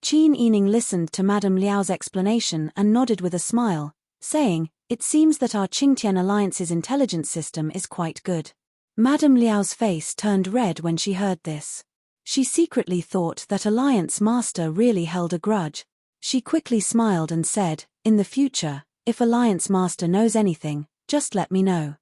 Qin Yining listened to Madame Liao's explanation and nodded with a smile, saying, "It seems that our Qingtian Alliance's intelligence system is quite good." Madame Liao's face turned red when she heard this. She secretly thought that Alliance Master really held a grudge. She quickly smiled and said, "In the future, if Alliance Master knows anything, just let me know."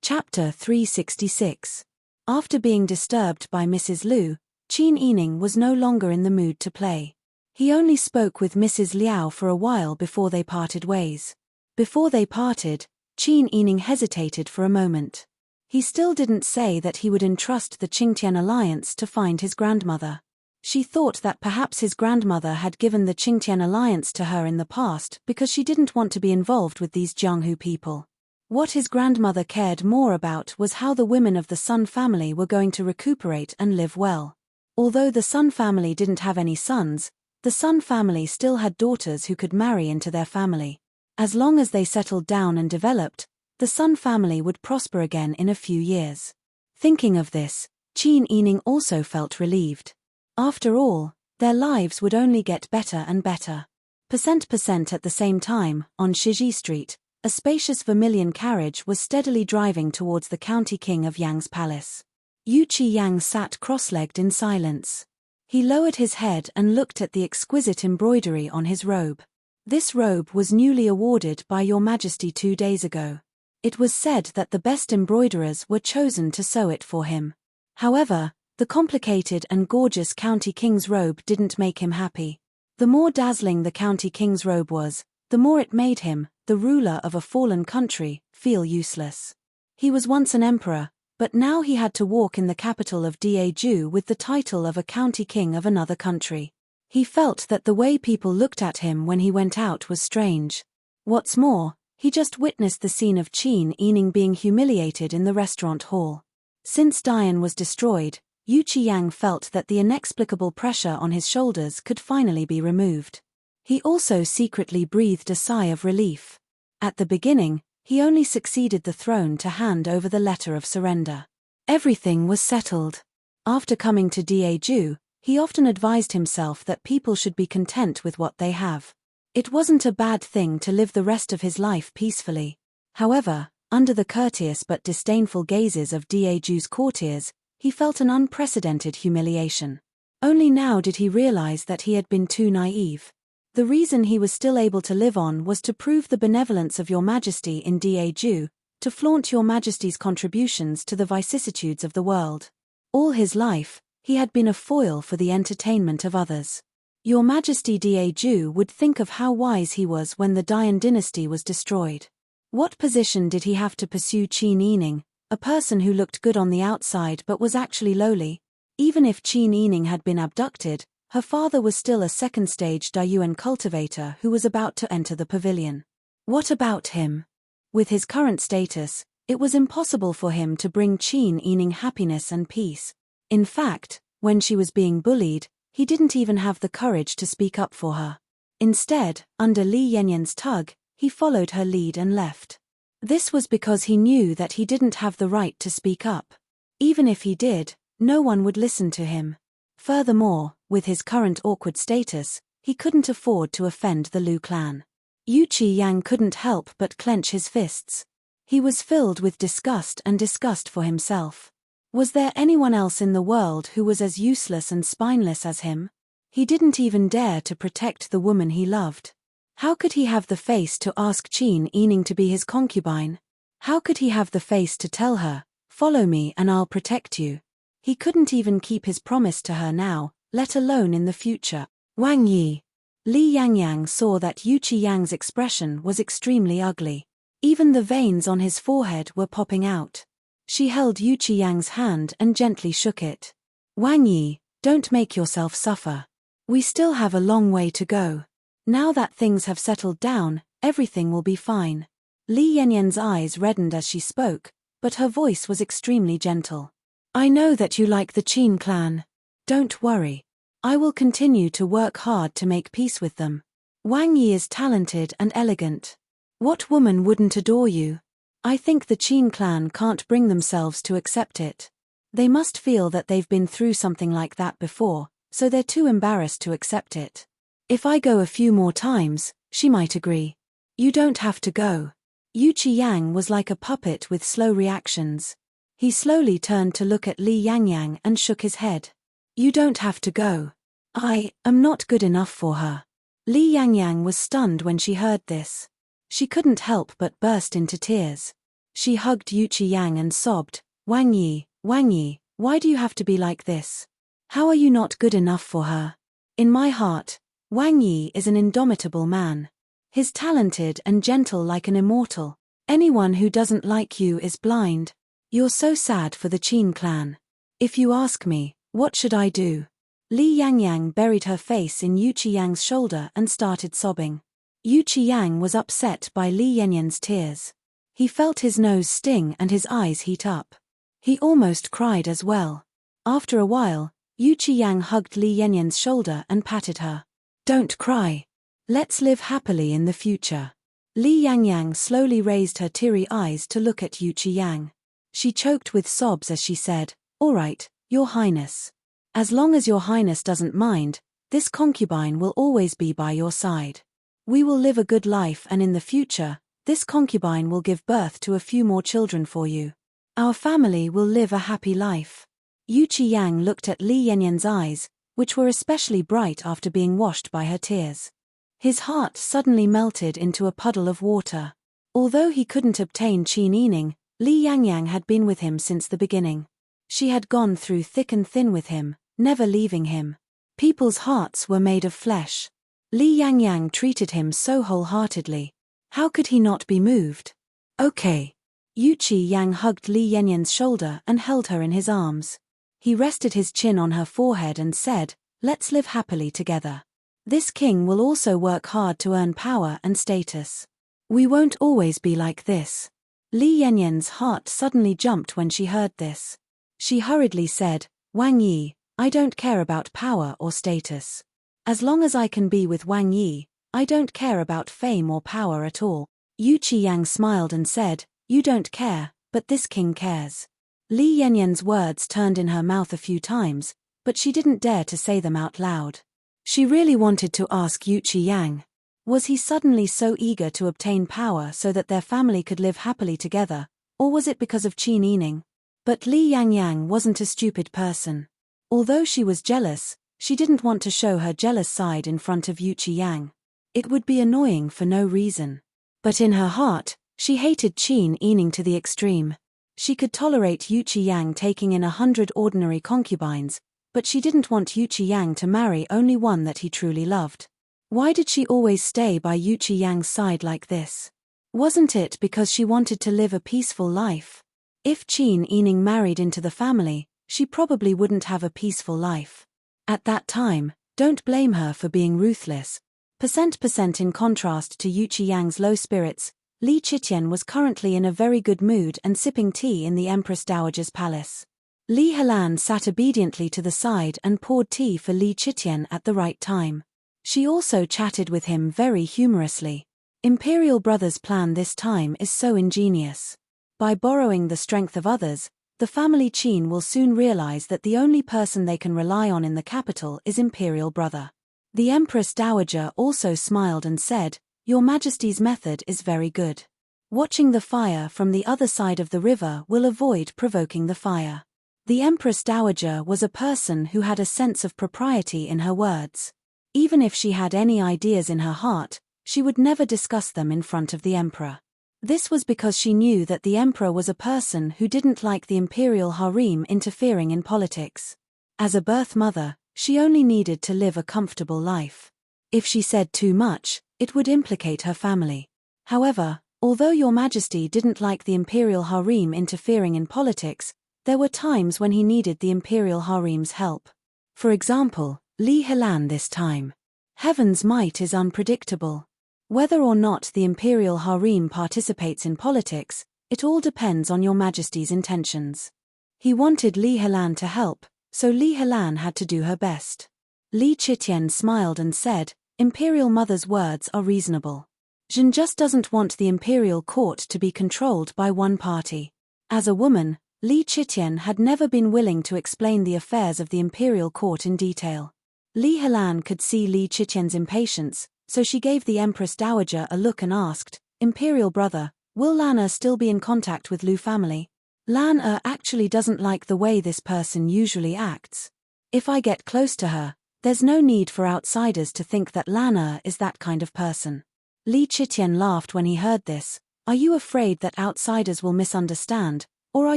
Chapter 366. After being disturbed by Mrs. Lu, Qin Yining was no longer in the mood to play. He only spoke with Mrs. Liao for a while before they parted ways. Before they parted, Qin Yining hesitated for a moment. He still didn't say that he would entrust the Qingtian Alliance to find his grandmother. She thought that perhaps his grandmother had given the Qingtian Alliance to her in the past because she didn't want to be involved with these Jianghu people. What his grandmother cared more about was how the women of the Sun family were going to recuperate and live well. Although the Sun family didn't have any sons, the Sun family still had daughters who could marry into their family. As long as they settled down and developed, the Sun family would prosper again in a few years. Thinking of this, Qin Yining also felt relieved. After all, their lives would only get better and better. Percent at the same time, on Shiji Street, a spacious vermilion carriage was steadily driving towards the county king of Yang's palace. Yu Qi Yang sat cross-legged in silence. He lowered his head and looked at the exquisite embroidery on his robe. This robe was newly awarded by Your Majesty 2 days ago. It was said that the best embroiderers were chosen to sew it for him. However, the complicated and gorgeous county king's robe didn't make him happy. The more dazzling the county king's robe was, the more it made him, the ruler of a fallen country, feel useless. He was once an emperor, but now he had to walk in the capital of Daeju with the title of a county king of another country. He felt that the way people looked at him when he went out was strange. What's more, he just witnessed the scene of Qin Yining being humiliated in the restaurant hall. Since Dian was destroyed, Yu Qiyang felt that the inexplicable pressure on his shoulders could finally be removed. He also secretly breathed a sigh of relief. At the beginning, he only succeeded the throne to hand over the letter of surrender. Everything was settled. After coming to Daeju, he often advised himself that people should be content with what they have. It wasn't a bad thing to live the rest of his life peacefully. However, under the courteous but disdainful gazes of Daeju's courtiers, he felt an unprecedented humiliation. Only now did he realize that he had been too naive. The reason he was still able to live on was to prove the benevolence of Your Majesty in Daeju, to flaunt Your Majesty's contributions to the vicissitudes of the world. All his life, he had been a foil for the entertainment of others. Your Majesty Daeju would think of how wise he was when the Dian dynasty was destroyed. What position did he have to pursue Qin Yining, a person who looked good on the outside but was actually lowly? Even if Qin Yining had been abducted, her father was still a second-stage Daiyuan cultivator who was about to enter the pavilion. What about him? With his current status, it was impossible for him to bring Qin Yining happiness and peace. In fact, when she was being bullied, he didn't even have the courage to speak up for her. Instead, under Li Yanyan's tug, he followed her lead and left. This was because he knew that he didn't have the right to speak up. Even if he did, no one would listen to him. Furthermore, with his current awkward status, he couldn't afford to offend the Lu clan. Yu Qiyang couldn't help but clench his fists. He was filled with disgust and disgust for himself. Was there anyone else in the world who was as useless and spineless as him? He didn't even dare to protect the woman he loved. How could he have the face to ask Qin Yining to be his concubine? How could he have the face to tell her, "Follow me and I'll protect you"? He couldn't even keep his promise to her now, let alone in the future. Wang Yi. Li Yangyang saw that Yu Qiyang's expression was extremely ugly. Even the veins on his forehead were popping out. She held Yu Qiyang's hand and gently shook it. Wang Yi, don't make yourself suffer. We still have a long way to go. Now that things have settled down, everything will be fine. Li Yanyan's eyes reddened as she spoke, but her voice was extremely gentle. I know that you like the Qin clan. Don't worry. I will continue to work hard to make peace with them. Wang Yi is talented and elegant. What woman wouldn't adore you? I think the Qin clan can't bring themselves to accept it. They must feel that they've been through something like that before, so they're too embarrassed to accept it. If I go a few more times, she might agree. You don't have to go. Yu Qiyang was like a puppet with slow reactions. He slowly turned to look at Li Yangyang and shook his head. You don't have to go. I am not good enough for her. Li Yangyang was stunned when she heard this. She couldn't help but burst into tears. She hugged Yu Qiyang and sobbed, Wang Yi, why do you have to be like this? How are you not good enough for her? In my heart, Wang Yi is an indomitable man. He's talented and gentle like an immortal. Anyone who doesn't like you is blind. You're so sad for the Qin clan. If you ask me, what should I do? Li Yangyang buried her face in Yu Qiyang's shoulder and started sobbing. Yu Qiyang was upset by Li Yanyan's tears. He felt his nose sting and his eyes heat up. He almost cried as well. After a while, Yu Qiyang hugged Li Yanyan's shoulder and patted her. Don't cry. Let's live happily in the future. Li Yangyang slowly raised her teary eyes to look at Yu Qiyang. She choked with sobs as she said, All right, Your Highness. As long as Your Highness doesn't mind, this concubine will always be by your side. We will live a good life, and in the future, this concubine will give birth to a few more children for you. Our family will live a happy life. Yu Qiyang looked at Li Yanyan's eyes, which were especially bright after being washed by her tears. His heart suddenly melted into a puddle of water. Although he couldn't obtain Qin Yining, Li Yangyang had been with him since the beginning. She had gone through thick and thin with him, never leaving him. People's hearts were made of flesh. Li Yangyang treated him so wholeheartedly. How could he not be moved? Okay. Yu Qiyang hugged Li Yanyan's shoulder and held her in his arms. He rested his chin on her forehead and said, Let's live happily together. This king will also work hard to earn power and status. We won't always be like this. Li Yanyan's heart suddenly jumped when she heard this. She hurriedly said, Wang Yi, I don't care about power or status. As long as I can be with Wang Yi, I don't care about fame or power at all. Yu Qiyang smiled and said, You don't care, but this king cares. Li Yanyan's words turned in her mouth a few times, but she didn't dare to say them out loud. She really wanted to ask Yu Qiyang. Was he suddenly so eager to obtain power so that their family could live happily together, or was it because of Qin Yining? But Li Yangyang wasn't a stupid person. Although she was jealous, she didn't want to show her jealous side in front of Yu Qiyang. It would be annoying for no reason. But in her heart, she hated Qin Yining to the extreme. She could tolerate Yu Qiyang taking in 100 ordinary concubines, but she didn't want Yu Qiyang to marry only one that he truly loved. Why did she always stay by Yu Qiyang's side like this? Wasn't it because she wanted to live a peaceful life? If Qin Yining married into the family, she probably wouldn't have a peaceful life. At that time, don't blame her for being ruthless. % in contrast to Yu Qiyang's low spirits, Li Qitian was currently in a very good mood and sipping tea in the Empress Dowager's palace. Li Helan sat obediently to the side and poured tea for Li Qitian at the right time. She also chatted with him very humorously. Imperial Brothers' plan this time is so ingenious. By borrowing the strength of others, the family Qin will soon realize that the only person they can rely on in the capital is Imperial Brother. The Empress Dowager also smiled and said, Your Majesty's method is very good. Watching the fire from the other side of the river will avoid provoking the fire. The Empress Dowager was a person who had a sense of propriety in her words. Even if she had any ideas in her heart, she would never discuss them in front of the emperor. This was because she knew that the emperor was a person who didn't like the imperial harem interfering in politics. As a birth mother, she only needed to live a comfortable life. If she said too much, it would implicate her family. However, although Your Majesty didn't like the imperial harem interfering in politics, there were times when he needed the imperial harem's help. For example, Li Helan this time. Heaven's might is unpredictable. Whether or not the imperial harem participates in politics, it all depends on Your Majesty's intentions. He wanted Li Helan to help, so Li Helan had to do her best. Li Qitian smiled and said, Imperial Mother's words are reasonable. Jin just doesn't want the imperial court to be controlled by one party. As a woman, Li Chitian had never been willing to explain the affairs of the imperial court in detail. Li Helan could see Li Chitian's impatience, so she gave the Empress Dowager a look and asked, "Imperial brother, will Lan still be in contact with Lu family? Lan actually doesn't like the way this person usually acts. If I get close to her, there's no need for outsiders to think that Lan is that kind of person." Li Chitian laughed when he heard this. "Are you afraid that outsiders will misunderstand, or are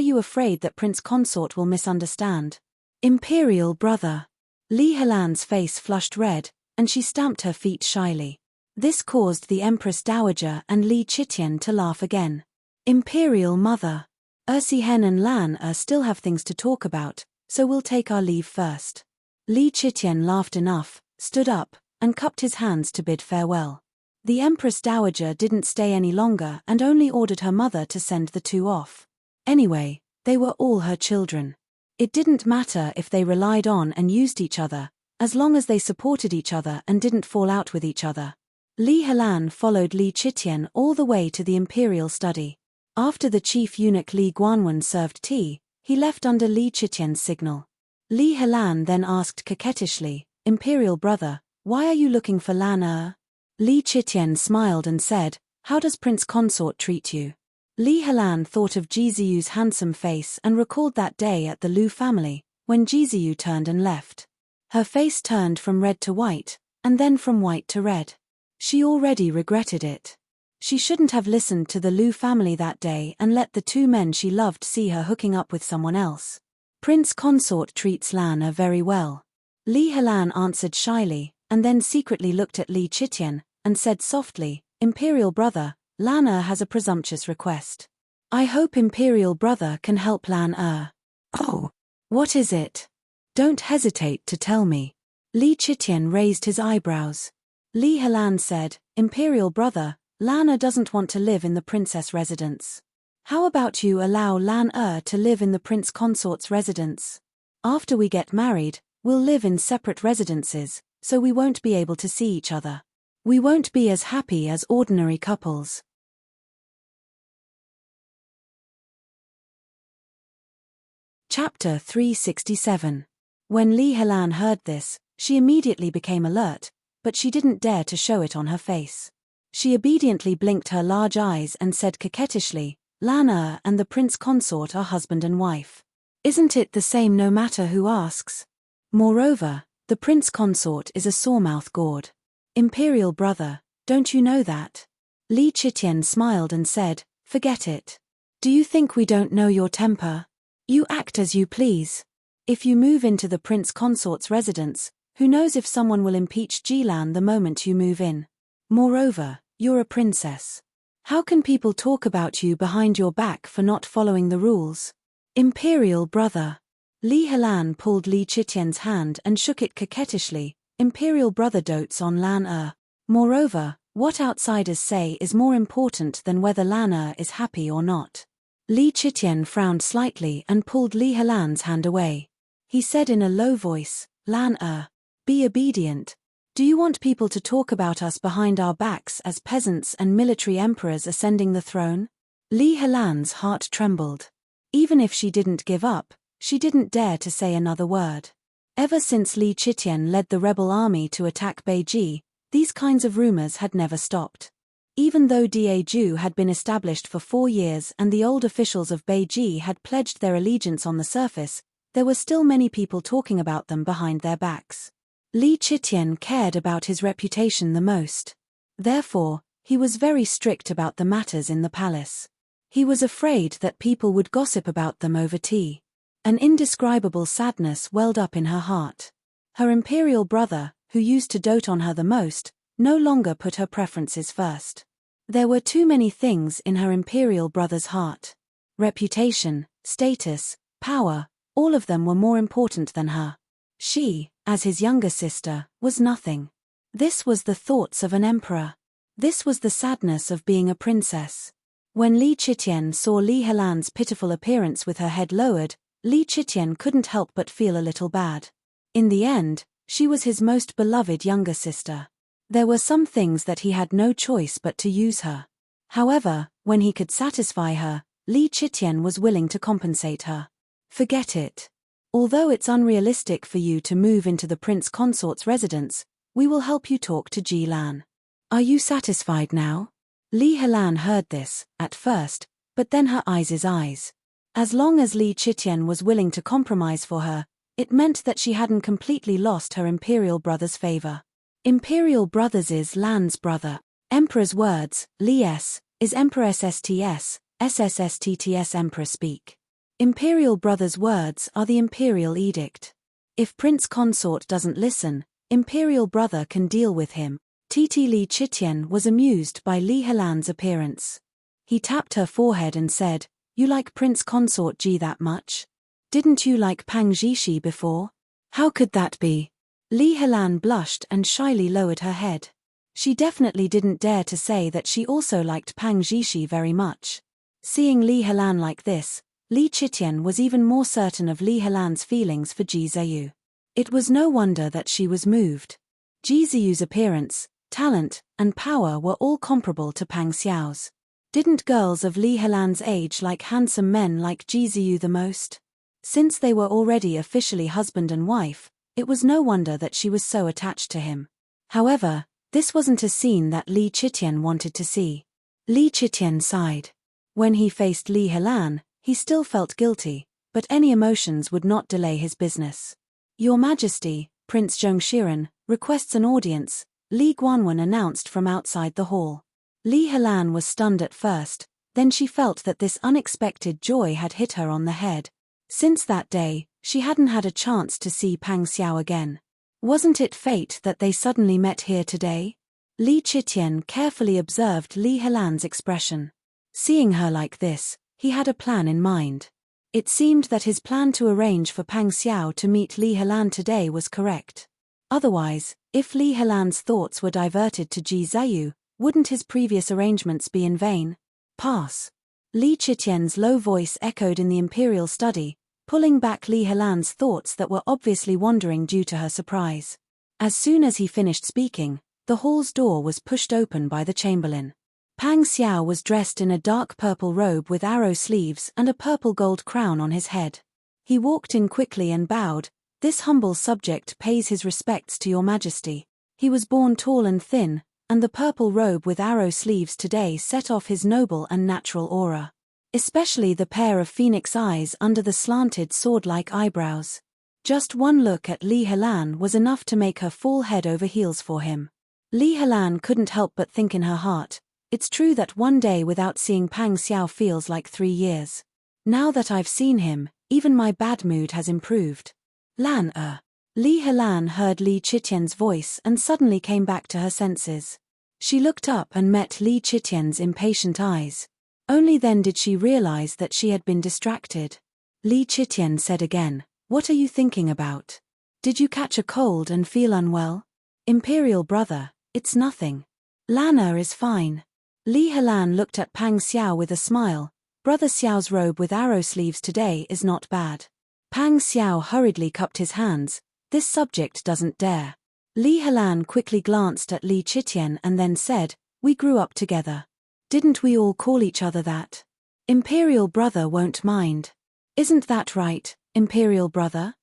you afraid that Prince Consort will misunderstand?" "Imperial brother." Li Helan's face flushed red, and she stamped her feet shyly. This caused the Empress Dowager and Li Chitian to laugh again. "Imperial mother. Ursi Hen and Lan still have things to talk about, so we'll take our leave first." Li Chitian laughed enough, stood up, and cupped his hands to bid farewell. The Empress Dowager didn't stay any longer and only ordered her mother to send the two off. Anyway, they were all her children. It didn't matter if they relied on and used each other, as long as they supported each other and didn't fall out with each other. Li Helan followed Li Chitian all the way to the imperial study. After the chief eunuch Li Guanwen served tea, he left under Li Chitian's signal. Li Helan then asked coquettishly, "Imperial brother, why are you looking for Lan?" Li Chitian smiled and said, "How does Prince Consort treat you?" Li Helan thought of Jiziu's handsome face and recalled that day at the Lu family, when Jiziu turned and left. Her face turned from red to white, and then from white to red. She already regretted it. She shouldn't have listened to the Lu family that day and let the two men she loved see her hooking up with someone else. "Prince Consort treats Lan very well." Li Helan answered shyly, and then secretly looked at Li Chitian, and said softly, "Imperial brother, Lan has a presumptuous request. I hope Imperial brother can help Lan." "Oh, what is it? Don't hesitate to tell me." Li Chitian raised his eyebrows. Li Helan said, "Imperial brother, Lan doesn't want to live in the princess residence. How about you allow Lan to live in the Prince Consort's residence? After we get married, we'll live in separate residences, so we won't be able to see each other. We won't be as happy as ordinary couples." Chapter 367. When Li Helan heard this, she immediately became alert, but she didn't dare to show it on her face. She obediently blinked her large eyes and said coquettishly, "Lan and the Prince Consort are husband and wife. Isn't it the same no matter who asks? Moreover, the Prince Consort is a sawmouth gourd. Imperial brother, don't you know that?" Li Chitian smiled and said, "Forget it. Do you think we don't know your temper? You act as you please. If you move into the Prince Consort's residence, who knows if someone will impeach Jilan the moment you move in. Moreover, you're a princess. How can people talk about you behind your back for not following the rules?" "Imperial brother." Li Helan pulled Li Chitian's hand and shook it coquettishly. "Imperial brother dotes on Lan. Moreover, what outsiders say is more important than whether Lan is happy or not." Li Chitian frowned slightly and pulled Li Helan's hand away. He said in a low voice, "Lan, be obedient. Do you want people to talk about us behind our backs as peasants and military emperors ascending the throne?" Li Helan's heart trembled. Even if she didn't give up, she didn't dare to say another word. Ever since Li Chitian led the rebel army to attack Beiji, these kinds of rumors had never stopped. Even though Daeju had been established for 4 years and the old officials of Beiji had pledged their allegiance on the surface, there were still many people talking about them behind their backs. Li Chitian cared about his reputation the most. Therefore, he was very strict about the matters in the palace. He was afraid that people would gossip about them over tea. An indescribable sadness welled up in her heart. Her imperial brother, who used to dote on her the most, no longer put her preferences first. There were too many things in her imperial brother's heart. Reputation, status, power, all of them were more important than her. She, as his younger sister, was nothing. This was the thoughts of an emperor. This was the sadness of being a princess. When Li Chitian saw Li Helan's pitiful appearance with her head lowered, Li Chitian couldn't help but feel a little bad. In the end, she was his most beloved younger sister. There were some things that he had no choice but to use her. However, when he could satisfy her, Li Chitian was willing to compensate her. Forget it. Although it's unrealistic for you to move into the prince consort's residence, we will help you talk to Ji Lan. Are you satisfied now? Li Helan heard this, at first, but then her eyes. As long as Li Chitian was willing to compromise for her, it meant that she hadn't completely lost her imperial brother's favor. Imperial brothers is Lan's brother. Emperor's words, Li S, is Empress STS, SSSTTS Emperor speak. Imperial brothers' words are the imperial edict. If prince consort doesn't listen, imperial brother can deal with him. TT Li Chitian was amused by Li Helan's appearance. He tapped her forehead and said, "You like prince consort Ji that much? Didn't you like Pang Zhishi before? How could that be?" Li Helan blushed and shyly lowered her head. She definitely didn't dare to say that she also liked Pang Zhishi very much. Seeing Li Helan like this, Li Chitian was even more certain of Li Helan's feelings for Ji Ziyu. It was no wonder that she was moved. Ji Ziyu's appearance, talent, and power were all comparable to Pang Xiao's. Didn't girls of Li Helan's age like handsome men like Ji Ziyu the most? Since they were already officially husband and wife, it was no wonder that she was so attached to him. However, this wasn't a scene that Li Chitian wanted to see. Li Chitian sighed. When he faced Li Helan, he still felt guilty, but any emotions would not delay his business. "Your Majesty, Prince Zhongshiren, requests an audience," Li Guanwen announced from outside the hall. Li Helan was stunned at first, then she felt that this unexpected joy had hit her on the head. Since that day, she hadn't had a chance to see Pang Xiao again. Wasn't it fate that they suddenly met here today? Li Chitian carefully observed Li Helan's expression. Seeing her like this, he had a plan in mind. It seemed that his plan to arrange for Pang Xiao to meet Li Helan today was correct. Otherwise, if Li Helan's thoughts were diverted to Ji Ziyu, wouldn't his previous arrangements be in vain? Pass. Li Chitian's low voice echoed in the imperial study, pulling back Li Helan's thoughts that were obviously wandering due to her surprise. As soon as he finished speaking, the hall's door was pushed open by the chamberlain. Pang Xiao was dressed in a dark purple robe with arrow sleeves and a purple gold crown on his head. He walked in quickly and bowed. "This humble subject pays his respects to your majesty." He was born tall and thin, and the purple robe with arrow sleeves today set off his noble and natural aura. Especially the pair of phoenix eyes under the slanted sword-like eyebrows. Just one look at Li Helan was enough to make her fall head over heels for him. Li Helan couldn't help but think in her heart, "It's true that one day without seeing Pang Xiao feels like 3 years. Now that I've seen him, even my bad mood has improved." "Lan Li Helan heard Li Chitian's voice and suddenly came back to her senses. She looked up and met Li Chitian's impatient eyes. Only then did she realize that she had been distracted. Li Chitian said again, "What are you thinking about? Did you catch a cold and feel unwell?" "Imperial brother, it's nothing. Lana is fine." Li Helan looked at Pang Xiao with a smile. "Brother Xiao's robe with arrow sleeves today is not bad." Pang Xiao hurriedly cupped his hands. "This subject doesn't dare." Li Helan quickly glanced at Li Chitian and then said, "We grew up together. Didn't we all call each other that? Imperial brother won't mind. Isn't that right, Imperial brother?"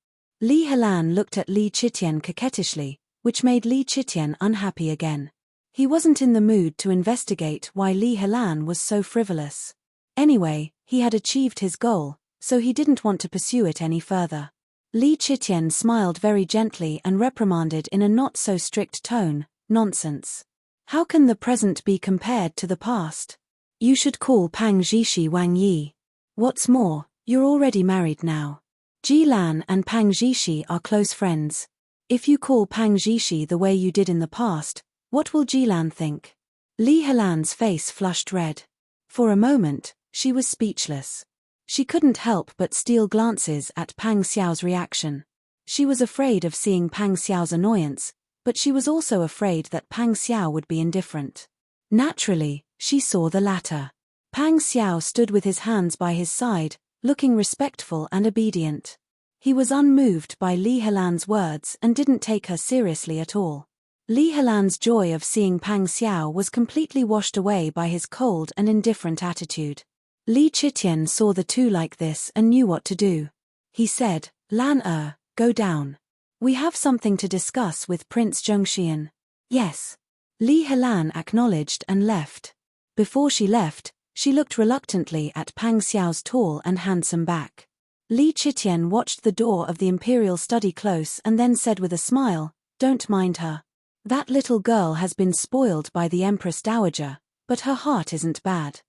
Li Helan looked at Li Chitian coquettishly, which made Li Chitian unhappy again. He wasn't in the mood to investigate why Li Helan was so frivolous. Anyway, he had achieved his goal, so he didn't want to pursue it any further. Li Chitian smiled very gently and reprimanded in a not-so-strict tone, "Nonsense. How can the present be compared to the past? You should call Pang Zhishi Wang Yi. What's more, you're already married now. Ji Lan and Pang Zhishi are close friends. If you call Pang Zhishi the way you did in the past, what will Ji Lan think?" Li Helan's face flushed red. For a moment, she was speechless. She couldn't help but steal glances at Pang Xiao's reaction. She was afraid of seeing Pang Xiao's annoyance, but she was also afraid that Pang Xiao would be indifferent. Naturally, she saw the latter. Pang Xiao stood with his hands by his side, looking respectful and obedient. He was unmoved by Li Helan's words and didn't take her seriously at all. Li Helan's joy of seeing Pang Xiao was completely washed away by his cold and indifferent attitude. Li Chitian saw the two like this and knew what to do. He said, "Lan go down. We have something to discuss with Prince Zhengxian." "Yes." Li Helan acknowledged and left. Before she left, she looked reluctantly at Pang Xiao's tall and handsome back. Li Chitian watched the door of the imperial study close and then said with a smile, "Don't mind her. That little girl has been spoiled by the Empress Dowager, but her heart isn't bad."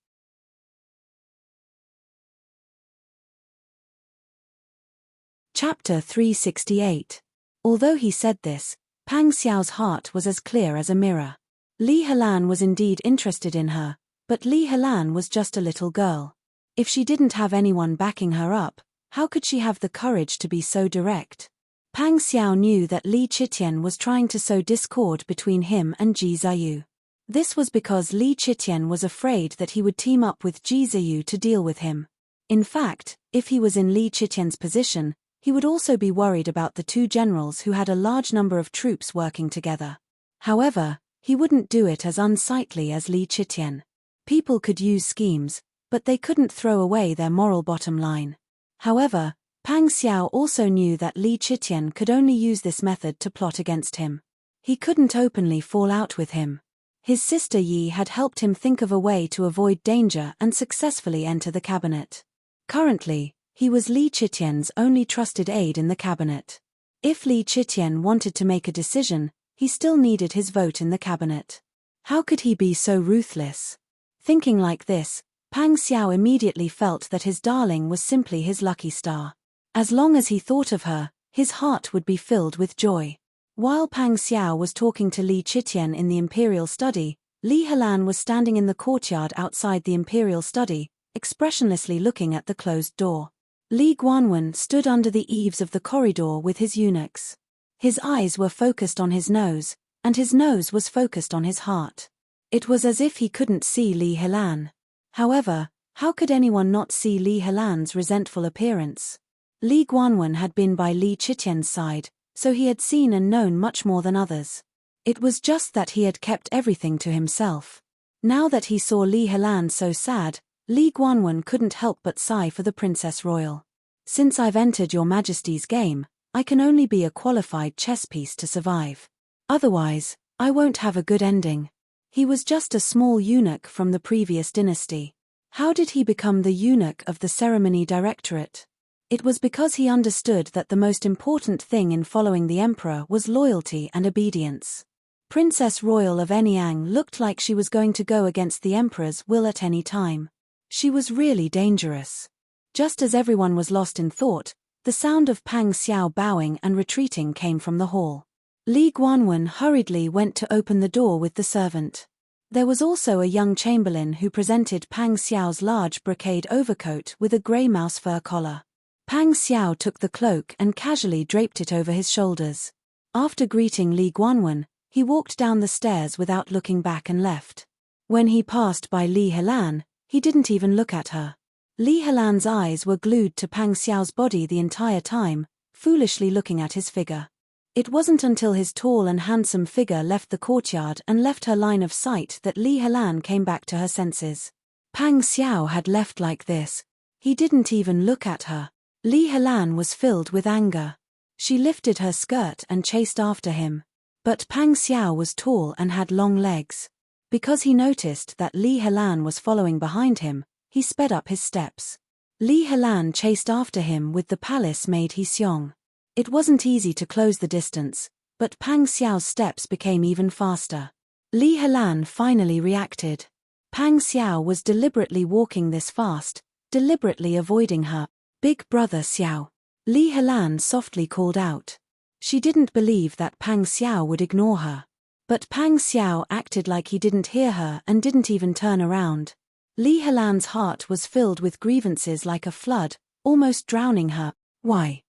Chapter 368. Although he said this, Pang Xiao's heart was as clear as a mirror. Li Helan was indeed interested in her, but Li Helan was just a little girl. If she didn't have anyone backing her up, how could she have the courage to be so direct? Pang Xiao knew that Li Chitian was trying to sow discord between him and Ji Ziyu. This was because Li Chitian was afraid that he would team up with Ji Ziyu to deal with him. In fact, if he was in Li Chitian's position, he would also be worried about the two generals who had a large number of troops working together. However, he wouldn't do it as unsightly as Li Chitian. People could use schemes, but they couldn't throw away their moral bottom line. However, Pang Xiao also knew that Li Chitian could only use this method to plot against him. He couldn't openly fall out with him. His sister Yi had helped him think of a way to avoid danger and successfully enter the cabinet. Currently, he was Li Chitian's only trusted aide in the cabinet. If Li Chitian wanted to make a decision, he still needed his vote in the cabinet. How could he be so ruthless? Thinking like this, Pang Xiao immediately felt that his darling was simply his lucky star. As long as he thought of her, his heart would be filled with joy. While Pang Xiao was talking to Li Chitian in the imperial study, Li Helan was standing in the courtyard outside the imperial study, expressionlessly looking at the closed door. Li Guanwen stood under the eaves of the corridor with his eunuchs. His eyes were focused on his nose, and his nose was focused on his heart. It was as if he couldn't see Li Helan. However, how could anyone not see Li Helan's resentful appearance? Li Guanwen had been by Li Chitian's side, so he had seen and known much more than others. It was just that he had kept everything to himself. Now that he saw Li Helan so sad, Li Guanwen couldn't help but sigh for the Princess Royal. "Since I've entered your Majesty's game, I can only be a qualified chess piece to survive. Otherwise, I won't have a good ending." He was just a small eunuch from the previous dynasty. How did he become the eunuch of the ceremony directorate? It was because he understood that the most important thing in following the emperor was loyalty and obedience. Princess Royal of Anyang looked like she was going to go against the emperor's will at any time. She was really dangerous. Just as everyone was lost in thought, the sound of Pang Xiao bowing and retreating came from the hall. Li Guanwen hurriedly went to open the door with the servant. There was also a young chamberlain who presented Pang Xiao's large brocade overcoat with a grey mouse fur collar. Pang Xiao took the cloak and casually draped it over his shoulders. After greeting Li Guanwen, he walked down the stairs without looking back and left. When he passed by Li Helan, he didn't even look at her. Li Helan's eyes were glued to Pang Xiao's body the entire time, foolishly looking at his figure. It wasn't until his tall and handsome figure left the courtyard and left her line of sight that Li Helan came back to her senses. Pang Xiao had left like this. He didn't even look at her. Li Helan was filled with anger. She lifted her skirt and chased after him. But Pang Xiao was tall and had long legs. Because he noticed that Li Helan was following behind him, he sped up his steps. Li Helan chased after him with the palace-maid He Xiong. It wasn't easy to close the distance, but Pang Xiao's steps became even faster. Li Helan finally reacted. Pang Xiao was deliberately walking this fast, deliberately avoiding her. "Big brother Xiao." Li Helan softly called out. She didn't believe that Pang Xiao would ignore her. But Pang Xiao acted like he didn't hear her and didn't even turn around. Li Helan's heart was filled with grievances like a flood, almost drowning her. Why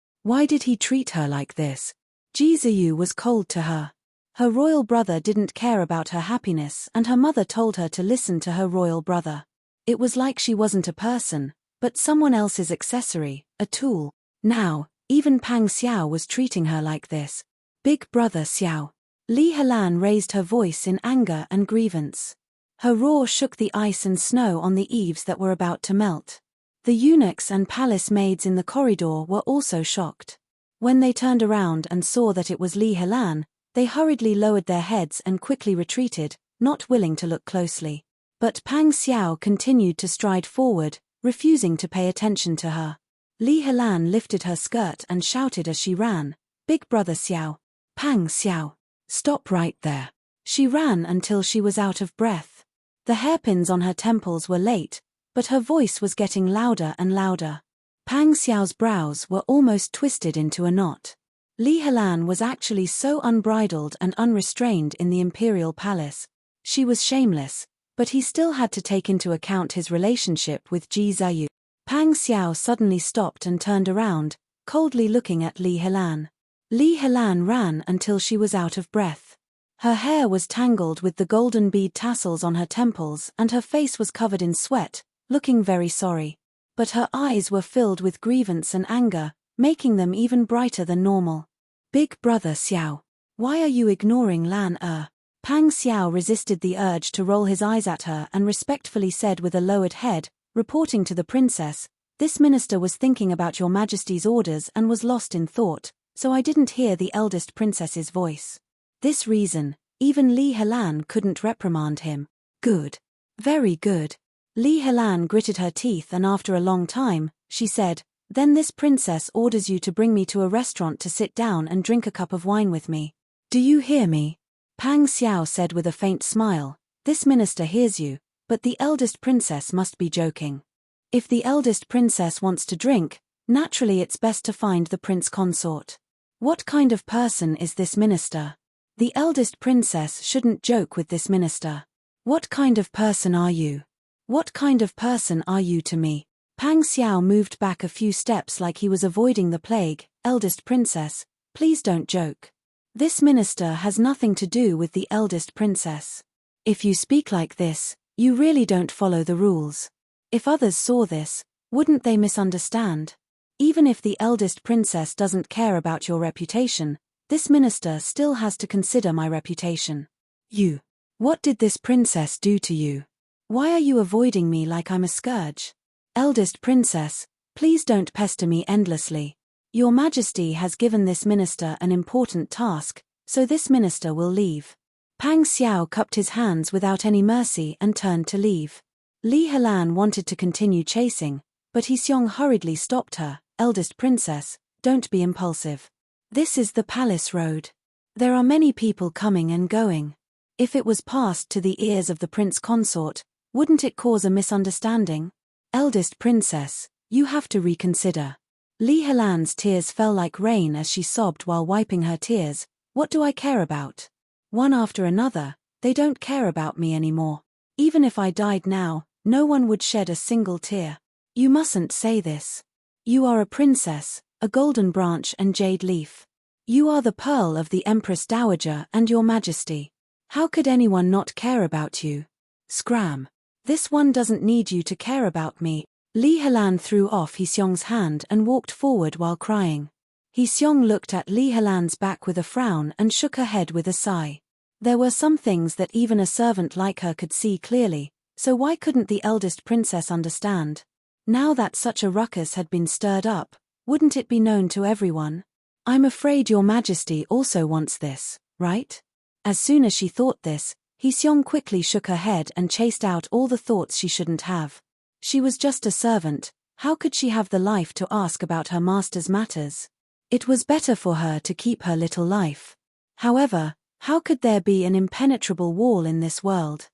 did he treat her like this? Ji Ziyu was cold to her. Her royal brother didn't care about her happiness and her mother told her to listen to her royal brother. It was like she wasn't a person, but someone else's accessory, a tool. Now, even Pang Xiao was treating her like this. "Big brother Xiao." Li Helan raised her voice in anger and grievance. Her roar shook the ice and snow on the eaves that were about to melt. The eunuchs and palace maids in the corridor were also shocked. When they turned around and saw that it was Li Helan, they hurriedly lowered their heads and quickly retreated, not willing to look closely. But Pang Xiao continued to stride forward, refusing to pay attention to her. Li Helan lifted her skirt and shouted as she ran, "Big brother Xiao! Pang Xiao! Stop right there!" She ran until she was out of breath. The hairpins on her temples were late, but her voice was getting louder and louder. Pang Xiao's brows were almost twisted into a knot. Li Helan was actually so unbridled and unrestrained in the imperial palace. She was shameless, but he still had to take into account his relationship with Ji Ziyu. Pang Xiao suddenly stopped and turned around, coldly looking at Li Helan. Li Helan ran until she was out of breath. Her hair was tangled with the golden bead tassels on her temples and her face was covered in sweat, looking very sorry. But her eyes were filled with grievance and anger, making them even brighter than normal. "Big brother Xiao, why are you ignoring Lan Er?" Pang Xiao resisted the urge to roll his eyes at her and respectfully said with a lowered head, reporting to the princess, "This minister was thinking about your majesty's orders and was lost in thought, so I didn't hear the eldest princess's voice." This reason, even Li Helan couldn't reprimand him. Good. Very good. Li Helan gritted her teeth and after a long time, she said, "Then this princess orders you to bring me to a restaurant to sit down and drink a cup of wine with me. Do you hear me?" Pang Xiao said with a faint smile, "This minister hears you, but the eldest princess must be joking. If the eldest princess wants to drink, naturally it's best to find the prince consort. What kind of person is this minister? The eldest princess shouldn't joke with this minister. What kind of person are you? What kind of person are you to me?" Pang Xiao moved back a few steps like he was avoiding the plague. "Eldest princess, please don't joke. This minister has nothing to do with the eldest princess. If you speak like this, you really don't follow the rules. If others saw this, wouldn't they misunderstand? Even if the eldest princess doesn't care about your reputation, this minister still has to consider my reputation. You. What did this princess do to you? Why are you avoiding me like I'm a scourge? Eldest princess, please don't pester me endlessly. Your Majesty has given this minister an important task, so this minister will leave." Pang Xiao cupped his hands without any mercy and turned to leave. Li Helan wanted to continue chasing, but He Xiong hurriedly stopped her. "Eldest princess, don't be impulsive. This is the palace road. There are many people coming and going. If it was passed to the ears of the prince consort, wouldn't it cause a misunderstanding? Eldest princess, you have to reconsider." Li Helan's tears fell like rain as she sobbed while wiping her tears. "What do I care about? One after another, they don't care about me anymore. Even if I died now, no one would shed a single tear. You mustn't say this. You are a princess, a golden branch and jade leaf. You are the pearl of the Empress Dowager and your Majesty. How could anyone not care about you? Scram. This one doesn't need you to care about me." Li Helan threw off He Xiong's hand and walked forward while crying. He Xiong looked at Li Helan's back with a frown and shook her head with a sigh. There were some things that even a servant like her could see clearly, so why couldn't the eldest princess understand? Now that such a ruckus had been stirred up, wouldn't it be known to everyone? "I'm afraid your Majesty also wants this, right?" As soon as she thought this, He Xiong quickly shook her head and chased out all the thoughts she shouldn't have. She was just a servant, how could she have the life to ask about her master's matters? It was better for her to keep her little life. However, how could there be an impenetrable wall in this world?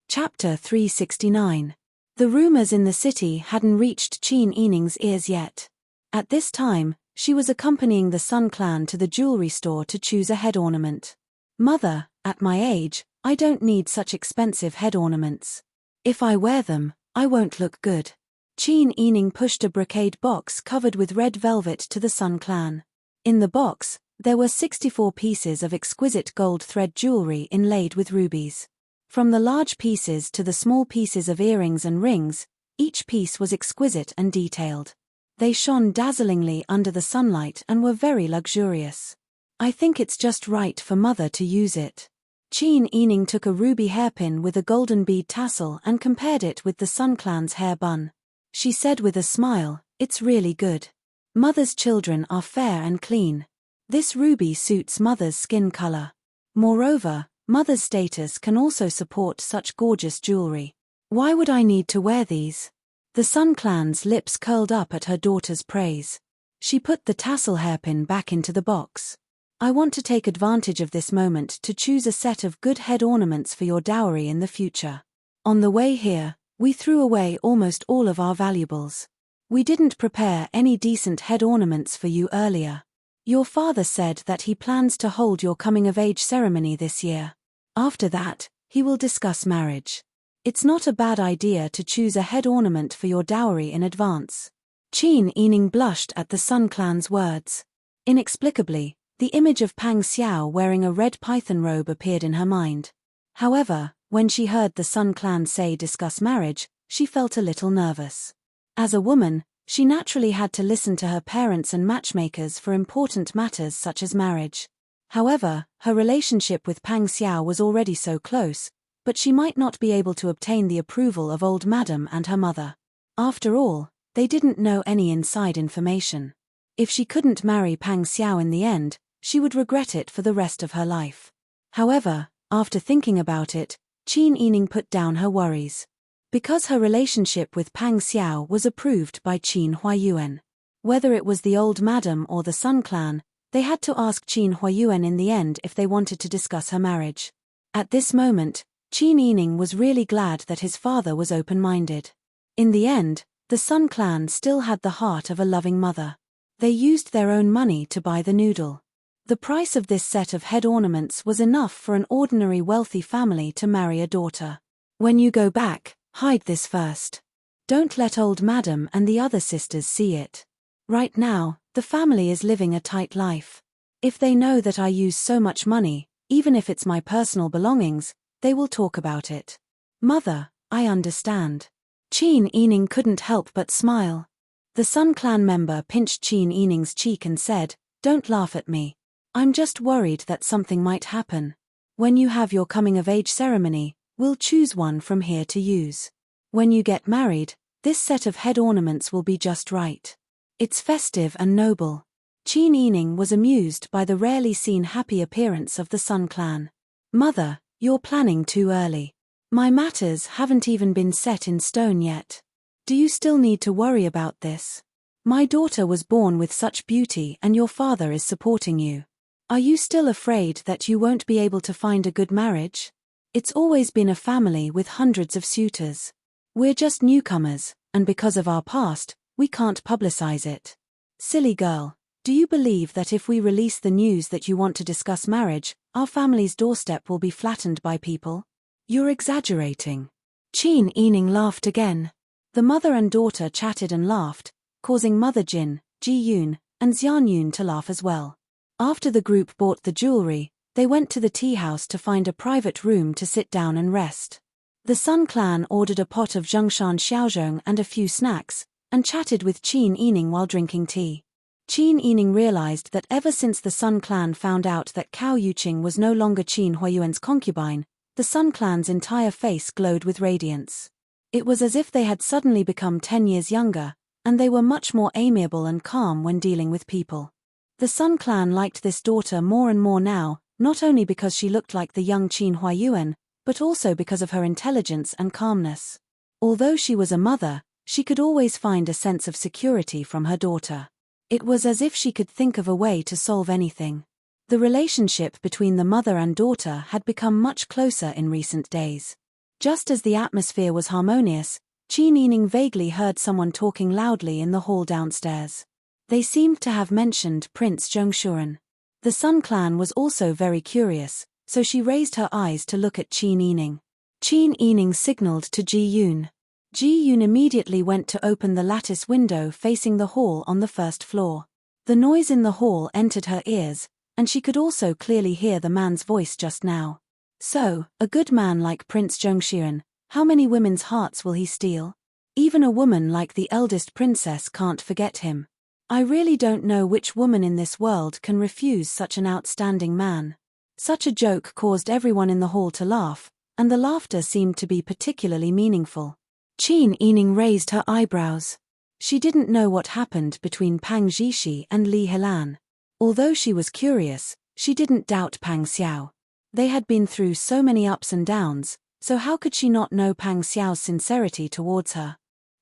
Chapter 369. The rumors in the city hadn't reached Qin Yining's ears yet. At this time, she was accompanying the Sun clan to the jewelry store to choose a head ornament. "Mother, at my age, I don't need such expensive head ornaments. If I wear them, I won't look good." Qin Yining pushed a brocade box covered with red velvet to the Sun clan. In the box, there were 64 pieces of exquisite gold thread jewelry inlaid with rubies. From the large pieces to the small pieces of earrings and rings, each piece was exquisite and detailed. They shone dazzlingly under the sunlight and were very luxurious. I think it's just right for mother to use it. Qin Yining took a ruby hairpin with a golden bead tassel and compared it with the Sun Clan's hair bun. She said with a smile, "It's really good. Mother's children are fair and clean. This ruby suits mother's skin color. Moreover, mother's status can also support such gorgeous jewelry. Why would I need to wear these?" The Sun Clan's lips curled up at her daughter's praise. She put the tassel hairpin back into the box. "I want to take advantage of this moment to choose a set of good head ornaments for your dowry in the future. On the way here, we threw away almost all of our valuables. We didn't prepare any decent head ornaments for you earlier. Your father said that he plans to hold your coming-of-age ceremony this year. After that, he will discuss marriage. It's not a bad idea to choose a head ornament for your dowry in advance." Qin Yining blushed at the Sun Clan's words. Inexplicably, the image of Pang Xiao wearing a red python robe appeared in her mind. However, when she heard the Sun Clan say discuss marriage, she felt a little nervous. As a woman, she naturally had to listen to her parents and matchmakers for important matters such as marriage. However, her relationship with Pang Xiao was already so close, but she might not be able to obtain the approval of old madam and her mother. After all, they didn't know any inside information. If she couldn't marry Pang Xiao in the end, she would regret it for the rest of her life. However, after thinking about it, Qin Yining put down her worries. Because her relationship with Pang Xiao was approved by Qin Huayuan. Whether it was the old madam or the Sun Clan, they had to ask Qin Huayuan in the end if they wanted to discuss her marriage. At this moment, Qin Yining was really glad that his father was open-minded. In the end, the Sun Clan still had the heart of a loving mother. They used their own money to buy the noodle. The price of this set of head ornaments was enough for an ordinary wealthy family to marry a daughter. "When you go back, hide this first. Don't let old madam and the other sisters see it. Right now, the family is living a tight life. If they know that I use so much money, even if it's my personal belongings, they will talk about it." "Mother, I understand." Qin Yining couldn't help but smile. The Sun Clan member pinched Qin Yining's cheek and said, "Don't laugh at me. I'm just worried that something might happen. When you have your coming-of-age ceremony, we'll choose one from here to use. When you get married, this set of head ornaments will be just right. It's festive and noble." Qin Yining was amused by the rarely seen happy appearance of the Sun Clan. "Mother, you're planning too early. My matters haven't even been set in stone yet. Do you still need to worry about this? My daughter was born with such beauty and your father is supporting you. Are you still afraid that you won't be able to find a good marriage? It's always been a family with hundreds of suitors. We're just newcomers, and because of our past, we can't publicize it. Silly girl, do you believe that if we release the news that you want to discuss marriage, our family's doorstep will be flattened by people? You're exaggerating." Qin Yining laughed again. The mother and daughter chatted and laughed, causing Mother Jin, Ji Yun, and Xian Yun to laugh as well. After the group bought the jewelry, they went to the tea house to find a private room to sit down and rest. The Sun Clan ordered a pot of Zhongshan Xiaozhong and a few snacks, and chatted with Qin Yining while drinking tea. Qin Yining realized that ever since the Sun Clan found out that Cao Yuqing was no longer Qin Huayuan's concubine, the Sun Clan's entire face glowed with radiance. It was as if they had suddenly become 10 years younger, and they were much more amiable and calm when dealing with people. The Sun Clan liked this daughter more and more now, not only because she looked like the young Qin Huayuan, but also because of her intelligence and calmness. Although she was a mother, she could always find a sense of security from her daughter. It was as if she could think of a way to solve anything. The relationship between the mother and daughter had become much closer in recent days. Just as the atmosphere was harmonious, Qin Yining vaguely heard someone talking loudly in the hall downstairs. They seemed to have mentioned Prince Zhongshuren. The Sun Clan was also very curious, so she raised her eyes to look at Qin Yining. Qin Yining signaled to Ji Yun. Ji Yun immediately went to open the lattice window facing the hall on the first floor. The noise in the hall entered her ears, and she could also clearly hear the man's voice just now. "So, a good man like Prince Zhongshuren, how many women's hearts will he steal? Even a woman like the eldest princess can't forget him. I really don't know which woman in this world can refuse such an outstanding man. Such a joke caused everyone in the hall to laugh, and the laughter seemed to be particularly meaningful. Qin Yining raised her eyebrows. She didn't know what happened between Pang Zhishi and Li Helan. Although she was curious, she didn't doubt Pang Xiao. They had been through so many ups and downs, so how could she not know Pang Xiao's sincerity towards her?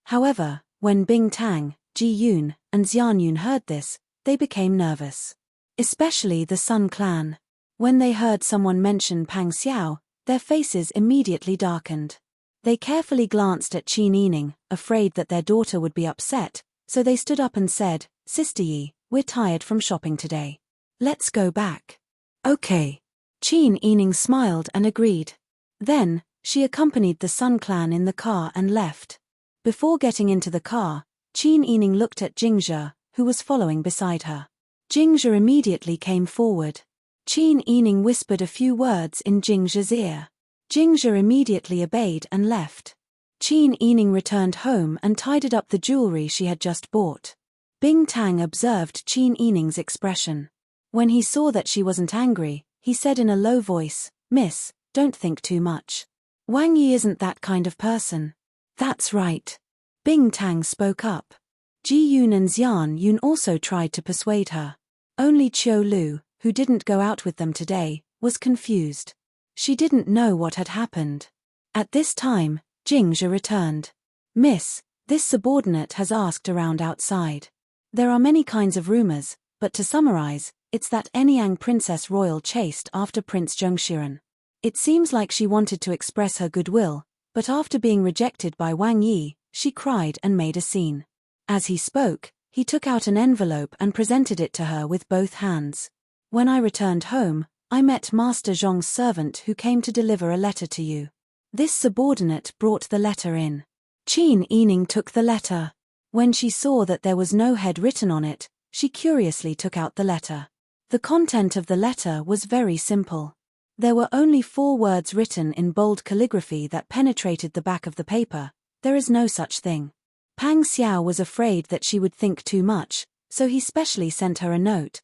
However, when Bing Tang, Ji Yun, and Xian Yun heard this, they became nervous. Especially the Sun clan. When they heard someone mention Pang Xiao, their faces immediately darkened. They carefully glanced at Qin Yining, afraid that their daughter would be upset, so they stood up and said, "Sister Yi, we're tired from shopping today. Let's go back." "Okay." Qin Yining smiled and agreed. Then, she accompanied the Sun clan in the car and left. Before getting into the car, Qin Yining looked at Jingzhe, who was following beside her. Jingzhe immediately came forward. Qin Yining whispered a few words in Jingzhe's ear. Jingzhe immediately obeyed and left. Qin Yining returned home and tidied up the jewelry she had just bought. Bing Tang observed Qin Yining's expression. When he saw that she wasn't angry, he said in a low voice, "Miss, don't think too much. Wang Yi isn't that kind of person." "That's right." Bing Tang spoke up. Ji Yun and Xian Yun also tried to persuade her. Only Qiu Lu, who didn't go out with them today, was confused. She didn't know what had happened. At this time, Jingzhe returned. "Miss, this subordinate has asked around outside. There are many kinds of rumors, but to summarize, it's that Enyang Princess Royal chased after Prince Zhongshiren. It seems like she wanted to express her goodwill, but after being rejected by Wang Yi, she cried and made a scene." As he spoke, he took out an envelope and presented it to her with both hands. "When I returned home, I met Master Zhong's servant who came to deliver a letter to you." This subordinate brought the letter in. Qin Yining took the letter. When she saw that there was no head written on it, she curiously took out the letter. The content of the letter was very simple. There were only 4 words written in bold calligraphy that penetrated the back of the paper: "There is no such thing." Pang Xiao was afraid that she would think too much, so he specially sent her a note.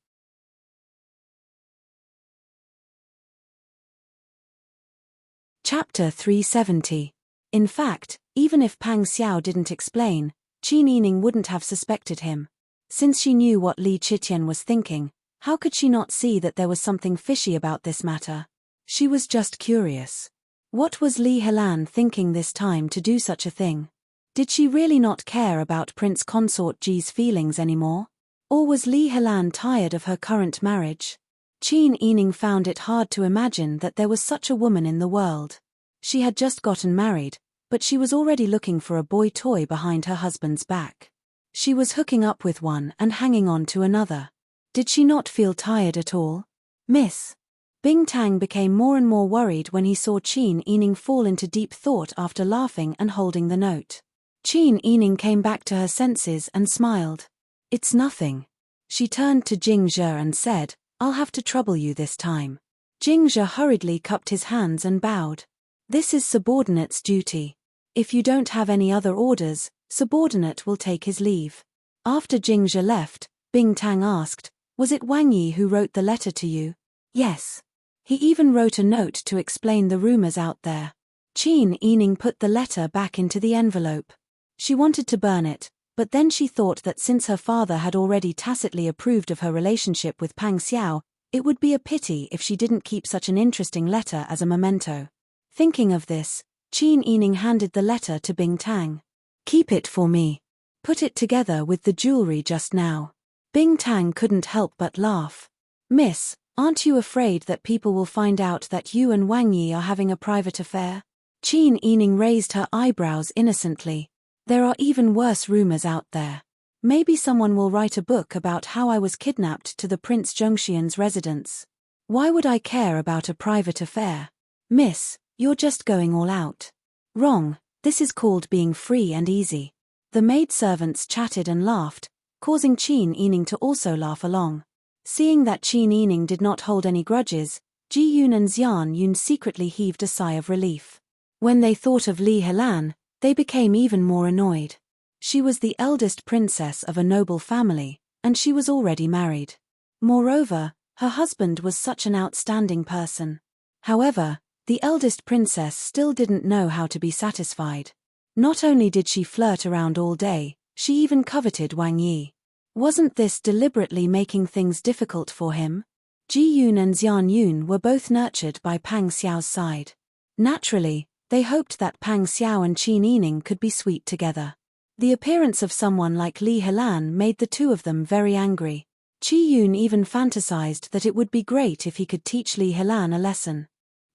Chapter 370. In fact, even if Pang Xiao didn't explain, Qin Yining wouldn't have suspected him. Since she knew what Li Qitian was thinking, how could she not see that there was something fishy about this matter? She was just curious. What was Li Helan thinking this time to do such a thing? Did she really not care about Prince Consort Ji's feelings anymore? Or was Li Helan tired of her current marriage? Qin Yining found it hard to imagine that there was such a woman in the world. She had just gotten married, but she was already looking for a boy toy behind her husband's back. She was hooking up with one and hanging on to another. Did she not feel tired at all? "Miss." Bing Tang became more and more worried when he saw Qin Yining fall into deep thought after laughing and holding the note. Qin Yining came back to her senses and smiled. "It's nothing." She turned to Jingzhe and said, "I'll have to trouble you this time." Jingzhe hurriedly cupped his hands and bowed. "This is subordinate's duty. If you don't have any other orders, subordinate will take his leave." After Jingzhe left, Bing Tang asked, "Was it Wang Yi who wrote the letter to you?" "Yes. He even wrote a note to explain the rumors out there." Qin Yining put the letter back into the envelope. She wanted to burn it, but then she thought that since her father had already tacitly approved of her relationship with Pang Xiao, it would be a pity if she didn't keep such an interesting letter as a memento. Thinking of this, Qin Yining handed the letter to Bing Tang. "Keep it for me. Put it together with the jewelry just now." Bing Tang couldn't help but laugh. "Miss, aren't you afraid that people will find out that you and Wang Yi are having a private affair?" Qin Yining raised her eyebrows innocently. "There are even worse rumors out there. Maybe someone will write a book about how I was kidnapped to the Prince Zhongshian's residence. Why would I care about a private affair? Miss, you're just going all out." "Wrong, this is called being free and easy." The maidservants chatted and laughed, causing Qin Yining to also laugh along. Seeing that Qin Yining did not hold any grudges, Ji Yun and Xian Yun secretly heaved a sigh of relief. When they thought of Li Helan, They became even more annoyed. She was the eldest princess of a noble family, and she was already married. Moreover, her husband was such an outstanding person. However, the eldest princess still didn't know how to be satisfied. Not only did she flirt around all day, she even coveted Wang Yi. Wasn't this deliberately making things difficult for him? Ji Yun and Xian Yun were both nurtured by Pang Xiao's side. Naturally, they hoped that Pang Xiao and Qin Yining could be sweet together. The appearance of someone like Li Helan made the two of them very angry. Qi Yun even fantasized that it would be great if he could teach Li Helan a lesson.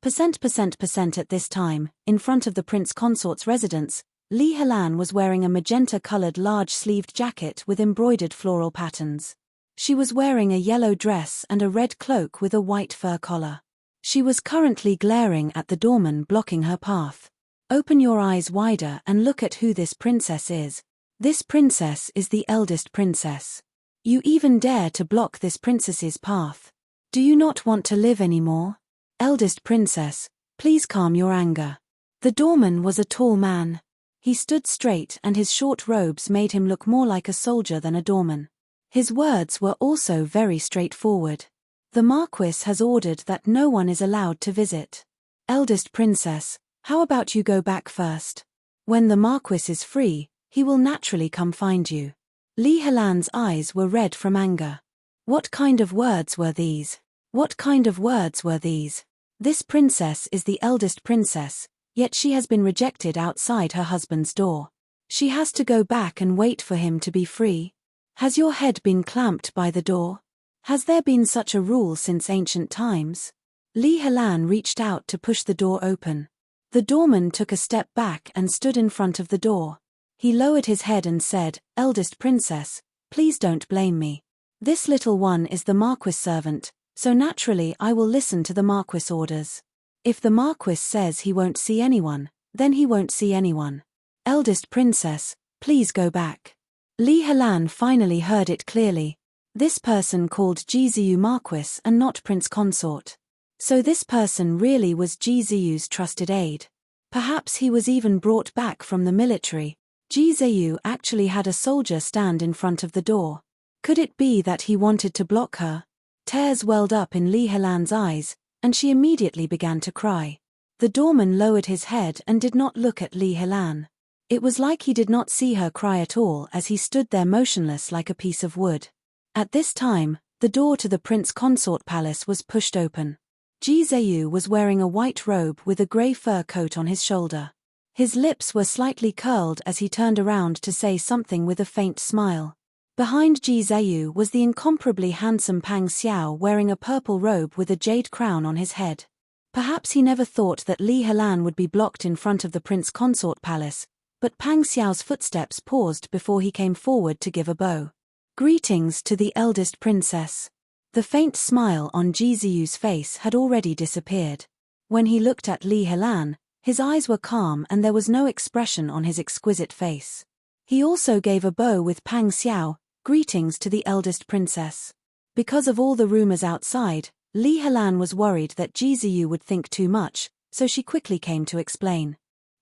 At this time, in front of the prince consort's residence, Li Helan was wearing a magenta-colored large-sleeved jacket with embroidered floral patterns. She was wearing a yellow dress and a red cloak with a white fur collar. She was currently glaring at the doorman blocking her path. Open your eyes wider and look at who this princess is. This princess is the eldest princess. You even dare to block this princess's path. Do you not want to live anymore? Eldest princess, please calm your anger. The doorman was a tall man. He stood straight and his short robes made him look more like a soldier than a doorman. His words were also very straightforward. The Marquis has ordered that no one is allowed to visit. Eldest princess, how about you go back first? When the Marquis is free, he will naturally come find you. Li Helan's eyes were red from anger. What kind of words were these? What kind of words were these? This princess is the eldest princess, yet she has been rejected outside her husband's door. She has to go back and wait for him to be free. Has your head been clamped by the door? Has there been such a rule since ancient times? Li Helan reached out to push the door open. The doorman took a step back and stood in front of the door. He lowered his head and said, "Eldest princess, please don't blame me. This little one is the Marquis' servant, so naturally I will listen to the Marquis' orders. If the Marquis says he won't see anyone, then he won't see anyone. Eldest princess, please go back." Li Helan finally heard it clearly. This person called Jiziyu Marquis and not Prince Consort. So this person really was Jiziyu's trusted aide. Perhaps he was even brought back from the military. Jiziyu actually had a soldier stand in front of the door. Could it be that he wanted to block her? Tears welled up in Li Helan's eyes, and she immediately began to cry. The doorman lowered his head and did not look at Li Helan. It was like he did not see her cry at all as he stood there motionless like a piece of wood. At this time, the door to the prince consort palace was pushed open. Ji Ziyu was wearing a white robe with a grey fur coat on his shoulder. His lips were slightly curled as he turned around to say something with a faint smile. Behind Ji Ziyu was the incomparably handsome Pang Xiao wearing a purple robe with a jade crown on his head. Perhaps he never thought that Li Helan would be blocked in front of the prince consort palace, but Pang Xiao's footsteps paused before he came forward to give a bow. Greetings to the eldest princess. The faint smile on Ji Ziyu's face had already disappeared. When he looked at Li Helan, his eyes were calm and there was no expression on his exquisite face. He also gave a bow with Pang Xiao, greetings to the eldest princess. Because of all the rumors outside, Li Helan was worried that Ji Ziyu would think too much, so she quickly came to explain.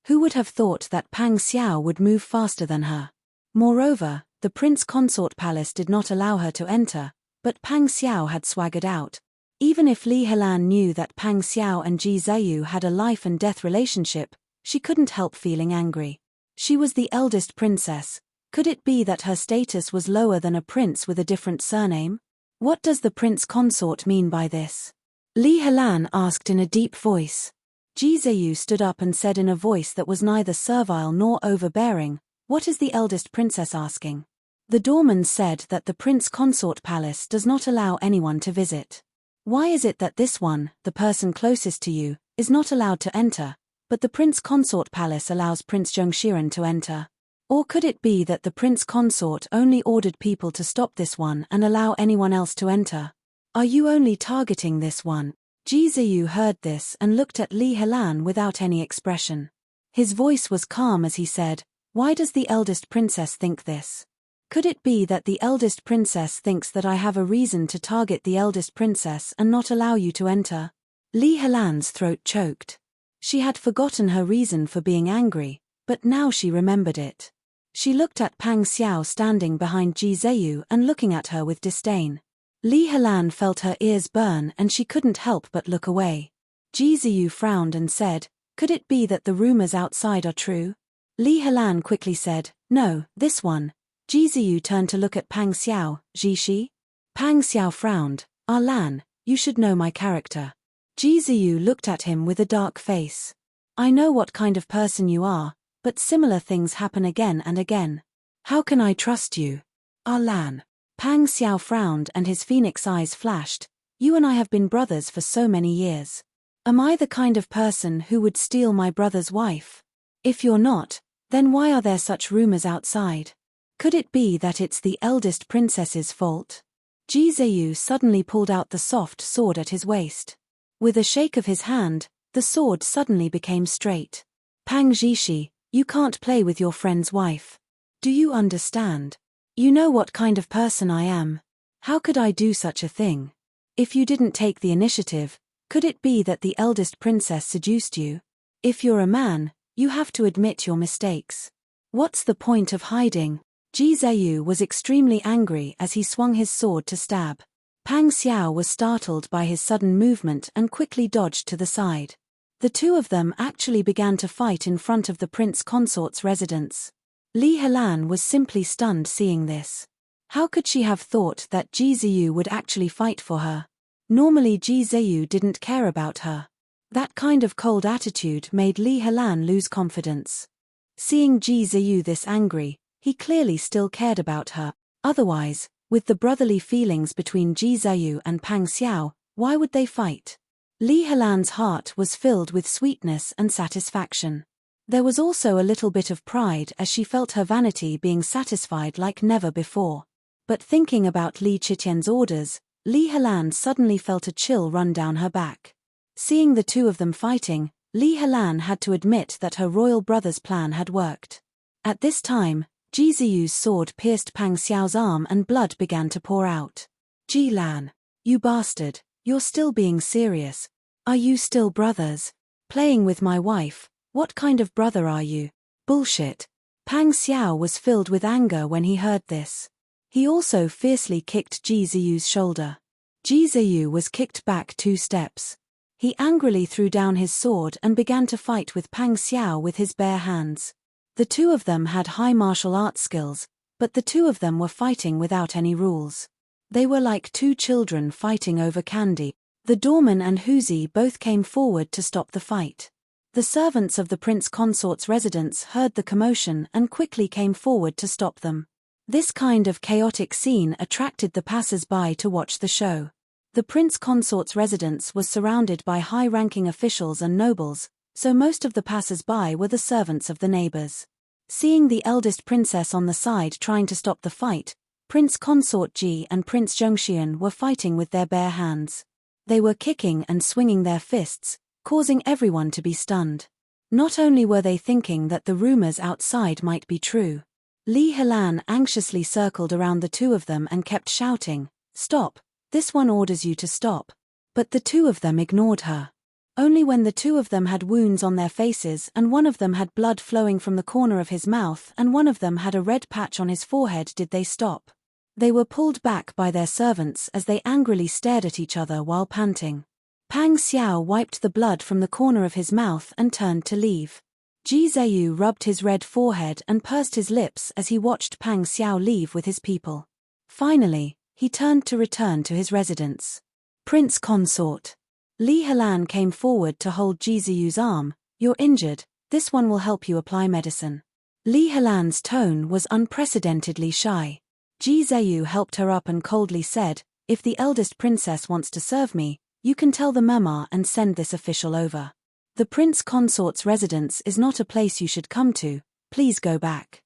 Who would have thought that Pang Xiao would move faster than her? Moreover, the prince consort palace did not allow her to enter, but Pang Xiao had swaggered out. Even if Li Helan knew that Pang Xiao and Ji Ziyu had a life-and-death relationship, she couldn't help feeling angry. She was the eldest princess. Could it be that her status was lower than a prince with a different surname? What does the prince consort mean by this? Li Helan asked in a deep voice. Ji Ziyu stood up and said in a voice that was neither servile nor overbearing, "What is the eldest princess asking?" The doorman said that the prince consort palace does not allow anyone to visit. Why is it that this one, the person closest to you, is not allowed to enter, but the prince consort palace allows Prince Zhongshiren to enter? Or could it be that the prince consort only ordered people to stop this one and allow anyone else to enter? Are you only targeting this one? Ji Ziyu heard this and looked at Li Helan without any expression. His voice was calm as he said, "Why does the eldest princess think this? Could it be that the eldest princess thinks that I have a reason to target the eldest princess and not allow you to enter?" Li Helan's throat choked. She had forgotten her reason for being angry, But now she remembered it. She looked at Pang Xiao standing behind Ji Zheyu and looking at her with disdain. Li Helan felt her ears burn and she couldn't help but look away. Ji Zheyu frowned and said, "Could it be that the rumors outside are true?" Li Helan quickly said, "No, this one." Ji Zheyu turned to look at Pang Xiao, "Ji?" Pang Xiao frowned, "Ah Lan, you should know my character." Ji Zheyu looked at him with a dark face. "I know what kind of person you are, but similar things happen again and again. How can I trust you?" "Ah Lan." Pang Xiao frowned and his phoenix eyes flashed, "You and I have been brothers for so many years. Am I the kind of person who would steal my brother's wife? If you're not, then why are there such rumors outside? Could it be that it's the eldest princess's fault?" Ji Zheyu suddenly pulled out the soft sword at his waist. With a shake of his hand, the sword suddenly became straight. "Pang Zhishi, you can't play with your friend's wife. Do you understand? You know what kind of person I am. How could I do such a thing? If you didn't take the initiative, could it be that the eldest princess seduced you? If you're a man, you have to admit your mistakes. What's the point of hiding?" Ji Zheyu was extremely angry as he swung his sword to stab. Pang Xiao was startled by his sudden movement and quickly dodged to the side. The two of them actually began to fight in front of the prince consort's residence. Li Helan was simply stunned seeing this. How could she have thought that Ji Zheyu would actually fight for her? Normally Ji Zheyu didn't care about her. That kind of cold attitude made Li Helan lose confidence. Seeing Ji Zheyu this angry, he clearly still cared about her. Otherwise, with the brotherly feelings between Ji Zheyu and Pang Xiao, why would they fight? Li Helan's heart was filled with sweetness and satisfaction. There was also a little bit of pride as she felt her vanity being satisfied like never before. But thinking about Li Qitian's orders, Li Helan suddenly felt a chill run down her back. Seeing the two of them fighting, Li Helan had to admit that her royal brother's plan had worked. At this time, Ji Zheyu's sword pierced Pang Xiao's arm and blood began to pour out. "Ji Lan, you bastard, you're still being serious. Are you still brothers? Playing with my wife? What kind of brother are you? Bullshit." Pang Xiao was filled with anger when he heard this. He also fiercely kicked Ji Zheyu's shoulder. Ji Zheyu was kicked back 2 steps. He angrily threw down his sword and began to fight with Pang Xiao with his bare hands. The two of them had high martial arts skills, but the two of them were fighting without any rules. They were like 2 children fighting over candy. The doorman and Huzi both came forward to stop the fight. The servants of the prince consort's residence heard the commotion and quickly came forward to stop them. This kind of chaotic scene attracted the passers-by to watch the show. The prince consort's residence was surrounded by high-ranking officials and nobles, so most of the passers-by were the servants of the neighbors. Seeing the eldest princess on the side trying to stop the fight, Prince Consort Ji and Prince Zhongxian were fighting with their bare hands. They were kicking and swinging their fists, causing everyone to be stunned. Not only were they thinking that the rumors outside might be true. Li Helan anxiously circled around the two of them and kept shouting, "Stop, this one orders you to stop." But the two of them ignored her. Only when the two of them had wounds on their faces and one of them had blood flowing from the corner of his mouth and one of them had a red patch on his forehead did they stop. They were pulled back by their servants as they angrily stared at each other while panting. Pang Xiao wiped the blood from the corner of his mouth and turned to leave. Ji Zheyu rubbed his red forehead and pursed his lips as he watched Pang Xiao leave with his people. Finally, he turned to return to his residence. "Prince Consort." Li Helan came forward to hold Ji Zheyu's arm. "You're injured, this one will help you apply medicine." Li Helan's tone was unprecedentedly shy. Ji Zheyu helped her up and coldly said, "If the eldest princess wants to serve me, you can tell the mama and send this official over. The prince consort's residence is not a place you should come to, please go back."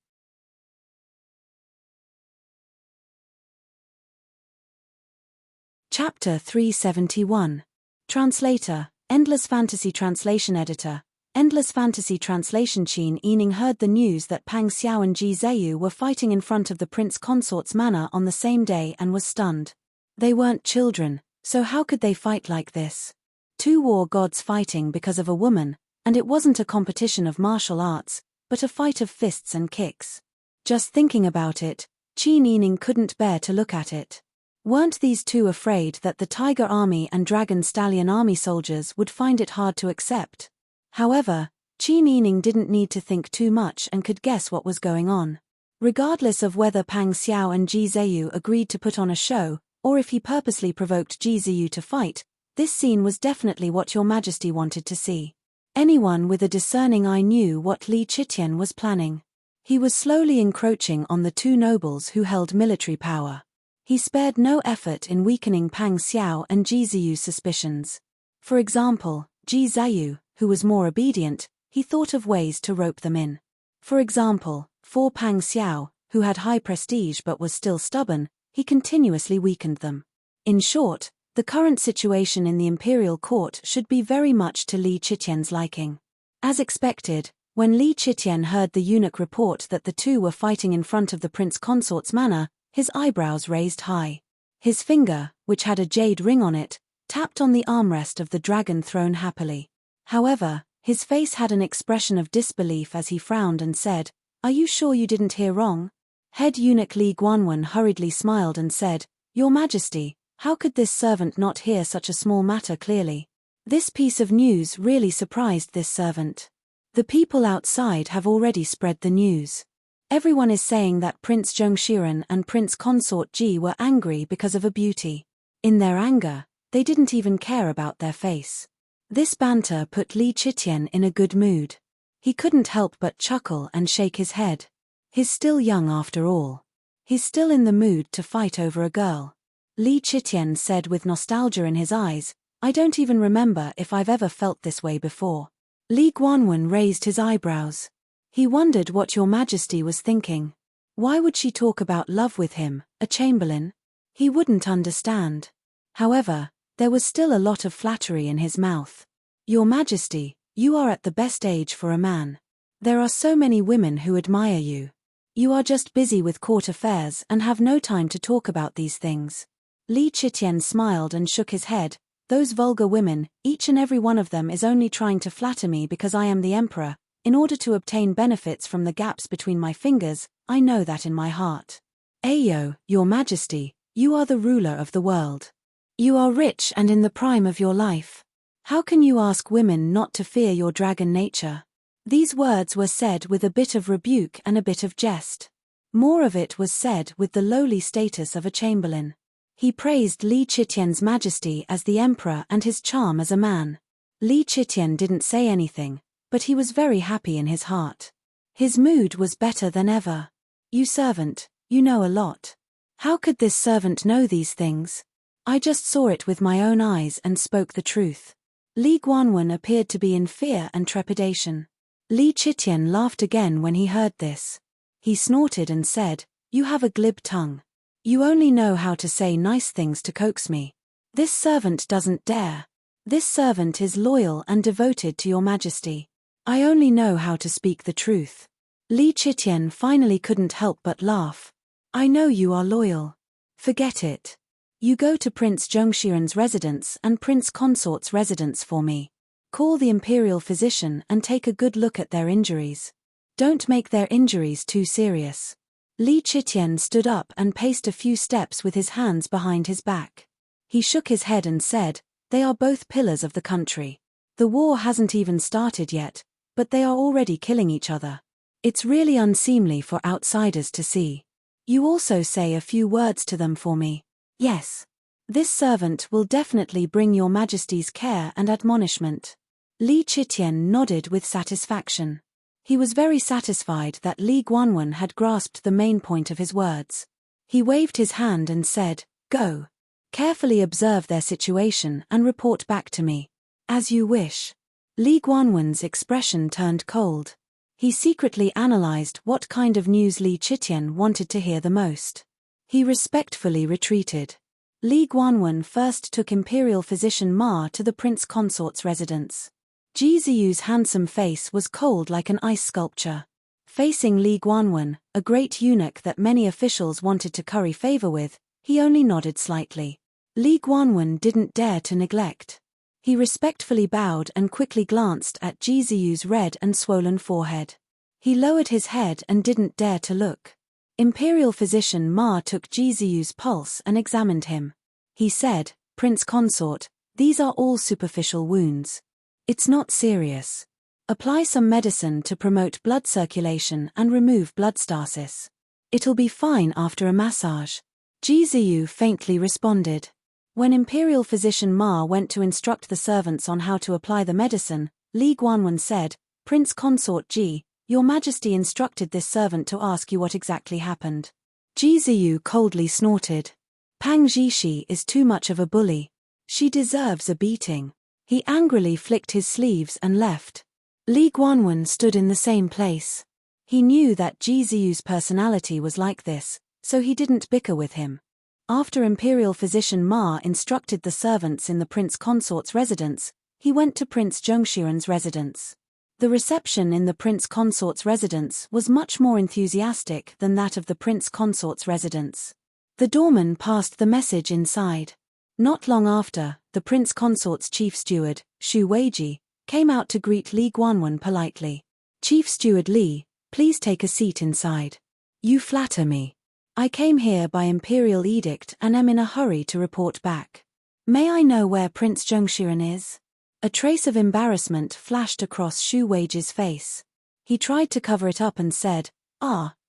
Chapter 371. Translator, Endless Fantasy Translation Editor. Endless Fantasy Translation. Qin Yining heard the news that Pang Xiao and Ji Zheyu were fighting in front of the prince consort's manor on the same day and was stunned. They weren't children, so how could they fight like this? 2 war gods fighting because of a woman, and it wasn't a competition of martial arts, but a fight of fists and kicks. Just thinking about it, Qi Nining couldn't bear to look at it. Weren't these two afraid that the Tiger Army and Dragon Stallion Army soldiers would find it hard to accept? However, Qi Nining didn't need to think too much and could guess what was going on. Regardless of whether Pang Xiao and Ji Ziyu agreed to put on a show, or if he purposely provoked Ji Ziyu to fight, this scene was definitely what Your Majesty wanted to see. Anyone with a discerning eye knew what Li Chitian was planning. He was slowly encroaching on the two nobles who held military power. He spared no effort in weakening Pang Xiao and Ji Ziyu's suspicions. For example, Ji Ziyu, who was more obedient, he thought of ways to rope them in. For example, for Pang Xiao, who had high prestige but was still stubborn, he continuously weakened them. In short, the current situation in the imperial court should be very much to Li Chitian's liking. As expected, when Li Chitian heard the eunuch report that the two were fighting in front of the prince consort's manor, his eyebrows raised high. His finger, which had a jade ring on it, tapped on the armrest of the dragon throne happily. However, his face had an expression of disbelief as he frowned and said, "Are you sure you didn't hear wrong?" Head eunuch Li Guanwen hurriedly smiled and said, "Your Majesty, how could this servant not hear such a small matter clearly?" This piece of news really surprised this servant. The people outside have already spread the news. Everyone is saying that Prince Zhongshiren and Prince Consort Ji were angry because of a beauty. In their anger, they didn't even care about their face. This banter put Li Chitian in a good mood. He couldn't help but chuckle and shake his head. He's still young after all. He's still in the mood to fight over a girl. Li Chitian said with nostalgia in his eyes, "I don't even remember if I've ever felt this way before." Li Guanwen raised his eyebrows. He wondered what Your Majesty was thinking. Why would she talk about love with him, a chamberlain? He wouldn't understand. However, there was still a lot of flattery in his mouth. "Your Majesty, you are at the best age for a man. There are so many women who admire you. You are just busy with court affairs and have no time to talk about these things." Li Chitian smiled and shook his head. "Those vulgar women, each and every one of them is only trying to flatter me because I am the emperor, in order to obtain benefits from the gaps between my fingers. I know that in my heart. Ayo, Your Majesty, you are the ruler of the world. You are rich and in the prime of your life. How can you ask women not to fear your dragon nature?" These words were said with a bit of rebuke and a bit of jest. More of it was said with the lowly status of a chamberlain. He praised Li Chitian's majesty as the emperor and his charm as a man. Li Chitian didn't say anything, but he was very happy in his heart. His mood was better than ever. "You servant, you know a lot. How could this servant know these things? I just saw it with my own eyes and spoke the truth." Li Guanwen appeared to be in fear and trepidation. Li Chitian laughed again when he heard this. He snorted and said, "You have a glib tongue. You only know how to say nice things to coax me. This servant doesn't dare. This servant is loyal and devoted to Your Majesty. I only know how to speak the truth." Li Chitian finally couldn't help but laugh. "I know you are loyal. Forget it. You go to Prince Zhongshiren's residence and Prince Consort's residence for me. Call the imperial physician and take a good look at their injuries. Don't make their injuries too serious." Li Chitian stood up and paced a few steps with his hands behind his back. He shook his head and said, "They are both pillars of the country. The war hasn't even started yet, but they are already killing each other. It's really unseemly for outsiders to see. You also say a few words to them for me." "Yes. This servant will definitely bring Your Majesty's care and admonishment." Li Chitian nodded with satisfaction. He was very satisfied that Li Guanwen had grasped the main point of his words. He waved his hand and said, "Go. Carefully observe their situation and report back to me." "As you wish." Li Guanwen's expression turned cold. He secretly analyzed what kind of news Li Chitian wanted to hear the most. He respectfully retreated. Li Guanwen first took Imperial Physician Ma to the Prince Consort's residence. Ji Ziyu's handsome face was cold like an ice sculpture. Facing Li Guanwen, a great eunuch that many officials wanted to curry favor with, he only nodded slightly. Li Guanwen didn't dare to neglect. He respectfully bowed and quickly glanced at Ji Ziyu's red and swollen forehead. He lowered his head and didn't dare to look. Imperial physician Ma took Jizuyu's pulse and examined him. He said, "Prince Consort, these are all superficial wounds. It's not serious. Apply some medicine to promote blood circulation and remove blood stasis. It'll be fine after a massage." Jizuyu faintly responded. When Imperial physician Ma went to instruct the servants on how to apply the medicine, Li Guanwen said, "Prince Consort Ji, Your Majesty instructed this servant to ask you what exactly happened." Jizuyu coldly snorted. "Pang Zhishi is too much of a bully. She deserves a beating." He angrily flicked his sleeves and left. Li Guanwen stood in the same place. He knew that Jizuyu's personality was like this, so he didn't bicker with him. After Imperial physician Ma instructed the servants in the Prince Consort's residence, he went to Prince Zhongshiren's residence. The reception in the Prince Consort's residence was much more enthusiastic than that of the Prince Consort's residence. The doorman passed the message inside. Not long after, the Prince Consort's chief steward, Shu Weiji, came out to greet Li Guanwen politely. "Chief Steward Li, please take a seat inside." "You flatter me. I came here by imperial edict and am in a hurry to report back. May I know where Prince Zhongshiren is?" A trace of embarrassment flashed across Shu Weiji's face. He tried to cover it up and said,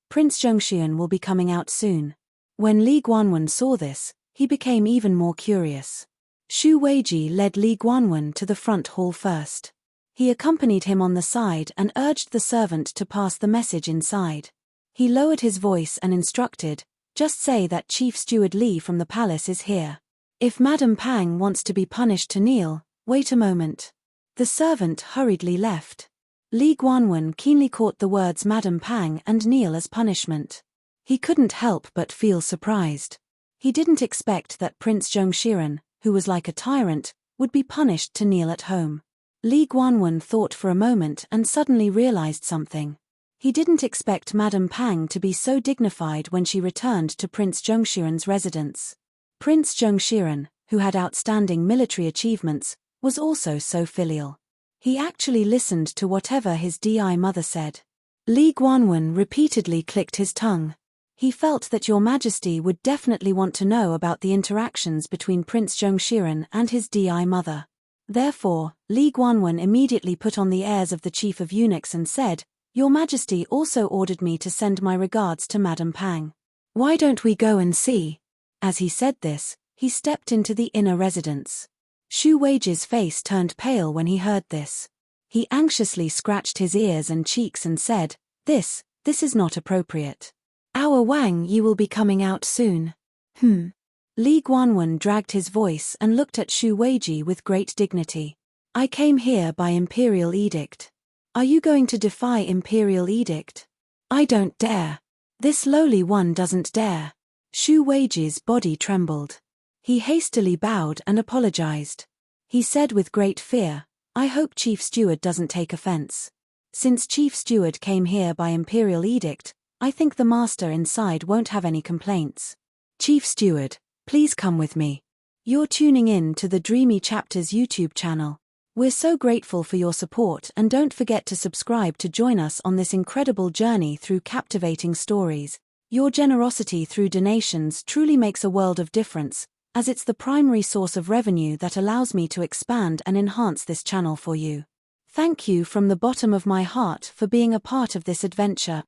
Prince Zhongshiren will be coming out soon." When Li Guanwen saw this, he became even more curious. Shu Weiji led Li Guanwen to the front hall first. He accompanied him on the side and urged the servant to pass the message inside. He lowered his voice and instructed, "Just say that Chief Steward Li from the palace is here. If Madame Pang wants to be punished to kneel, wait a moment." The servant hurriedly left. Li Guanwen keenly caught the words Madame Pang and kneel as punishment. He couldn't help but feel surprised. He didn't expect that Prince Zhongshiren, who was like a tyrant, would be punished to kneel at home. Li Guanwen thought for a moment and suddenly realized something. He didn't expect Madame Pang to be so dignified when she returned to Prince Zhongshiren's residence. Prince Zhongshiren, who had outstanding military achievements, was also so filial. He actually listened to whatever his DI mother said. Li Guanwen repeatedly clicked his tongue. He felt that Your Majesty would definitely want to know about the interactions between Prince Zhongshiren and his DI mother. Therefore, Li Guanwen immediately put on the airs of the chief of eunuchs and said, "Your Majesty also ordered me to send my regards to Madame Pang. Why don't we go and see?" As he said this, he stepped into the inner residence. Shu Weiji's face turned pale when he heard this. He anxiously scratched his ears and cheeks and said, This is not appropriate. Our Wang Yi will be coming out soon." Li Guanwen dragged his voice and looked at Shu Weiji with great dignity. "I came here by imperial edict. Are you going to defy imperial edict?" "I don't dare. This lowly one doesn't dare." Shu Weiji's body trembled. He hastily bowed and apologized. He said with great fear, "I hope Chief Steward doesn't take offense. Since Chief Steward came here by imperial edict, I think the master inside won't have any complaints. Chief Steward, please come with me. You're tuning in to the Dreamy Chapters YouTube channel. We're so grateful for your support and don't forget to subscribe to join us on this incredible journey through captivating stories. Your generosity through donations truly makes a world of difference, as it's the primary source of revenue that allows me to expand and enhance this channel for you. Thank you from the bottom of my heart for being a part of this adventure.